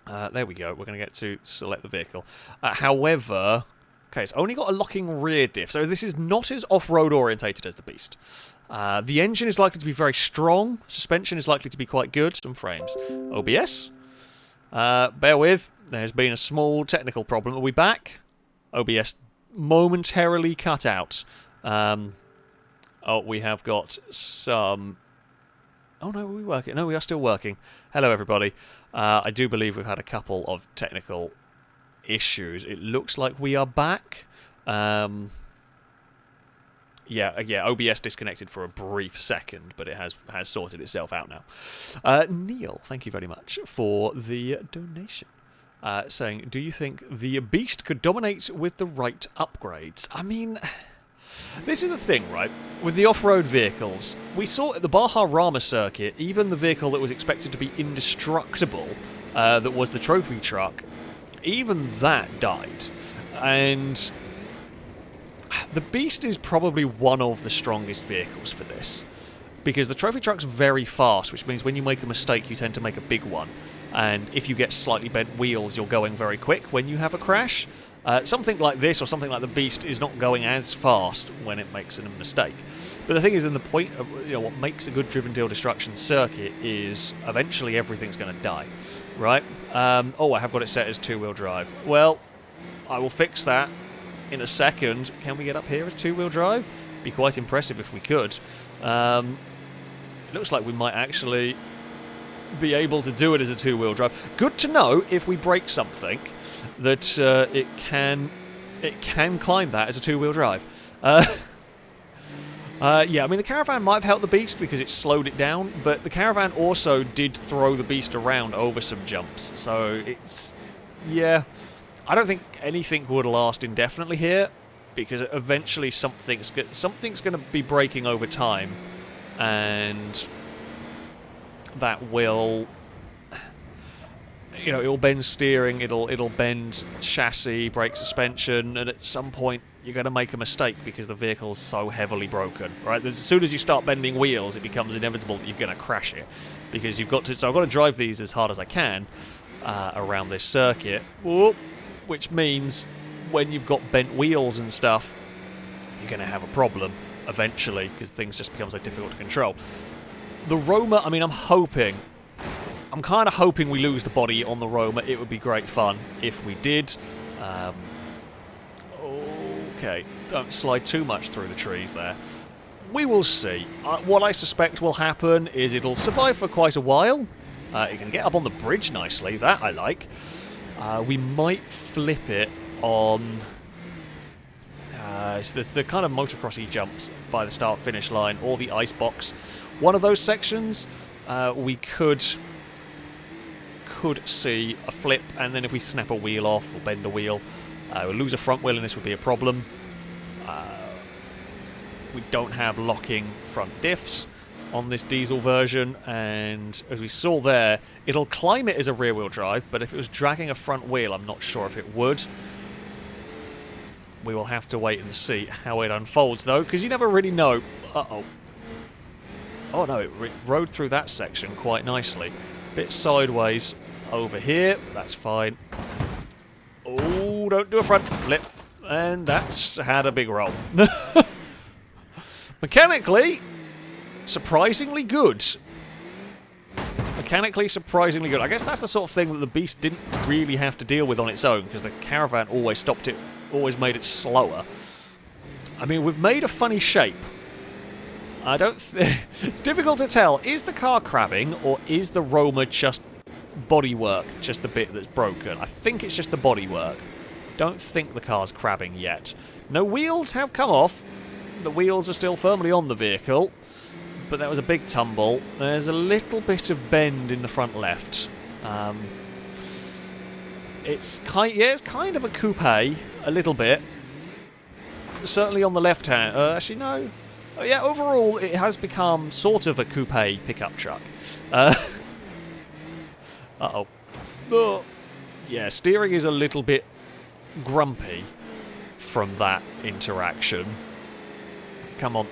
we go. We're going to get to select the vehicle. However, okay, it's only got a locking rear diff, so this is not as off-road orientated as the Beast. The engine is likely to be very strong. Suspension is likely to be quite good. Some frames. OBS. Bear with. There's been a small technical problem. Are we back? OBS momentarily cut out. Oh, we have got some... Oh, no, are we working? No, we are still working. Hello, everybody. I do believe we've had a couple of technical issues. It looks like we are back. Yeah, OBS disconnected for a brief second, but it has sorted itself out now. Neil, thank you very much for the donation. Saying, do you think the Beast could dominate with the right upgrades? I mean, this is the thing, right? With the off-road vehicles, we saw at the Baja Rama circuit, even the vehicle that was expected to be indestructible, that was the trophy truck, even that died. And... the Beast is probably one of the strongest vehicles for this, because the trophy truck's very fast, which means when you make a mistake you tend to make a big one, and if you get slightly bent wheels you're going very quick when you have a crash. Something like this or something like the Beast is not going as fast when it makes a mistake. But the thing is, in the point of, what makes a good driven deal destruction circuit is eventually everything's going to die, right? Oh, I have got it set as 2-wheel drive. Well, I will fix that in a second. Can we get up here as 2-wheel drive? Be quite impressive if we could. Looks like we might actually be able to do it as a 2-wheel drive. Good to know if we break something that it can climb that as a 2-wheel drive. Yeah, I mean, the caravan might have helped the Beast because it slowed it down, but the caravan also did throw the Beast around over some jumps, so it's... yeah, I don't think anything would last indefinitely here, because eventually something's going to be breaking over time, and that will... it'll bend steering, it'll bend chassis, brake suspension, and at some point you're going to make a mistake because the vehicle's so heavily broken, right? As soon as you start bending wheels, it becomes inevitable that you're going to crash it, because you've got to... so I've got to drive these as hard as I can around this circuit, which means when you've got bent wheels and stuff, you're going to have a problem eventually, because things just become so difficult to control. The Roamer, I mean, I'm kind of hoping we lose the body on the Roamer. It would be great fun if we did. Okay, don't slide too much through the trees there. We will see. What I suspect will happen is it'll survive for quite a while. It can get up on the bridge nicely. That I like. We might flip it on... it's the kind of motocrossy jumps by the start-finish line, or the ice box. One of those sections, we could see a flip, and then if we snap a wheel off or bend a wheel, we'll lose a front wheel and this would be a problem. We don't have locking front diffs on this diesel version, and as we saw there, it'll climb it as a rear wheel drive, but if it was dragging a front wheel, I'm not sure if it would. We will have to wait and see how it unfolds though, because you never really know. Uh-oh. Oh no, it rode through that section quite nicely. Bit sideways over here, but that's fine. Oh, don't do a front flip. And that's had a big roll. Mechanically, surprisingly good. Mechanically, surprisingly good. I guess that's the sort of thing that the Beast didn't really have to deal with on its own, because the caravan always stopped it, always made it slower. I mean, we've made a funny shape. I don't it's difficult to tell. Is the car crabbing, or is the Roamer just bodywork, just the bit that's broken? I think it's just the bodywork. Don't think the car's crabbing yet. No wheels have come off. The wheels are still firmly on the vehicle, but that was a big tumble. There's a little bit of bend in the front left. It's kind of a coupe, a little bit. Certainly on the left hand. Actually, no. Oh, yeah, overall, it has become sort of a coupe pickup truck. Uh-oh. Oh. Yeah, steering is a little bit grumpy from that interaction. Come on.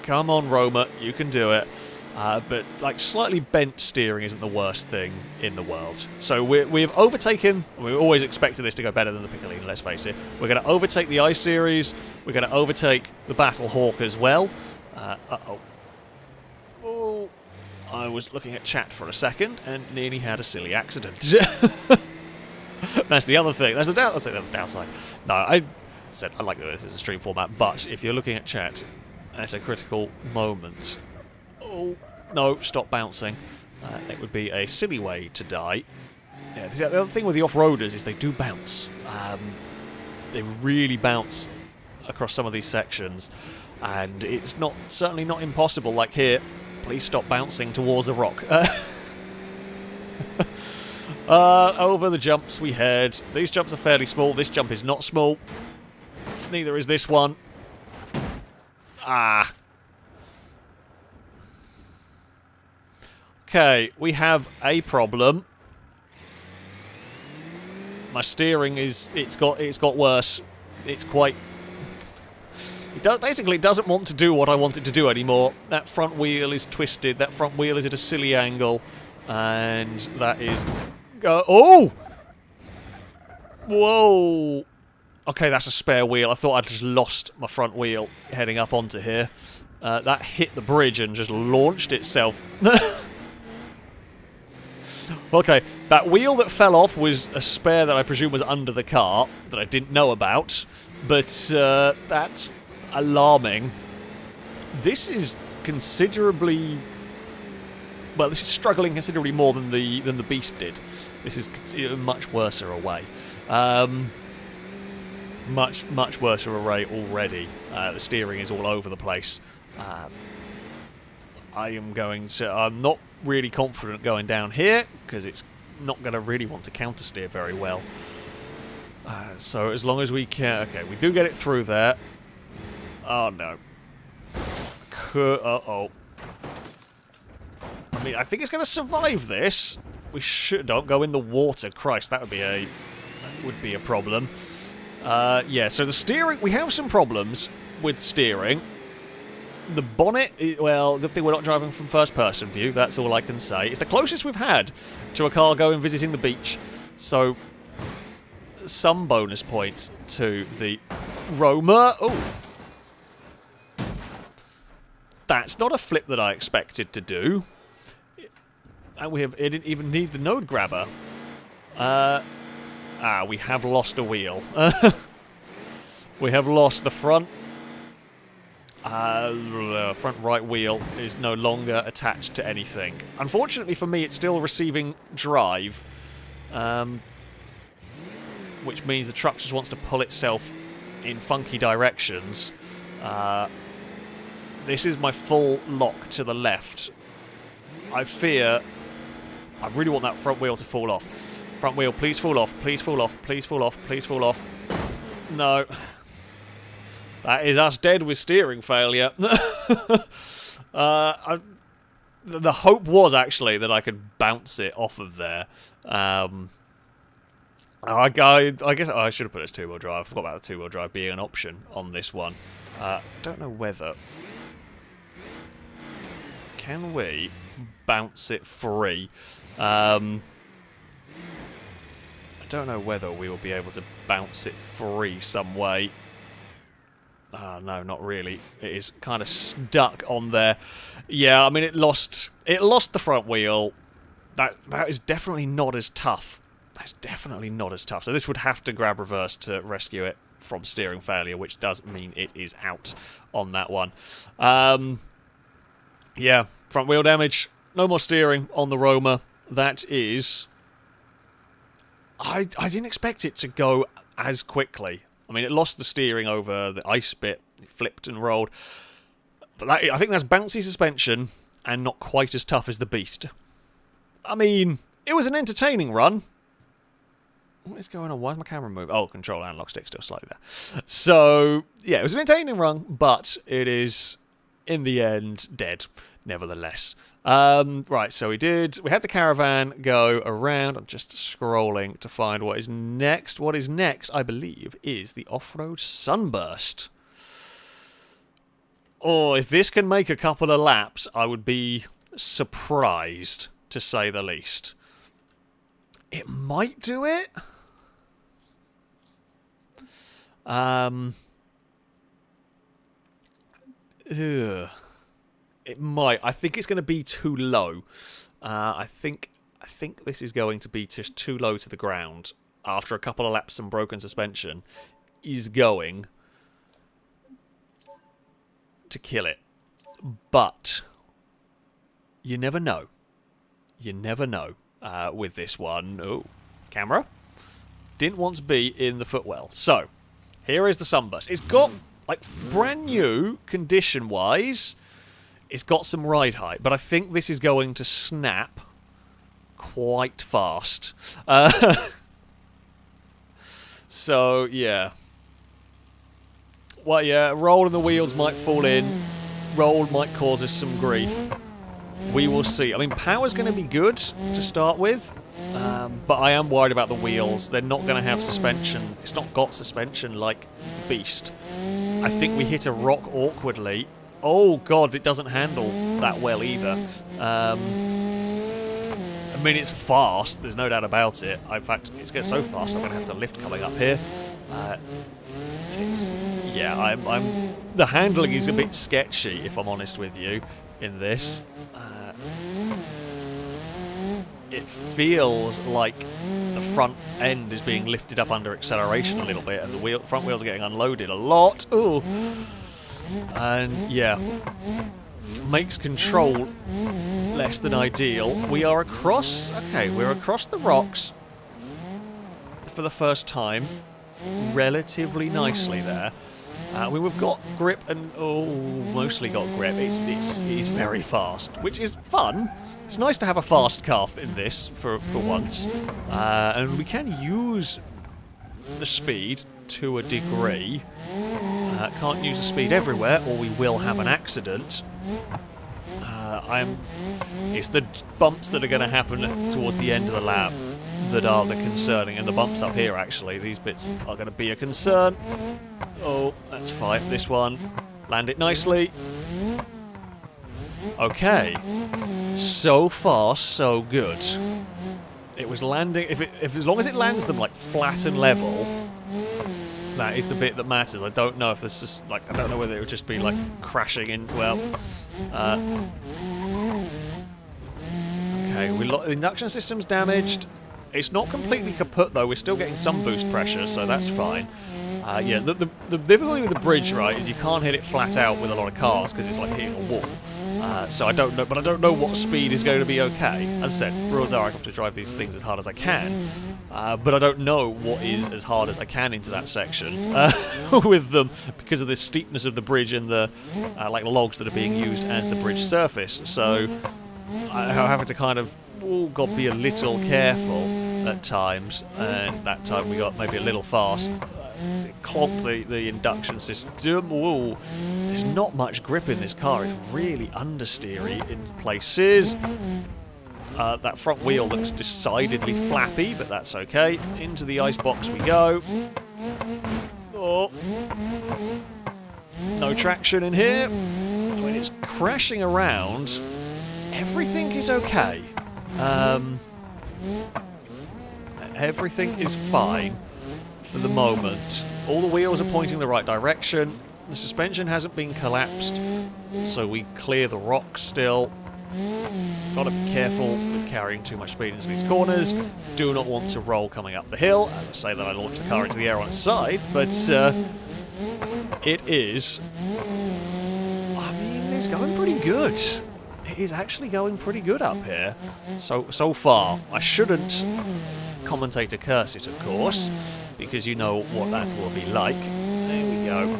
Come on, Roamer. You can do it. But, like, slightly bent steering isn't the worst thing in the world. So we've overtaken... We always expected this to go better than the Piccolina, let's face it. We're going to overtake the I-Series. We're going to overtake the Battle Hawk as well. Uh-oh. Oh, I was looking at chat for a second and nearly had a silly accident. That's the other thing. That's the downside. No, I said I like that this is a stream format, but if you're looking at chat at a critical moment... Oh, no, stop bouncing. It would be a silly way to die. Yeah, the other thing with the off-roaders is they do bounce. They really bounce across some of these sections, and it's certainly not impossible. Like here, please stop bouncing towards a rock. Over the jumps we head. These jumps are fairly small. This jump is not small. Neither is this one. Ah. Okay, we have a problem. My steering it's got worse. It's quite... Basically, it doesn't want to do what I want it to do anymore. That front wheel is twisted. That front wheel is at a silly angle. And that is... oh! Whoa! Okay, that's a spare wheel. I thought I'd just lost my front wheel heading up onto here. That hit the bridge and just launched itself. Okay, that wheel that fell off was a spare that I presume was under the car that I didn't know about, but that's alarming. This is considerably... Well, this is struggling considerably more than the Beast did. This is much worse array. Much worse array already. The steering is all over the place. I'm not really confident going down here because it's not going to really want to counter steer very well. So as long as we can... Okay, we do get it through there. Oh no. Uh-oh. I mean, I think it's going to survive this. We should... Don't go in the water. Christ, that would be a problem. Yeah, so the steering... We have some problems with steering. The bonnet... Well, good thing we're not driving from first-person view. That's all I can say. It's the closest we've had to a car going visiting the beach. So, some bonus points to the Roma. Oh. That's not a flip that I expected to do. And it didn't even need the node grabber. We have lost a wheel. We have lost the front. Front right wheel is no longer attached to anything. Unfortunately for me, it's still receiving drive. Which means the truck just wants to pull itself in funky directions. This is my full lock to the left. I fear... I really want that front wheel to fall off. Front wheel, please fall off, please fall off, please fall off, please fall off. No. That is us dead with steering failure. The hope was actually that I could bounce it off of there. I guess I should have put it as two-wheel drive. I forgot about the two-wheel drive being an option on this one. Don't know whether... Can we bounce it free? I don't know whether we will be able to bounce it free some way. No, not really. It is kind of stuck on there. Yeah, I mean, it lost the front wheel. That is definitely not as tough. That's definitely not as tough. So this would have to grab reverse to rescue it from steering failure, which does mean it is out on that one. Yeah, front wheel damage. No more steering on the Roma. That is... I didn't expect it to go as quickly. I mean, it lost the steering over the ice bit. It flipped and rolled. But I think that's bouncy suspension and not quite as tough as the Beast. I mean, it was an entertaining run. What is going on? Why is my camera moving? Oh, control analog stick still slightly there. So, yeah, it was an entertaining run, but it is, in the end, dead, nevertheless. Right, so we had the caravan go around. I'm just scrolling to find what is next. What is next, I believe, is the off-road Sunburst. Oh, if this can make a couple of laps, I would be surprised, to say the least. It might do it. It might. I think it's going to be too low. I think this is going to be just too low to the ground. After a couple of laps and broken suspension, is going to kill it. But you never know. You never know with this one. Oh, camera. Didn't want to be in the footwell. So, here is the Sunburst. It's got, like, brand new condition-wise. It's got some ride height, but I think this is going to snap quite fast. So, yeah. Well, yeah, rolling the wheels might fall in. Roll might cause us some grief. We will see. I mean, power's going to be good to start with, but I am worried about the wheels. They're not going to have suspension. It's not got suspension like the Beast. I think we hit a rock awkwardly. Oh, God, it doesn't handle that well either. I mean, it's fast. There's no doubt about it. In fact, it's getting so fast I'm going to have to lift coming up here. It's yeah, I'm the handling is a bit sketchy if I'm honest with you in this. It feels like the front end is being lifted up under acceleration a little bit, and the front wheels are getting unloaded a lot. Ooh, and yeah, makes control less than ideal. We are across. Okay, we're across the rocks for the first time, relatively nicely there. We've got grip and mostly got grip. It's very fast, which is fun. It's nice to have a fast car in this for once, and we can use the speed to a degree. Can't use the speed everywhere, or we will have an accident. It's the bumps that are going to happen towards the end of the lap that are the concerning, and the bumps up here actually. These bits are going to be a concern. Oh, that's fine. This one, land it nicely. Okay, so far so good. It was landing. If as long as it lands them like flat and level, that is the bit that matters. I don't know if this is like I don't know whether it would just be like crashing in. Well, okay, the induction system's damaged. It's not completely kaput though. We're still getting some boost pressure, so that's fine. Yeah, the difficulty with the bridge, right, is you can't hit it flat out with a lot of cars because it's like hitting a wall. So I don't know, but I don't know what speed is going to be okay. As I said, rules are I have to drive these things as hard as I can, but I don't know what is as hard as I can into that section with them because of the steepness of the bridge and the like logs that are being used as the bridge surface. So I'm having to kind of be a little careful at times, and that time we got maybe a little fast. Clomp the induction system. Ooh, there's not much grip in this car. It's really understeery in places. That front wheel looks decidedly flappy, but that's okay. Into the ice box we go. Oh, no traction in here. I mean, it's crashing around. Everything is okay. Everything is fine for the moment. All the wheels are pointing the right direction. The suspension hasn't been collapsed, so we clear the rocks still. Gotta be careful with carrying too much speed into these corners. Do not want to roll coming up the hill. As I say that I launched the car into the air on its side, but it is... I mean, it's going pretty good. It is actually going pretty good up here. So far. I shouldn't commentator curse it, of course, because you know what that will be like. There we go.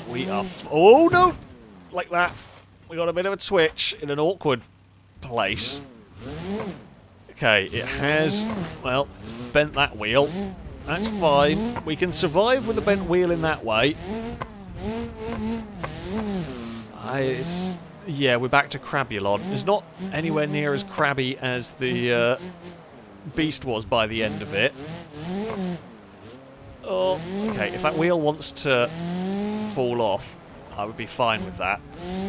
We are... oh, no! Like that. We got a bit of a twitch in an awkward place. Okay, it has... well, bent that wheel. That's fine. We can survive with a bent wheel in that way. Yeah, we're back to Crabulon. It's not anywhere near as crabby as the Beast was by the end of it. Oh, okay, if that wheel wants to fall off, I would be fine with that.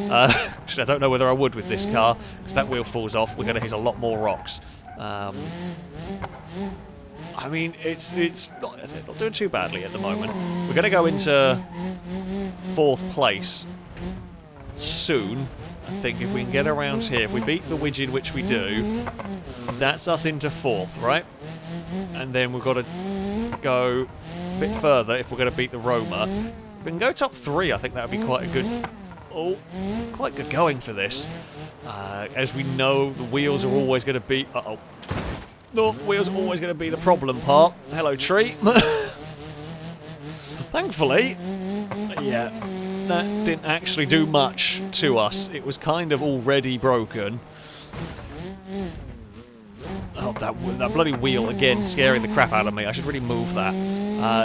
Actually, I don't know whether I would with this car, because that wheel falls off, we're going to hit a lot more rocks. I mean, it's not doing too badly at the moment. We're going to go into 4th place soon. I think if we can get around here, if we beat the Widgeon, which we do, that's us into 4th, right? And then we've got to go a bit further if we're going to beat the Roma. If we can go top 3, I think that would be quite good going for this. As we know, the wheels are always going to be... uh-oh. The wheels are always going to be the problem part. Hello, tree. Thankfully, yeah, that didn't actually do much to us. It was kind of already broken. Oh, that bloody wheel again, scaring the crap out of me. I should really move that.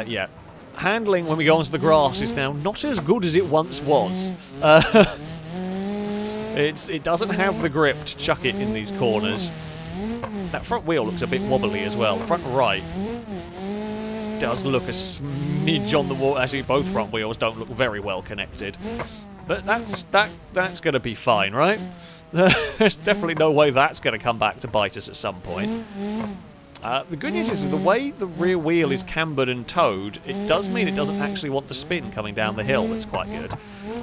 Yeah. Handling when we go onto the grass is now not as good as it once was. It doesn't have the grip to chuck it in these corners. That front wheel looks a bit wobbly as well. The front right does look a smidge on the wall. Actually, both front wheels don't look very well connected. But that's going to be fine, right? There's definitely no way that's going to come back to bite us at some point. The good news is, with the way the rear wheel is cambered and towed, it does mean it doesn't actually want to spin coming down the hill. That's quite good.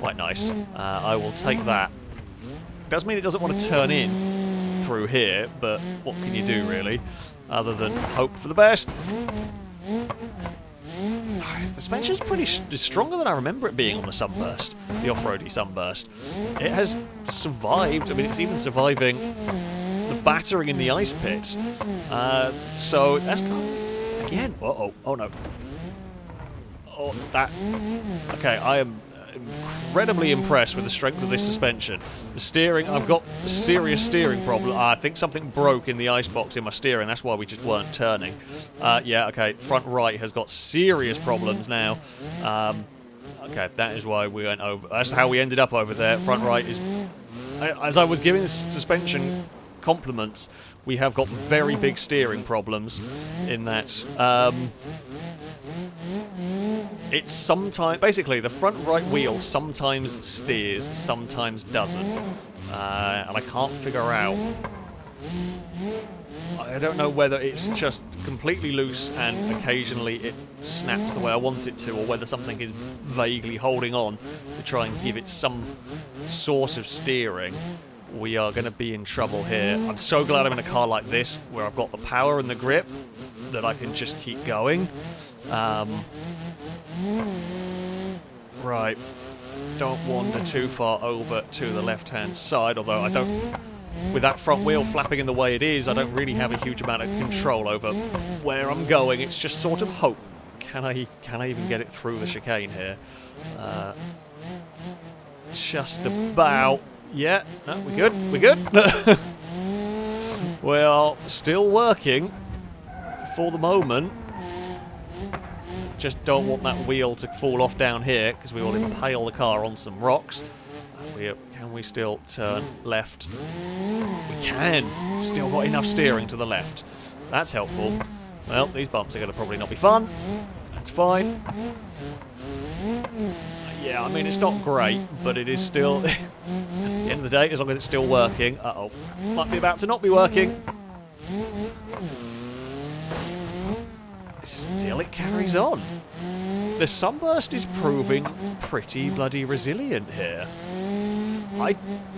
Quite nice. I will take that. It does mean it doesn't want to turn in through here, but what can you do, really? Other than hope for the best. The suspension's pretty stronger than I remember it being on the Sunburst, the off-roady Sunburst. It has survived. I mean, it's even surviving the battering in the ice pit. So that's gone again. Uh-oh. Oh, no. Oh, that... Okay, I am incredibly impressed with the strength of this suspension. The steering, I've got a serious steering problem. I think something broke in the icebox in my steering. That's why we just weren't turning. Yeah, okay, front right has got serious problems now. Okay, that is why we went over. That's how we ended up over there. Front right is... As I was giving the suspension compliments, we have got very big steering problems in that... It's sometimes... Basically, the front right wheel sometimes steers, sometimes doesn't. And I can't figure out... I don't know whether it's just completely loose and occasionally it snaps the way I want it to, or whether something is vaguely holding on to try and give it some sort of steering. We are going to be in trouble here. I'm so glad I'm in a car like this, where I've got the power and the grip, that I can just keep going. Right. Don't wander too far over to the left-hand side, although I don't... With that front wheel flapping in the way it is, I don't really have a huge amount of control over where I'm going. It's just sort of hope. Can I even get it through the chicane here? Just about. Yeah, no, we're good. We're good. Well, still working for the moment. Just don't want that wheel to fall off down here, because we will impale the car on some rocks. Can we still turn left? We can! Still got enough steering to the left. That's helpful. Well, these bumps are going to probably not be fun. That's fine. Yeah, I mean, it's not great, but it is still... At the end of the day, as long as it's still working... Uh-oh. Might be about to not be working. Still, it carries on. The Sunburst is proving pretty bloody resilient here.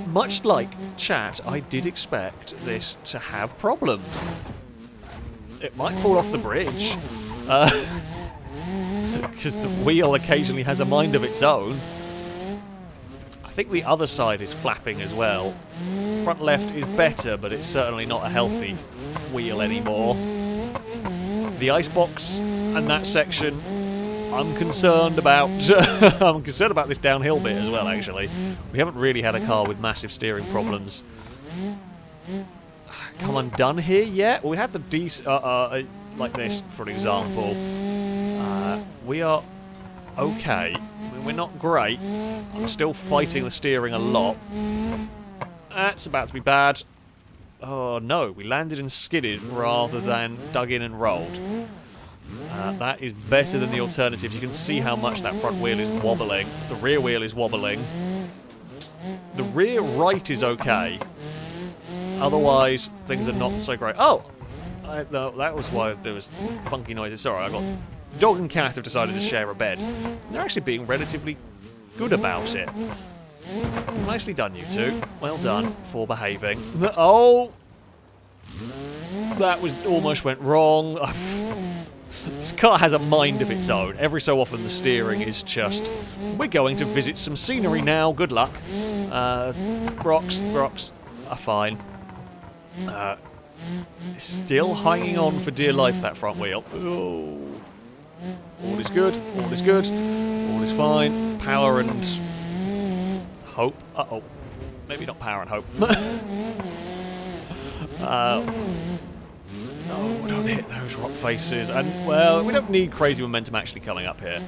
Much like chat, I did expect this to have problems. It might fall off the bridge. Because the wheel occasionally has a mind of its own. I think the other side is flapping as well. Front left is better, but it's certainly not a healthy wheel anymore. The icebox and that section, I'm concerned about. I'm concerned about this downhill bit as well, actually. We haven't really had a car with massive steering problems come undone here yet. We had the like this, for example. We are okay. I mean, we're not great. I'm still fighting the steering a lot. That's about to be bad. Oh no, we landed and skidded rather than dug in and rolled. That is better than the alternative. You can see how much that front wheel is wobbling. The rear wheel is wobbling. The rear right is okay. Otherwise, things are not so great. Oh! No, that was why there was funky noises. Sorry, the dog and cat have decided to share a bed. They're actually being relatively good about it. Nicely done, you two. Well done for behaving. Oh! That was almost went wrong. This car has a mind of its own. Every so often the steering is just... We're going to visit some scenery now. Good luck. Rocks are fine. Still hanging on for dear life, that front wheel. Oh. All is good. All is good. All is fine. Power and... hope. Uh-oh. Maybe not power and hope. No, don't hit those rock faces. And, well, we don't need crazy momentum actually coming up here.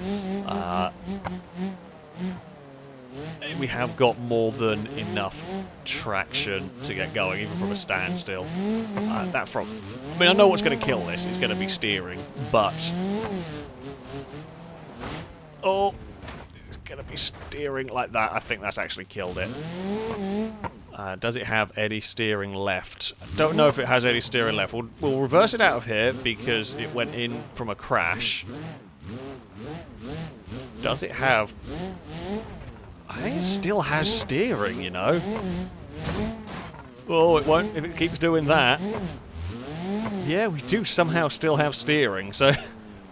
We have got more than enough traction to get going, even from a standstill. That front... I mean, I know what's going to kill this. It's going to be steering, but... Oh... It's going to be steering like that. I think that's actually killed it. Does it have any steering left? I don't know if it has any steering left. We'll reverse it out of here because it went in from a crash. Does it have... I think it still has steering, you know. Oh, it won't if it keeps doing that. Yeah, we do somehow still have steering, so...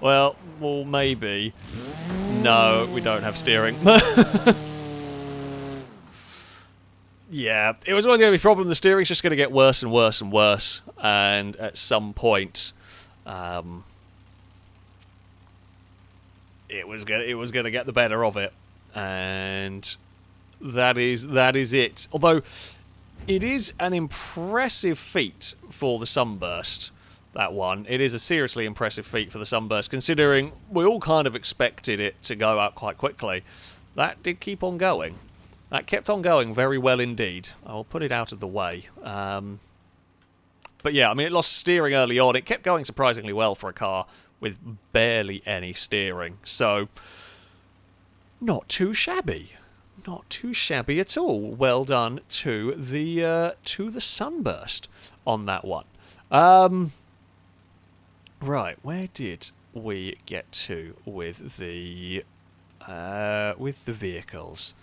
Well, maybe. No, we don't have steering. Yeah, it was always going to be a problem. The steering's just going to get worse and worse and worse. And at some point... it was gonna get the better of it, and that is it. Although it is an impressive feat for the Sunburst. That one, it is a seriously impressive feat for the Sunburst, considering we all kind of expected it to go up quite quickly. That did keep on going. That kept on going very well indeed. I'll put it out of the way. But yeah, I mean, it lost steering early on. It kept going surprisingly well for a car with barely any steering, so not too shabby. Not too shabby at all. Well done to the Sunburst on that one. Right, where did we get to with the vehicles?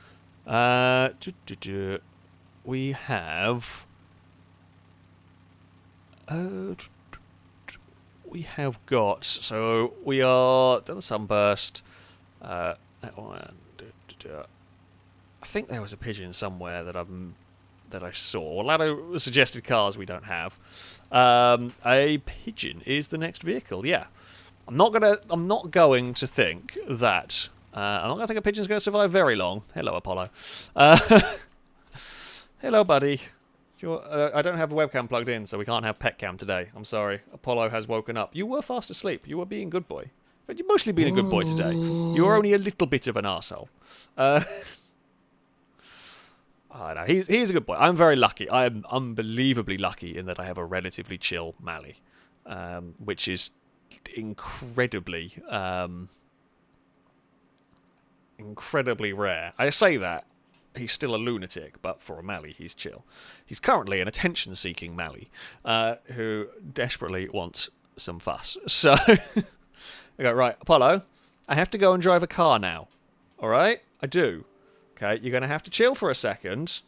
We have. We have got, so we are done the Sunburst. That one. I think there was a pigeon somewhere that I saw. A lot of suggested cars we don't have. A pigeon is the next vehicle. Yeah, I'm not going to think that. I'm not going to think a pigeon's going to survive very long. Hello, Apollo. Hello, buddy. I don't have a webcam plugged in, so we can't have pet cam today. I'm sorry. Apollo has woken up. You were fast asleep. You were being a good boy. But you've mostly been a good boy today. You were only a little bit of an arsehole. Oh, no, he's a good boy. I'm very lucky. I am unbelievably lucky in that I have a relatively chill Mally, which is incredibly rare. I say that. He's still a lunatic, but for a Mally, he's chill. He's currently an attention-seeking Mally, who desperately wants some fuss. So, I go, right, Apollo, I have to go and drive a car now. All right? I do. Okay, you're going to have to chill for a second,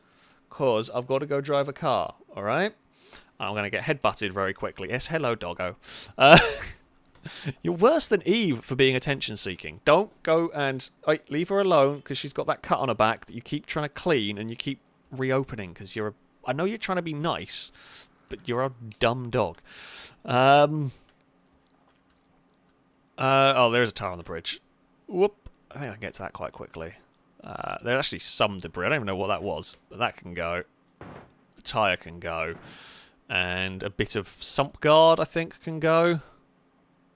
because I've got to go drive a car. All right? I'm going to get headbutted very quickly. Yes, hello, doggo. You're worse than Eve for being attention-seeking. Don't go and leave her alone because she's got that cut on her back that you keep trying to clean and you keep reopening because I know you're trying to be nice, but you're a dumb dog. Oh, there's a tire on the bridge. Whoop. I think I can get to that quite quickly. There's actually some debris. I don't even know what that was, but that can go. The tire can go. And a bit of sump guard, I think, can go.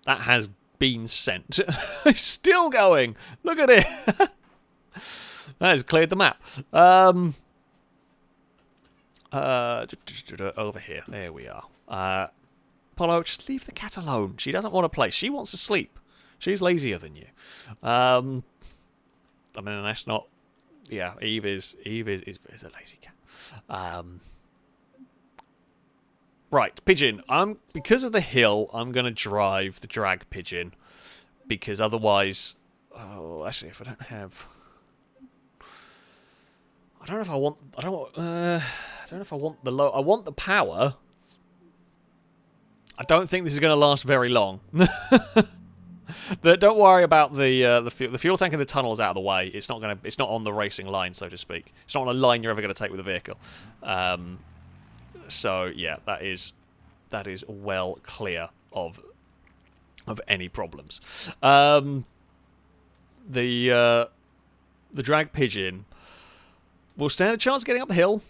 That has been sent. It's still going. Look at it. That has cleared the map. Over here. There we are. Apollo, just leave the cat alone. She doesn't want to play. She wants to sleep. She's lazier than you. I mean, that's not... Yeah, Eve is a lazy cat. Right, pigeon. Because of the hill, I'm going to drive the drag pigeon. Because otherwise... Oh, actually, if I don't have... I don't know if I want... I don't know if I want the low... I want the power. I don't think this is going to last very long. Don't worry about the fuel tank in the tunnel is out of the way. It's not on the racing line, so to speak. It's not on a line you're ever going to take with a vehicle. So yeah, that is well clear of any problems. The drag pigeon will stand a chance of getting up the hill.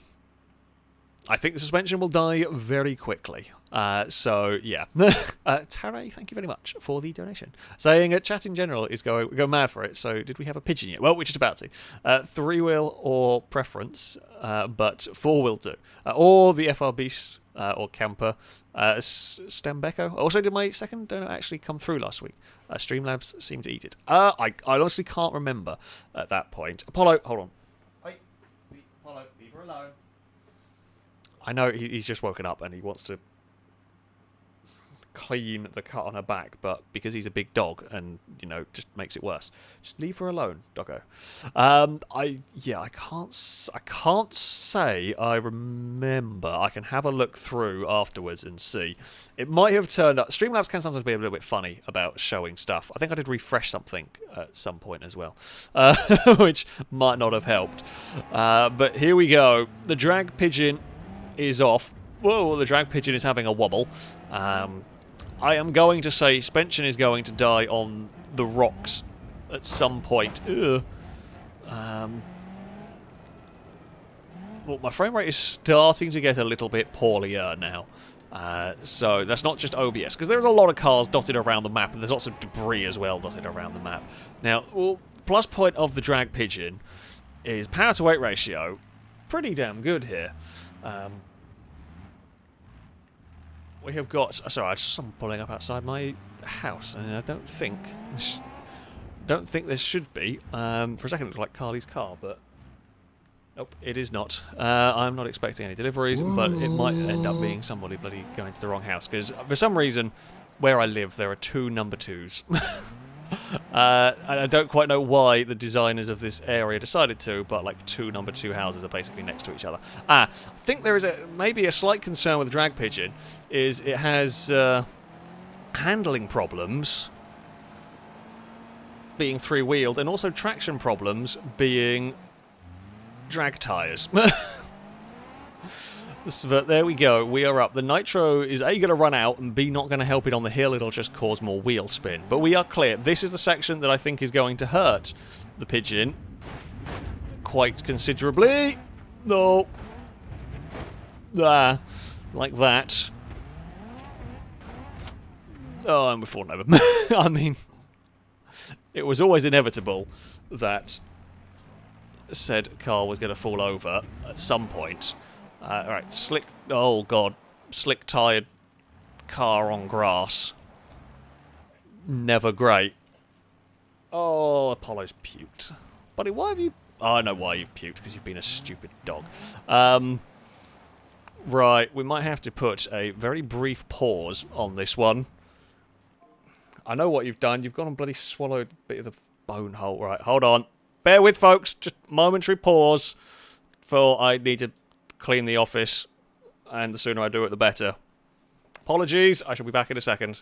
I think the suspension will die very quickly. So, yeah. Tare, thank you very much for the donation. Saying chat in general is going mad for it. So, did we have a pigeon yet? Well, we're just about to. 3-wheel or preference, but 4-wheel do. Or the FR Beast or Camper. Stambecco. I also did my second donut actually come through last week. Streamlabs seemed to eat it. I honestly can't remember at that point. Apollo, hold on. Wait. Apollo, leave her alone. I know he's just woken up and he wants to clean the cut on her back, but because he's a big dog and, you know, just makes it worse. Just leave her alone, doggo. I can't say I remember. I can have a look through afterwards and see. It might have turned up. Streamlabs can sometimes be a little bit funny about showing stuff. I think I did refresh something at some point as well, which might not have helped. But here we go. The drag pigeon is off. Whoa, the drag pigeon is having a wobble. I am going to say suspension is going to die on the rocks at some point. Well, my frame rate is starting to get a little bit poorlier now. So that's not just OBS, because there's a lot of cars dotted around the map, and there's lots of debris as well dotted around the map. Now, well, plus point of the drag pigeon is power to weight ratio. Pretty damn good here. We have got... Sorry, I just am pulling up outside my house, and I don't think there should be. For a second it looked like Carly's car, but... Nope, it is not. I'm not expecting any deliveries, but it might end up being somebody bloody going to the wrong house, because for some reason, where I live, there are 2 number 2s. And I don't quite know why the designers of this area decided to, but like 2 number 2 houses are basically next to each other. I think there is maybe a slight concern with the drag pigeon, is it has handling problems being 3-wheeled, and also traction problems being drag tyres. But there we go, we are up. The nitro is A, going to run out, and B, not going to help it on the hill, it'll just cause more wheel spin. But we are clear. This is the section that I think is going to hurt the pigeon quite considerably. No. Like that. Oh, and we fall over. I mean, it was always inevitable that said car was going to fall over at some point. Alright, slick... Oh, God. Slick-tyred car on grass. Never great. Oh, Apollo's puked. Buddy, why have you... Oh, I know why you've puked, because you've been a stupid dog. Right, we might have to put a very brief pause on this one. I know what you've done. You've gone and bloody swallowed a bit of the bone hole. Right, hold on. Bear with, folks. Just momentary pause. For I need to clean the office, and the sooner I do it, the better. Apologies, I shall be back in a second.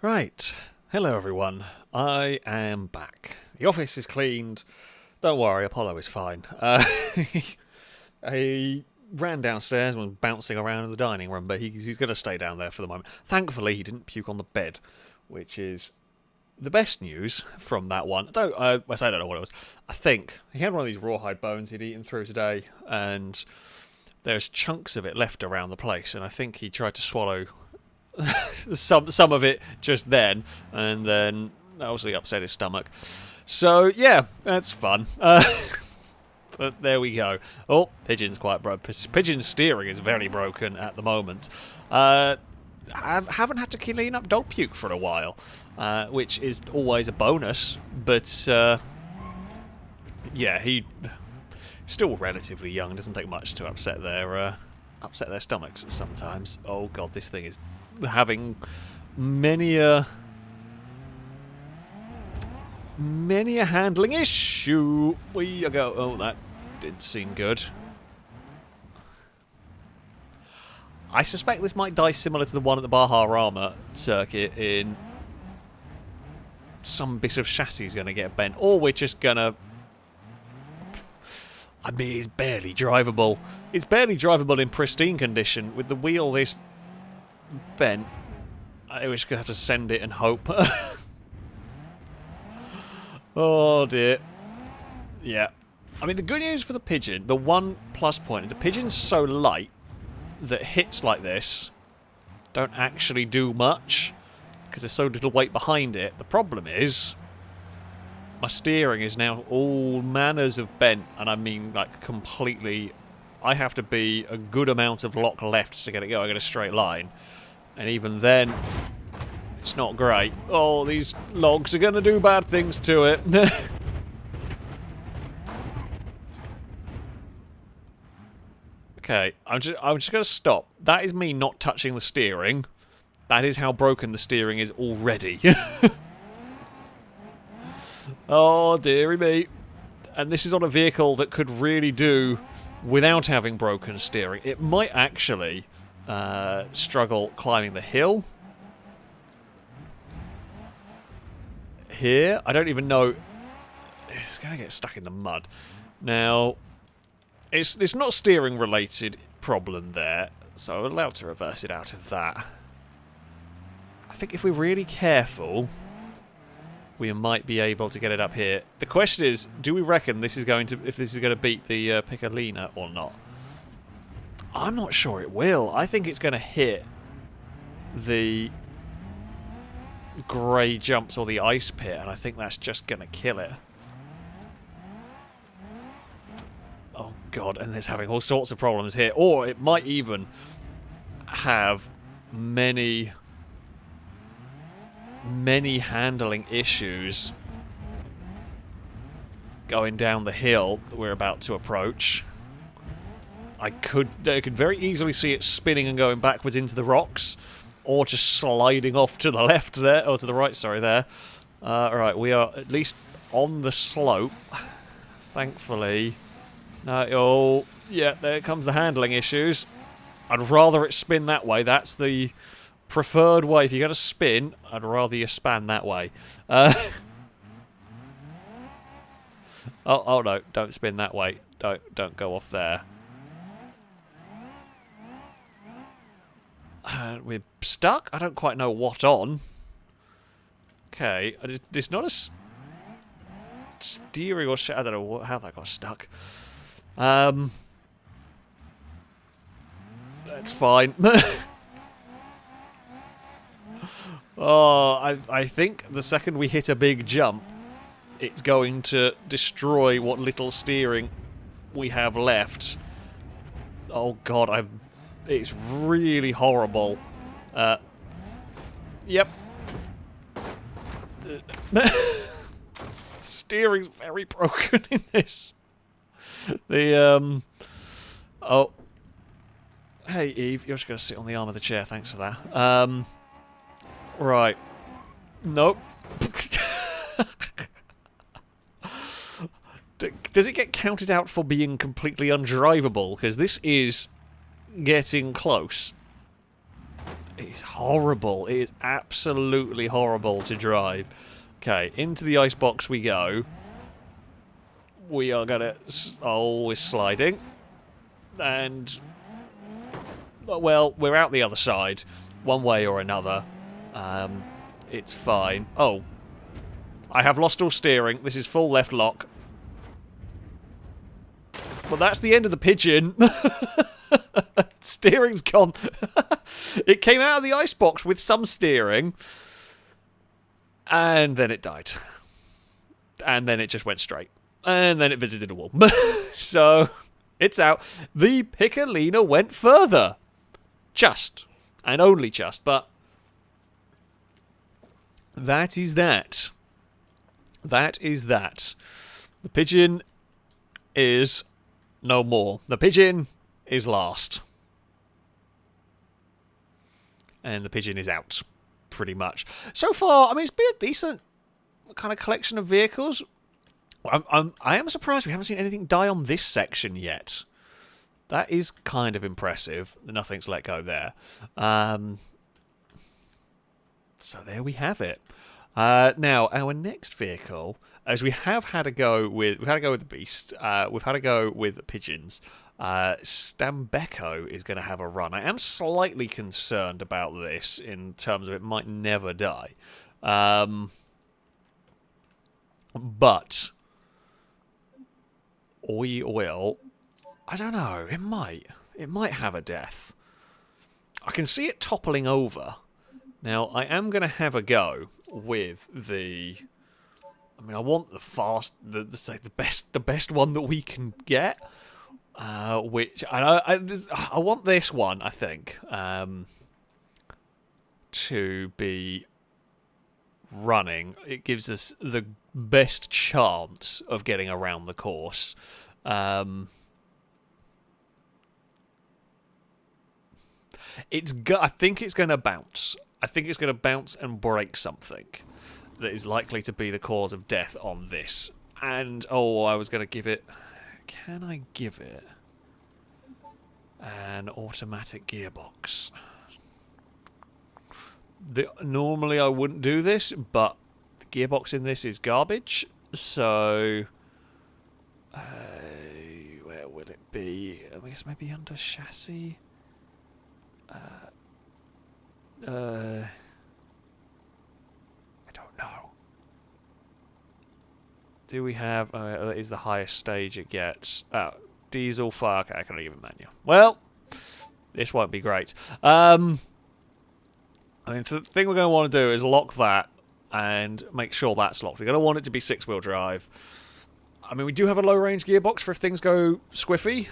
Right. Hello, everyone. I am back. The office is cleaned. Don't worry, Apollo is fine. He ran downstairs and was bouncing around in the dining room, but he's going to stay down there for the moment. Thankfully, he didn't puke on the bed, which is the best news from that one. I don't know what it was. I think he had one of these rawhide bones he'd eaten through today, and there's chunks of it left around the place, and I think he tried to swallow some of it just then, and then obviously upset his stomach. So yeah, that's fun. But there we go. Oh, Pigeon's quite broken. Pigeon's steering is very broken at the moment. I haven't had to clean up dog puke for a while, which is always a bonus. But yeah, he's still relatively young. Doesn't take much to upset their stomachs sometimes. Oh god, this thing is having many a handling issue. We go. Oh, that did seem good. I suspect this might die similar to the one at the Baja circuit, in some bit of chassis is going to get bent, or we're just going to... I mean, it's barely drivable. It's barely drivable in pristine condition. With the wheel this bent, I was going to have to send it and hope. Oh dear. Yeah. I mean, the good news for the Pigeon, the one plus point, is the Pigeon's so light that hits like this don't actually do much because there's so little weight behind it. The problem is my steering is now all manners of bent, and I mean like completely. I have to be a good amount of lock left to get it going in a straight line, and even then it's not great. Oh, these logs are going to do bad things to it. Okay, I'm just going to stop. That is me not touching the steering. That is how broken the steering is already. Oh, dearie me. And this is on a vehicle that could really do without having broken steering. It might actually struggle climbing the hill. Here, I don't even know. It's going to get stuck in the mud. Now, it's not a steering related problem there, so I'm allowed to reverse it out of that. I think if we're really careful, we might be able to get it up here. The question is, do we reckon this is going to, if this is going to beat the Piccolina or not? I'm not sure it will. I think it's going to hit the grey jumps or the ice pit, and I think that's just going to kill it. Oh god, and it's having all sorts of problems here. Or it might even have many handling issues going down the hill that we're about to approach. I could very easily see it spinning and going backwards into the rocks, or just sliding off to the left there, or to the right, sorry, there. Alright, we are at least on the slope, thankfully. No, oh, yeah, there comes the handling issues. I'd rather it spin that way. That's the preferred way. If you're going to spin, I'd rather you span that way. Oh no, don't spin that way. Don't go off there. We're stuck? I don't quite know what on. Okay, it's not a steering or shit. I don't know how that got stuck. That's fine. Oh, I think the second we hit a big jump, it's going to destroy what little steering we have left. Oh god, it's really horrible. Yep. Steering's very broken in this. Oh. Hey, Eve, you're just going to sit on the arm of the chair. Thanks for that. Right. Nope. Does it get counted out for being completely undrivable? Because this is getting close. It's horrible. It is absolutely horrible to drive. Okay, into the icebox we go. We are gonna... Oh, we're sliding. And... Well, we're out the other side. One way or another. It's fine. Oh. I have lost all steering. This is full left lock. Well, that's the end of the pigeon. Steering's gone. It came out of the icebox with some steering. And then it died. And then it just went straight. And then it visited a wall. So, it's out. The Piccolina went further. Just. And only just. But that is that. That is that. The pigeon is no more. The pigeon is last. And the pigeon is out, pretty much. So far, I mean, it's been a decent kind of collection of vehicles. I am surprised we haven't seen anything die on this section yet. That is kind of impressive. Nothing's let go there. So there we have it. Now, our next vehicle, as we have had a go with, the beast. We've had a go with pigeons. Stambecco is going to have a run. I am slightly concerned about this in terms of it might never die. But we will... I don't know. It might. It might have a death. I can see it toppling over. Now, I am going to have a go with the... I mean, I want the fast... the best one that we can get. Which I want this one, I think, to be running. It gives us the best chance of getting around the course. I think it's going to bounce. I think it's going to bounce and break something that is likely to be the cause of death on this. And I was going to give it. Can I give it an automatic gearbox? Normally I wouldn't do this, but the gearbox in this is garbage. So, where would it be? I guess maybe under chassis. I don't know. Do we have... that is the highest stage it gets. Oh, diesel, fire. Okay, I can give it manual. Well, this won't be great. I mean, the thing we're going to want to do is lock that and make sure that's locked. We're going to want it to be 6-wheel drive. I mean, we do have a low-range gearbox for if things go squiffy.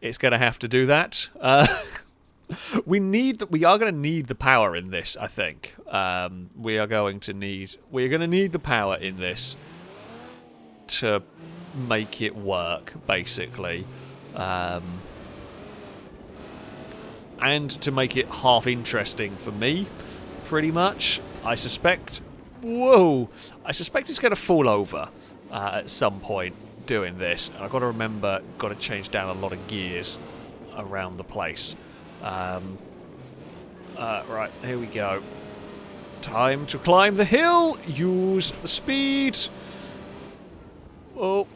It's going to have to do that. We are going to need the power in this, I think. We are going to need the power in this to make it work, basically. And to make it half interesting for me, pretty much. I suspect it's going to fall over at some point doing this. And I've got to remember, got to change down a lot of gears around the place. Right, here we go. Time to climb the hill. Use the speed. Oh,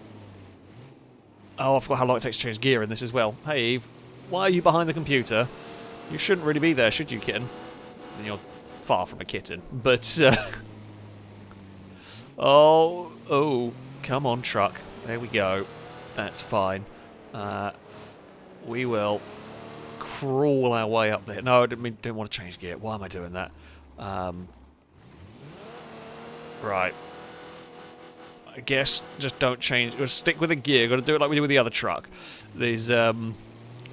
I forgot how long it takes to change gear in this as well. Hey, Eve, why are you behind the computer? You shouldn't really be there, should you, kitten? You're far from a kitten, but... Oh, come on, truck. There we go. That's fine. We will crawl our way up there. No, I didn't want to change gear. Why am I doing that? Right. I guess just don't change. Just stick with a gear. Got to do it like we did with the other truck. There's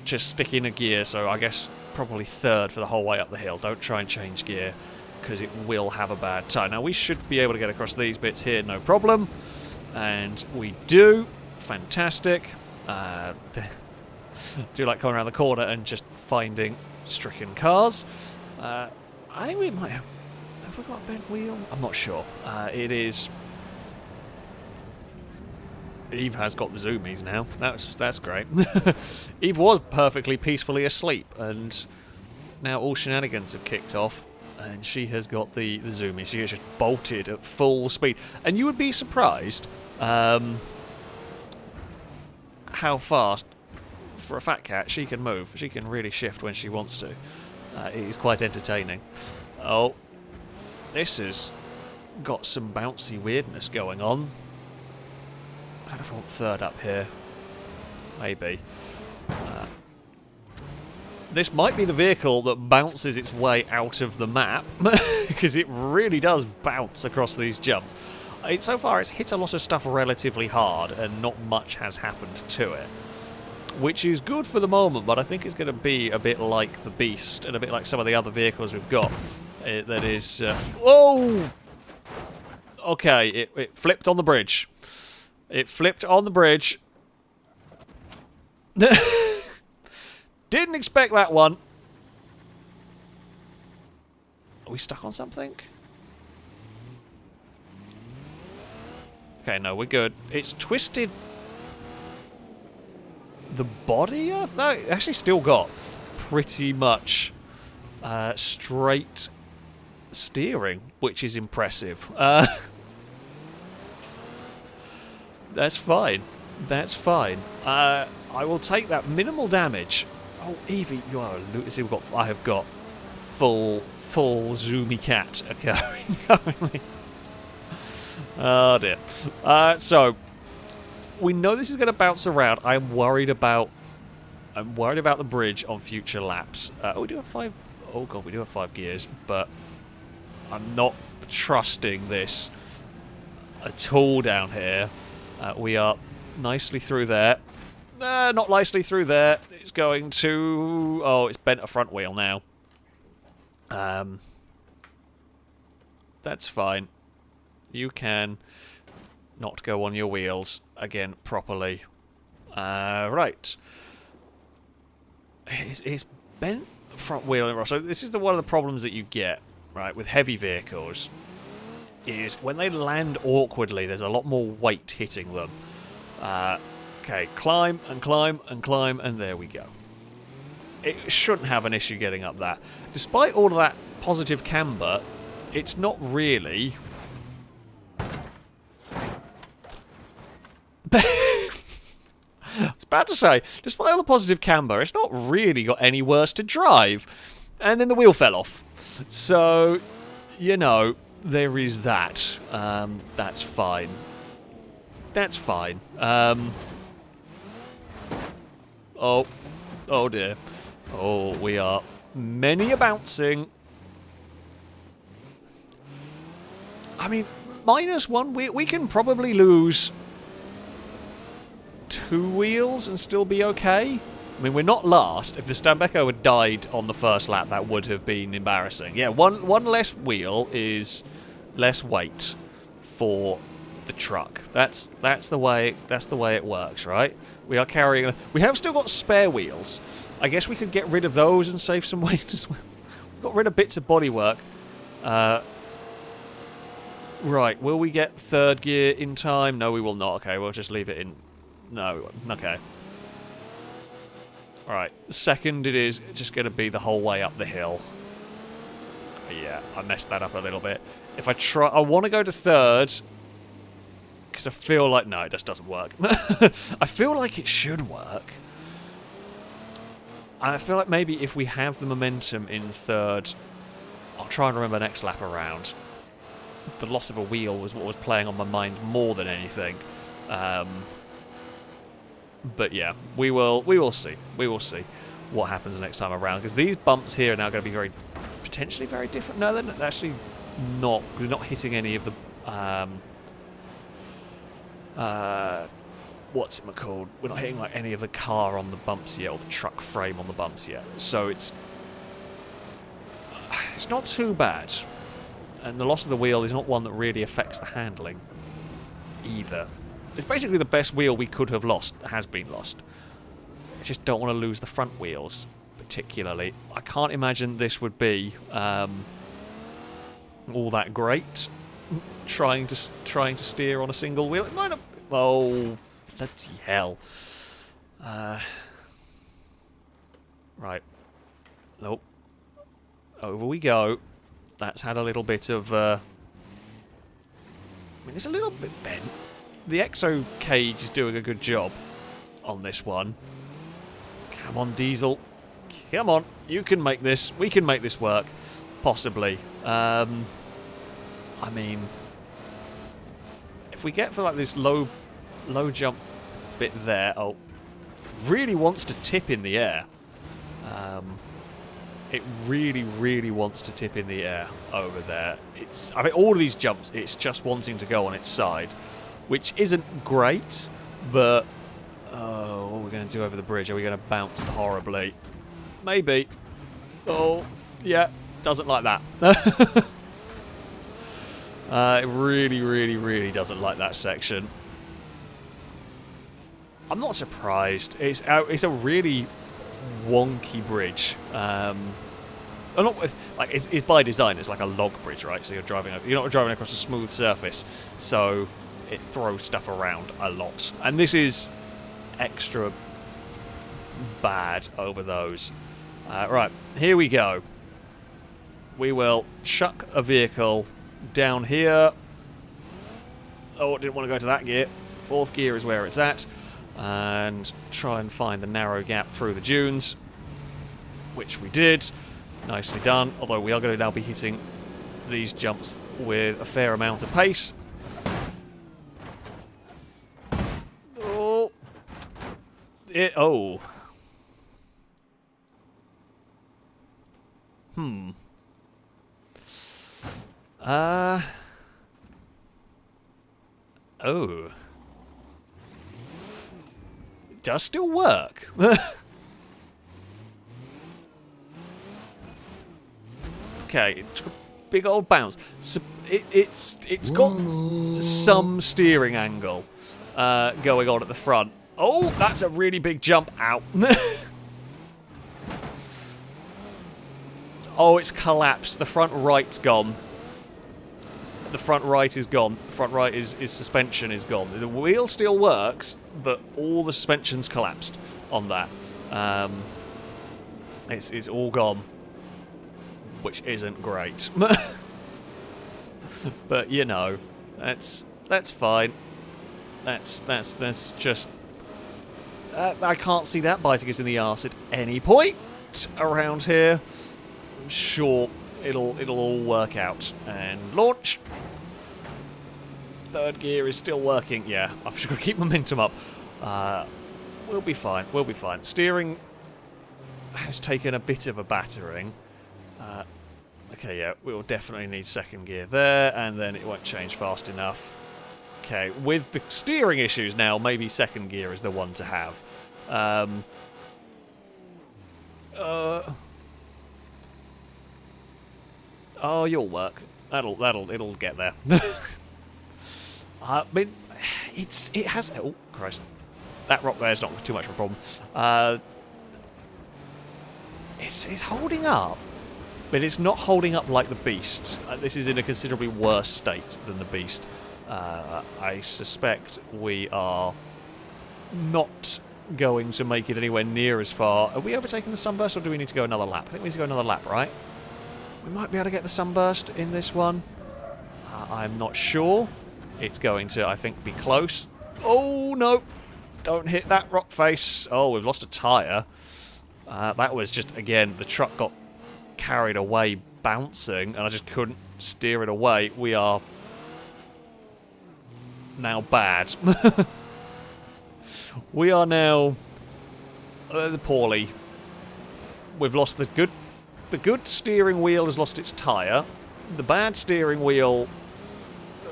just stick in a gear. So I guess probably third for the whole way up the hill. Don't try and change gear because it will have a bad time. Now we should be able to get across these bits here, no problem. And we do. Fantastic. Do like coming around the corner and just finding stricken cars. I think we might have we got a bent wheel? I'm not sure. It is... Eve has got the zoomies now. That's great. Eve was perfectly peacefully asleep, and now all shenanigans have kicked off, and she has got the zoomies. She has just bolted at full speed, and you would be surprised how fast, for a fat cat, she can move. She can really shift when she wants to. It is quite entertaining. Oh, this has got some bouncy weirdness going on. I don't know if I want third up here. Maybe. This might be the vehicle that bounces its way out of the map, because it really does bounce across these jumps. So far, it's hit a lot of stuff relatively hard, and not much has happened to it. Which is good for the moment, but I think it's going to be a bit like the Beast, and a bit like some of the other vehicles we've got. That is... whoa! Okay, it flipped on the bridge. It flipped on the bridge. Didn't expect that one. Are we stuck on something? Okay, no, we're good. It's twisted the body? No, it actually still got pretty much straight steering, which is impressive. That's fine. That's fine. I will take that minimal damage. Oh, Evie, you are see, I have got full zoomy cat occurring. Oh dear. So we know this is going to bounce around. I'm worried about the bridge on future laps. We do have 5. Oh god, we do have 5 gears, but I'm not trusting this at all down here. We are nicely through there. Not nicely through there. It's going to... Oh, it's bent a front wheel now. That's fine. You can not go on your wheels again properly. Right. It's bent front wheel. So this is one of the problems that you get, right, with heavy vehicles. Is when they land awkwardly, there's a lot more weight hitting them. Okay, climb and climb and climb, and there we go. It shouldn't have an issue getting up that. Despite all of that positive camber, it's not really... I was about to say, despite all the positive camber, it's not really got any worse to drive. And then the wheel fell off. So, you know... There is that. That's fine. That's fine. Oh dear. Oh, we are many a bouncing. I mean, -1, we can probably lose 2 wheels and still be okay. I mean, we're not last. If the Stambecco had died on the first lap, that would have been embarrassing. Yeah, one less wheel is less weight for the truck. That's the way it works, right? We are carrying. We have still got spare wheels. I guess we could get rid of those and save some weight as well. We've got rid of bits of bodywork. Right, will we get third gear in time? No, we will not. Okay, we'll just leave it in. No, we won't. Okay. Alright, second it is just going to be the whole way up the hill. Yeah, I messed that up a little bit. If I try... I want to go to third, because I feel like... No, it just doesn't work. I feel like it should work. I feel like maybe if we have the momentum in third... I'll try and remember next lap around. The loss of a wheel was what was playing on my mind more than anything. But yeah, we will see. We will see what happens next time around, because these bumps here are now going to be potentially very different. No, they're actually not. We're not hitting any of the what's it called? We're not hitting like any of the car on the bumps yet, or the truck frame on the bumps yet. So it's not too bad, and the loss of the wheel is not one that really affects the handling either. It's basically the best wheel we could have lost, has been lost. I just don't want to lose the front wheels, particularly. I can't imagine this would be all that great, trying to steer on a single wheel. It might not... Oh, Bloody hell. Right. Nope. Over we go. That's had a little bit of... I mean, it's a little bit bent. The exo cage is doing a good job on this one. Come on, Diesel. Come on. You can make this. We can make this work. Possibly. I mean... If we get for like this low jump bit there... Oh. Really wants to tip in the air. It really, really wants to tip in the air over there. I mean, all of these jumps, it's just wanting to go on its side, which isn't great, but what are we going to do over the bridge? Are we going to bounce horribly? Maybe. Oh, yeah, doesn't like that. It really, really, really doesn't like that section. I'm not surprised. It's a really wonky bridge. It's by design. It's like a log bridge, right? So you're not driving across a smooth surface, so it throws stuff around a lot. And this is extra bad over those. Right, here we go. We will chuck a vehicle down here. Oh, didn't want to go to that gear. 4th gear is where it's at. And try and find the narrow gap through the dunes, which we did. Nicely done, although we are going to now be hitting these jumps with a fair amount of pace. Oh. Oh. Oh. It does still work. Okay, it took a big old bounce. So it's got some steering angle going on at the front. Oh, that's a really big jump. Ow. Oh, it's collapsed. The front right's gone. The front right is gone. The front right is suspension is gone. The wheel still works, but all the suspension's collapsed on that. It's all gone, which isn't great. But you know, that's fine. That's just. I can't see that biting us in the arse at any point around here. I'm sure it'll all work out. And launch. 3rd gear is still working. Yeah, I've just got to keep momentum up. We'll be fine. We'll be fine. Steering has taken a bit of a battering. Okay, yeah, we'll definitely need 2nd gear there, and then it won't change fast enough. Okay, with the steering issues now, maybe 2nd gear is the one to have. Oh, you'll work. It'll get there. I mean, it has. Oh Christ, that rock there is not too much of a problem. It's holding up. But it's not holding up like the Beast. This is in a considerably worse state than the Beast. I suspect we are not going to make it anywhere near as far. Are we overtaking the Sunburst, or do we need to go another lap? I think we need to go another lap, right? We might be able to get the Sunburst in this one. I'm not sure. It's going to, I think, be close. Oh, no. Don't hit that rock face. Oh, we've lost a tyre. That was just, again, the truck got carried away bouncing, and I just couldn't steer it away. We are now bad. We are now poorly. We've lost the good steering wheel has lost its tyre. The bad steering wheel,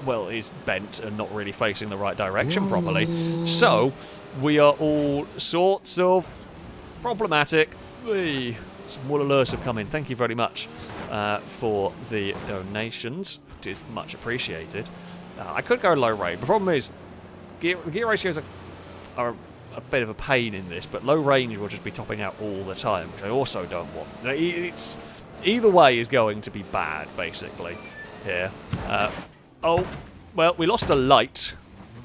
well, is bent and not really facing the right direction properly. So we are all sorts of problematic. Some more alerts have come in. Thank you very much for the donations. It is much appreciated. I could go low range. The problem is gear ratios are a bit of a pain in this, but low range will just be topping out all the time, which I also don't want. It's either way is going to be bad, basically. Here. Oh, well, we lost a light.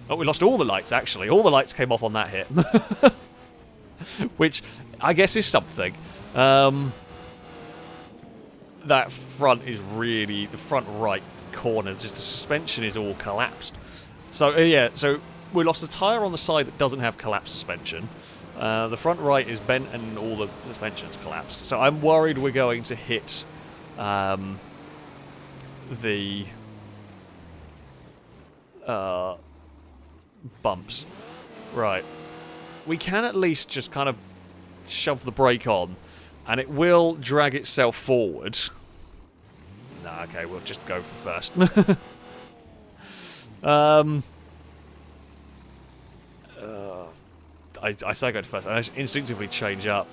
Oh, we lost all the lights, actually. All the lights came off on that hit. Which, I guess, is something. That front is really... The front right corner, just the suspension is all collapsed. So, yeah, so we lost a tyre on the side that doesn't have collapsed suspension. The front right is bent and all the suspension's collapsed. So I'm worried we're going to hit the bumps. Right. We can at least just kind of shove the brake on, and it will drag itself forward. Nah, okay, we'll just go for first. I say go to first. I instinctively change up.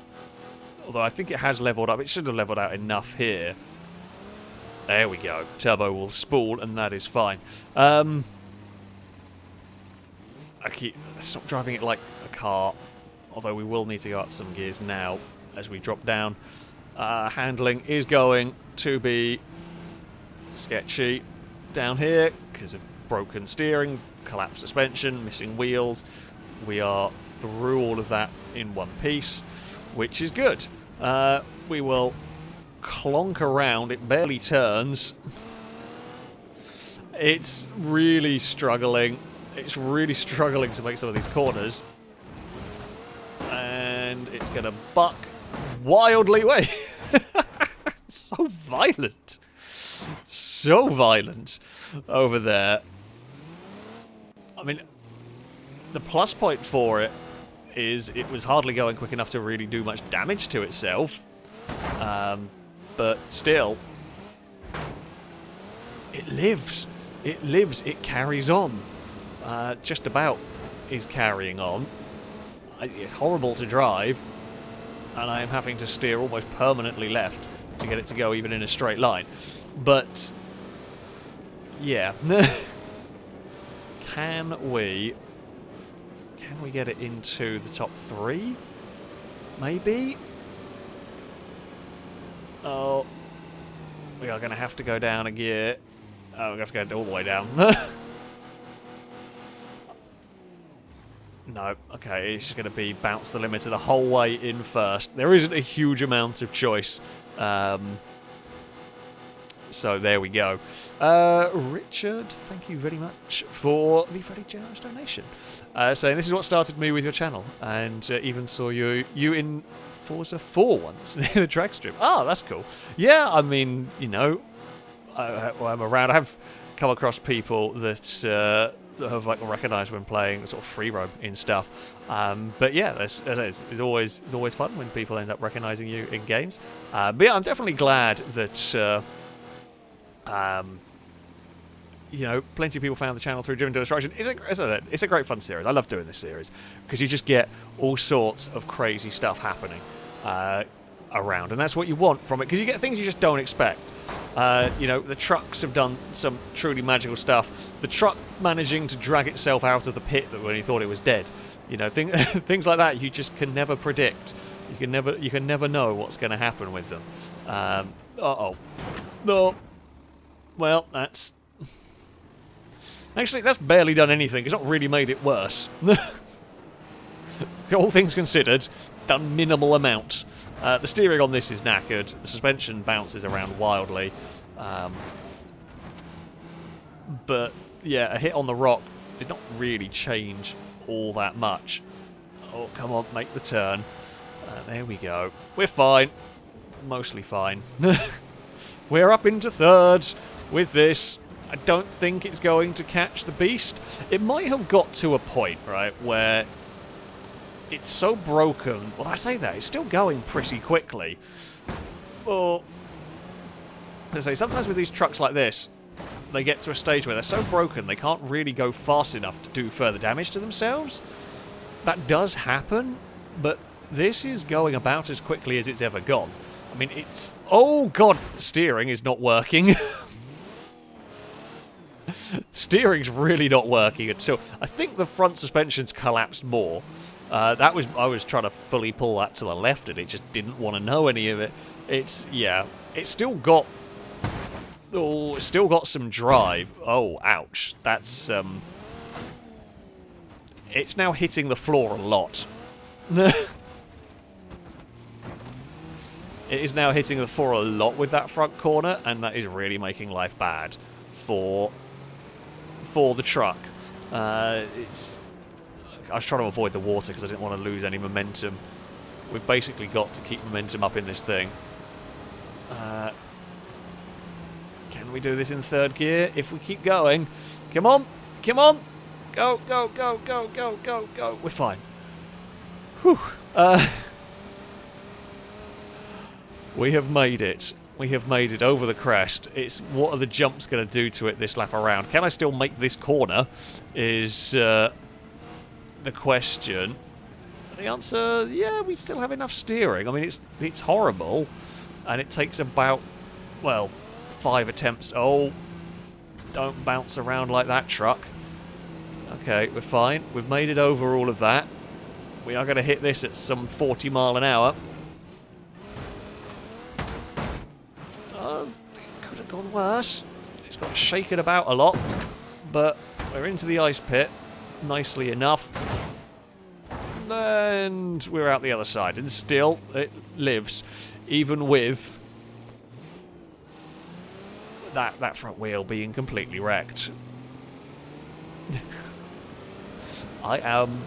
Although I think it has leveled up. It should have leveled out enough here. There we go. Turbo will spool, and that is fine. I keep... Stop driving it like a car. Although we will need to go up some gears now as we drop down. Handling is going to be sketchy down here because of broken steering, collapsed suspension, missing wheels. We are through all of that in one piece, which is good. We will clonk around. It barely turns. It's really struggling. It's really struggling to make some of these corners. And it's going to buck wildly away. So violent. So violent over there. I mean, the plus point for it is it was hardly going quick enough to really do much damage to itself. But still, it lives. It lives. It carries on. Just about is carrying on. It's horrible to drive, and I am having to steer almost permanently left to get it to go even in a straight line. But, yeah. Can we get it into the top 3? Maybe? Oh. We are going to have to go down a gear. Oh, we're going to have to go all the way down. No, okay, it's just going to be bounce the limiter the whole way in first. There isn't a huge amount of choice. So there we go. Richard, thank you very much for the very generous donation. Saying this is what started me with your channel, and even saw you in Forza 4 once near the drag strip. Oh, that's cool. Yeah, I mean, you know, I'm around. I have come across people that have like recognised when playing sort of free roam in stuff. But yeah, it's always fun when people end up recognising you in games. But yeah, I'm definitely glad that you know, plenty of people found the channel through Driven to Destruction. It's a great fun series. I love doing this series because you just get all sorts of crazy stuff happening around, and that's what you want from it, because you get things you just don't expect. You know, the trucks have done some truly magical stuff. The truck managing to drag itself out of the pit when you thought it was dead. You know, things like that you just can never predict. You can never know what's going to happen with them. Uh-oh. No. Well, that's... Actually, that's barely done anything. It's not really made it worse. All things considered, done minimal amount. The steering on this is knackered. The suspension bounces around wildly. But, yeah, a hit on the rock did not really change all that much. Oh, come on, make the turn. There we go. We're fine. Mostly fine. We're up into third with this. I don't think it's going to catch the beast. It might have got to a point, right, where it's so broken. Well, I say that, it's still going pretty quickly. Or, as I say, sometimes with these trucks like this, they get to a stage where they're so broken they can't really go fast enough to do further damage to themselves. That does happen, but this is going about as quickly as it's ever gone. I mean, it's... Oh, God! The steering is not working. Steering's really not working until... I think the front suspension's collapsed more. I was trying to fully pull that to the left, and it just didn't want to know any of it. It's... Yeah. It's still got... Oh, it's still got some drive. Oh, ouch. That's, It's now hitting the floor a lot. It is now hitting the floor a lot with that front corner, and that is really making life bad for the truck. I was trying to avoid the water because I didn't want to lose any momentum. We've basically got to keep momentum up in this thing. Can we do this in third gear if we keep going? Come on! Come on! Go, go, go, go, go, go, go. We're fine. Whew. We have made it. We have made it over the crest. It's what are the jumps going to do to it this lap around? Can I still make this corner? Is the question. The answer, yeah, we still have enough steering. I mean, it's horrible, and it takes about, well, 5 attempts. Oh, don't bounce around like that, truck. Okay, we're fine. We've made it over all of that. We are going to hit this at some 40 mile an hour. It could have gone worse. It's got shaken about a lot, but we're into the ice pit nicely enough. And we're out the other side, and still it lives, even with that front wheel being completely wrecked. I am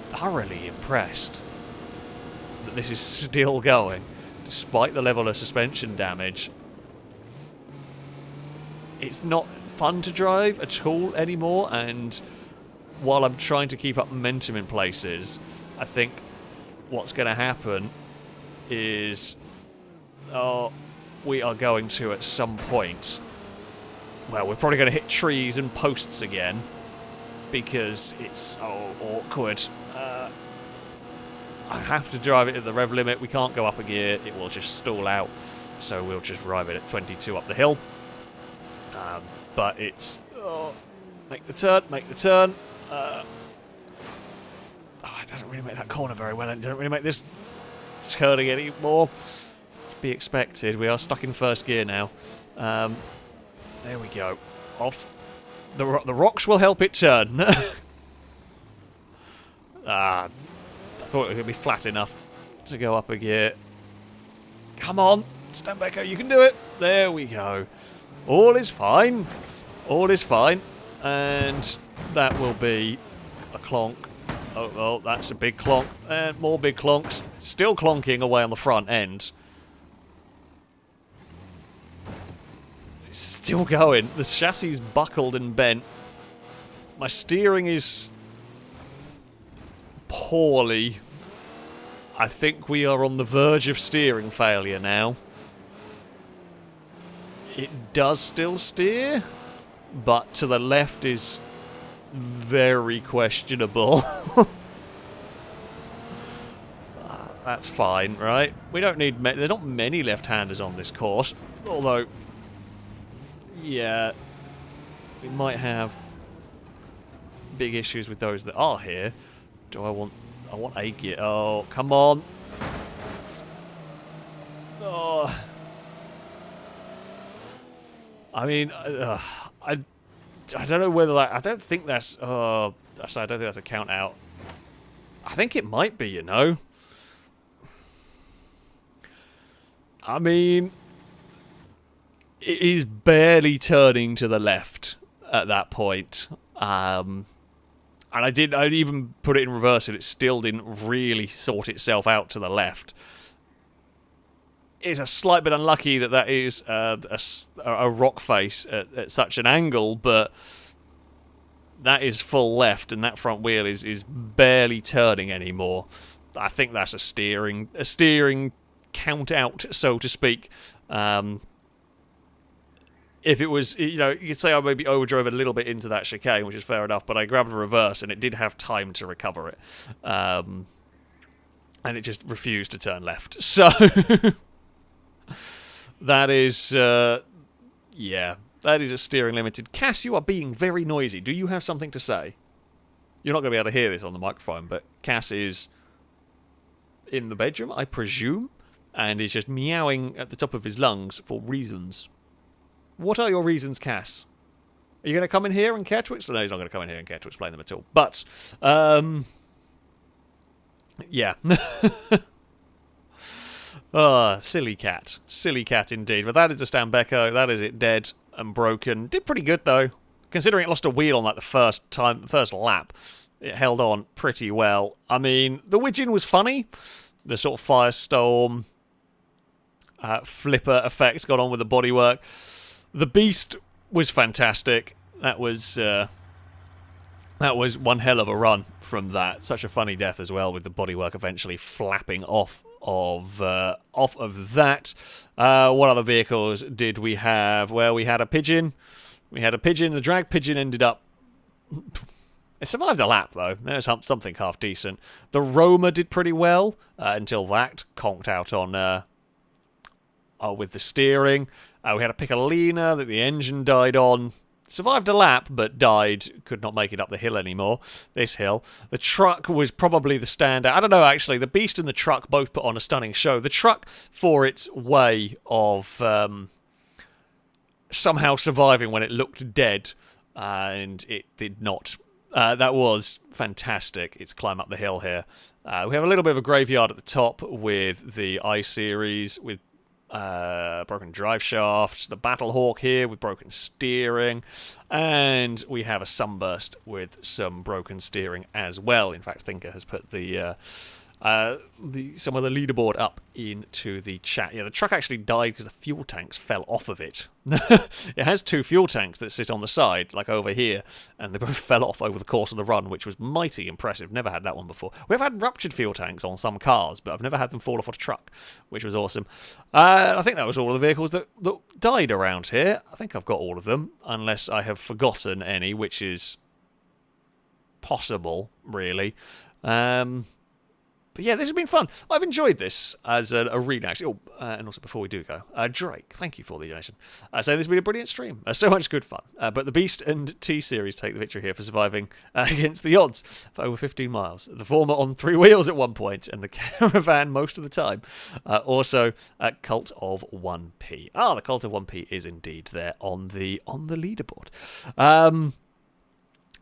thoroughly impressed that this is still going, despite the level of suspension damage. It's not fun to drive at all anymore, and while I'm trying to keep up momentum in places, I think what's going to happen is we are going to, at some point, well, we're probably going to hit trees and posts again, because it's so awkward. I have to drive it at the rev limit. We can't go up a gear. It will just stall out. So we'll just drive it at 22 up the hill. But it's... make the turn, make the turn. I don't really make that corner very well. I don't really make this turning anymore. To be expected. We are stuck in first gear now. There we go. Off. The rocks will help it turn. I thought it was going to be flat enough to go up a gear. Come on, Stambecco, you can do it. There we go. All is fine. All is fine. And that will be a clonk. Oh, that's a big clonk. And more big clonks. Still clonking away on the front end. It's still going. The chassis is buckled and bent. My steering is poorly. I think we are on the verge of steering failure now. It does still steer, but to the left is very questionable. That's fine, right? We don't need... there are not many left-handers on this course, although... yeah, we might have big issues with those that are here. Do I want... I want a gear. Oh, come on. Oh. I mean, I don't know whether that... I don't think that's... I don't think that's a count out. I think it might be, you know. I mean... it is barely turning to the left at that point. And I even put it in reverse and it still didn't really sort itself out to the left. It's a slight bit unlucky that that is a rock face at such an angle, but that is full left and that front wheel is barely turning anymore. I think that's a steering count out, so to speak. If it was, you know, you could say I maybe overdrove it a little bit into that chicane, which is fair enough, but I grabbed a reverse and it did have time to recover it. And it just refused to turn left. So, that is, yeah, that is a steering limited. Cass, you are being very noisy. Do you have something to say? You're not going to be able to hear this on the microphone, but Cass is in the bedroom, I presume, and is just meowing at the top of his lungs for reasons. What are your reasons, Cass? Are you going to come in here and catch Twix? No, he's not going to come in here and catch to explain them at all. But, yeah. Oh, silly cat. Silly cat indeed. But that is a Stambecco. That is it dead and broken. Did pretty good, though. Considering it lost a wheel on like the first lap, it held on pretty well. I mean, the Widgeon was funny. The sort of firestorm flipper effect got on with the bodywork. The Beast was fantastic. That was one hell of a run from that. Such a funny death as well, with the bodywork eventually flapping off of that. What other vehicles did we have? Well, we had a pigeon. The drag pigeon ended up... It survived a lap, though. There's something half decent. The Roma did pretty well until that conked out on with the steering. We had a Piccolina that the engine died on. Survived a lap, but died. Could not make it up the hill anymore. This hill. The truck was probably the standout. I don't know, actually. The Beast and the truck both put on a stunning show. The truck, for its way of somehow surviving when it looked dead, and it did not. That was fantastic. Its climb up the hill here. We have a little bit of a graveyard at the top with the I-Series, with broken drive shafts, the Battlehawk here with broken steering, and we have a Sunburst with some broken steering as well. In fact, Thinker has put some of the leaderboard up into the chat. Yeah, the truck actually died because the fuel tanks fell off of it. It has two fuel tanks that sit on the side, like over here, and they both fell off over the course of the run, which was mighty impressive. Never had that one before. We've had ruptured fuel tanks on some cars, but I've never had them fall off a truck, which was awesome. I think that was all of the vehicles that died around here. I think I've got all of them, unless I have forgotten any, which is possible, really. But yeah, this has been fun. I've enjoyed this as an arena, actually. Oh, and also, before we do go, Drake, thank you for the donation. Saying this has been a brilliant stream. So much good fun. But the Beast and T-Series take the victory here for surviving against the odds for over 15 miles. The former on 3 wheels at one point, and the caravan most of the time. Also, Cult of 1P. The Cult of 1P is indeed there on the leaderboard.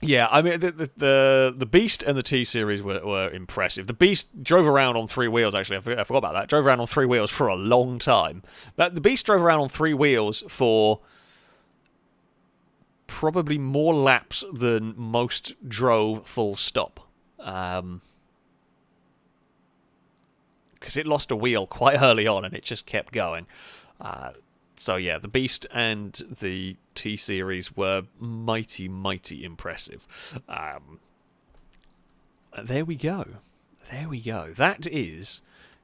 Yeah, I mean, the Beast and the T-Series were impressive. The Beast drove around on 3 wheels, actually. I forgot about that. Drove around on 3 wheels for a long time. The Beast drove around on 3 wheels for probably more laps than most drove full stop. Because it lost a wheel quite early on, and it just kept going. So yeah, the Beast and the T-Series were mighty, mighty impressive. There we go. There we go. That is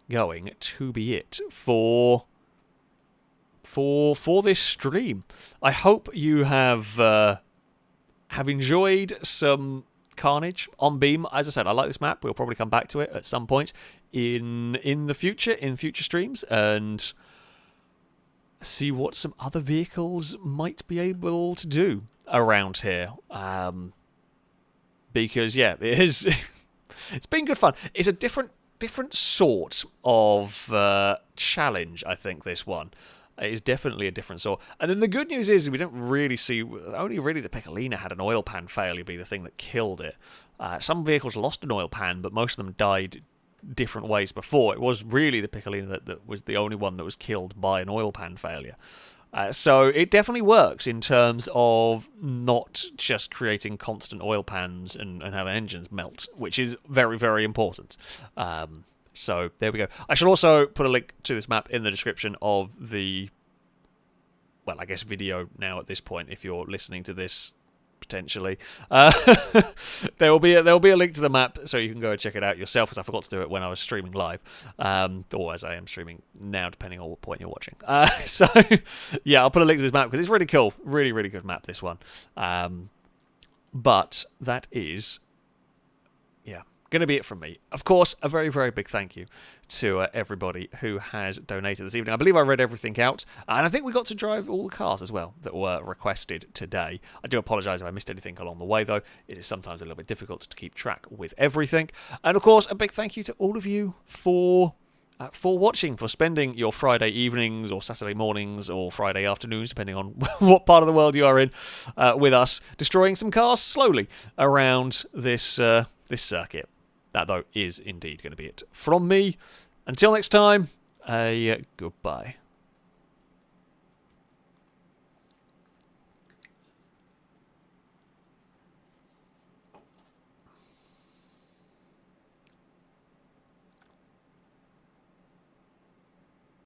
going to be it for this stream. I hope you have enjoyed some carnage on Beam. As I said, I like this map. We'll probably come back to it at some point in the future, in future streams, and see what some other vehicles might be able to do around here. Because yeah, it is. It's been good fun. It's a different sort of challenge, I think, this one. It is definitely a different sort. And then the good news is we don't really see... Only really the Piccolina had an oil pan failure be the thing that killed it. Some vehicles lost an oil pan, but most of them died different ways before. It was really the Piccolina that was the only one that was killed by an oil pan failure. So it definitely works in terms of not just creating constant oil pans and having engines melt, which is very, very important. So there we go. I shall also put a link to this map in the description of the, well, I guess video now at this point, if you're listening to this potentially. There will be a link to the map so you can go and check it out yourself, because I forgot to do it when I was streaming live, or as I am streaming now, depending on what point you're watching. So yeah, I'll put a link to this map because it's really cool. Really, really good map, this one. But that is, yeah, going to be it from me. Of course, a very, very big thank you to everybody who has donated this evening. I believe I read everything out, and I think we got to drive all the cars as well that were requested today. I do apologise if I missed anything along the way, though. It is sometimes a little bit difficult to keep track with everything. And of course, a big thank you to all of you for for watching, for spending your Friday evenings or Saturday mornings or Friday afternoons, depending on what part of the world you are in, with us, destroying some cars slowly around this this circuit. That, though, is indeed going to be it from me. Until next time, goodbye.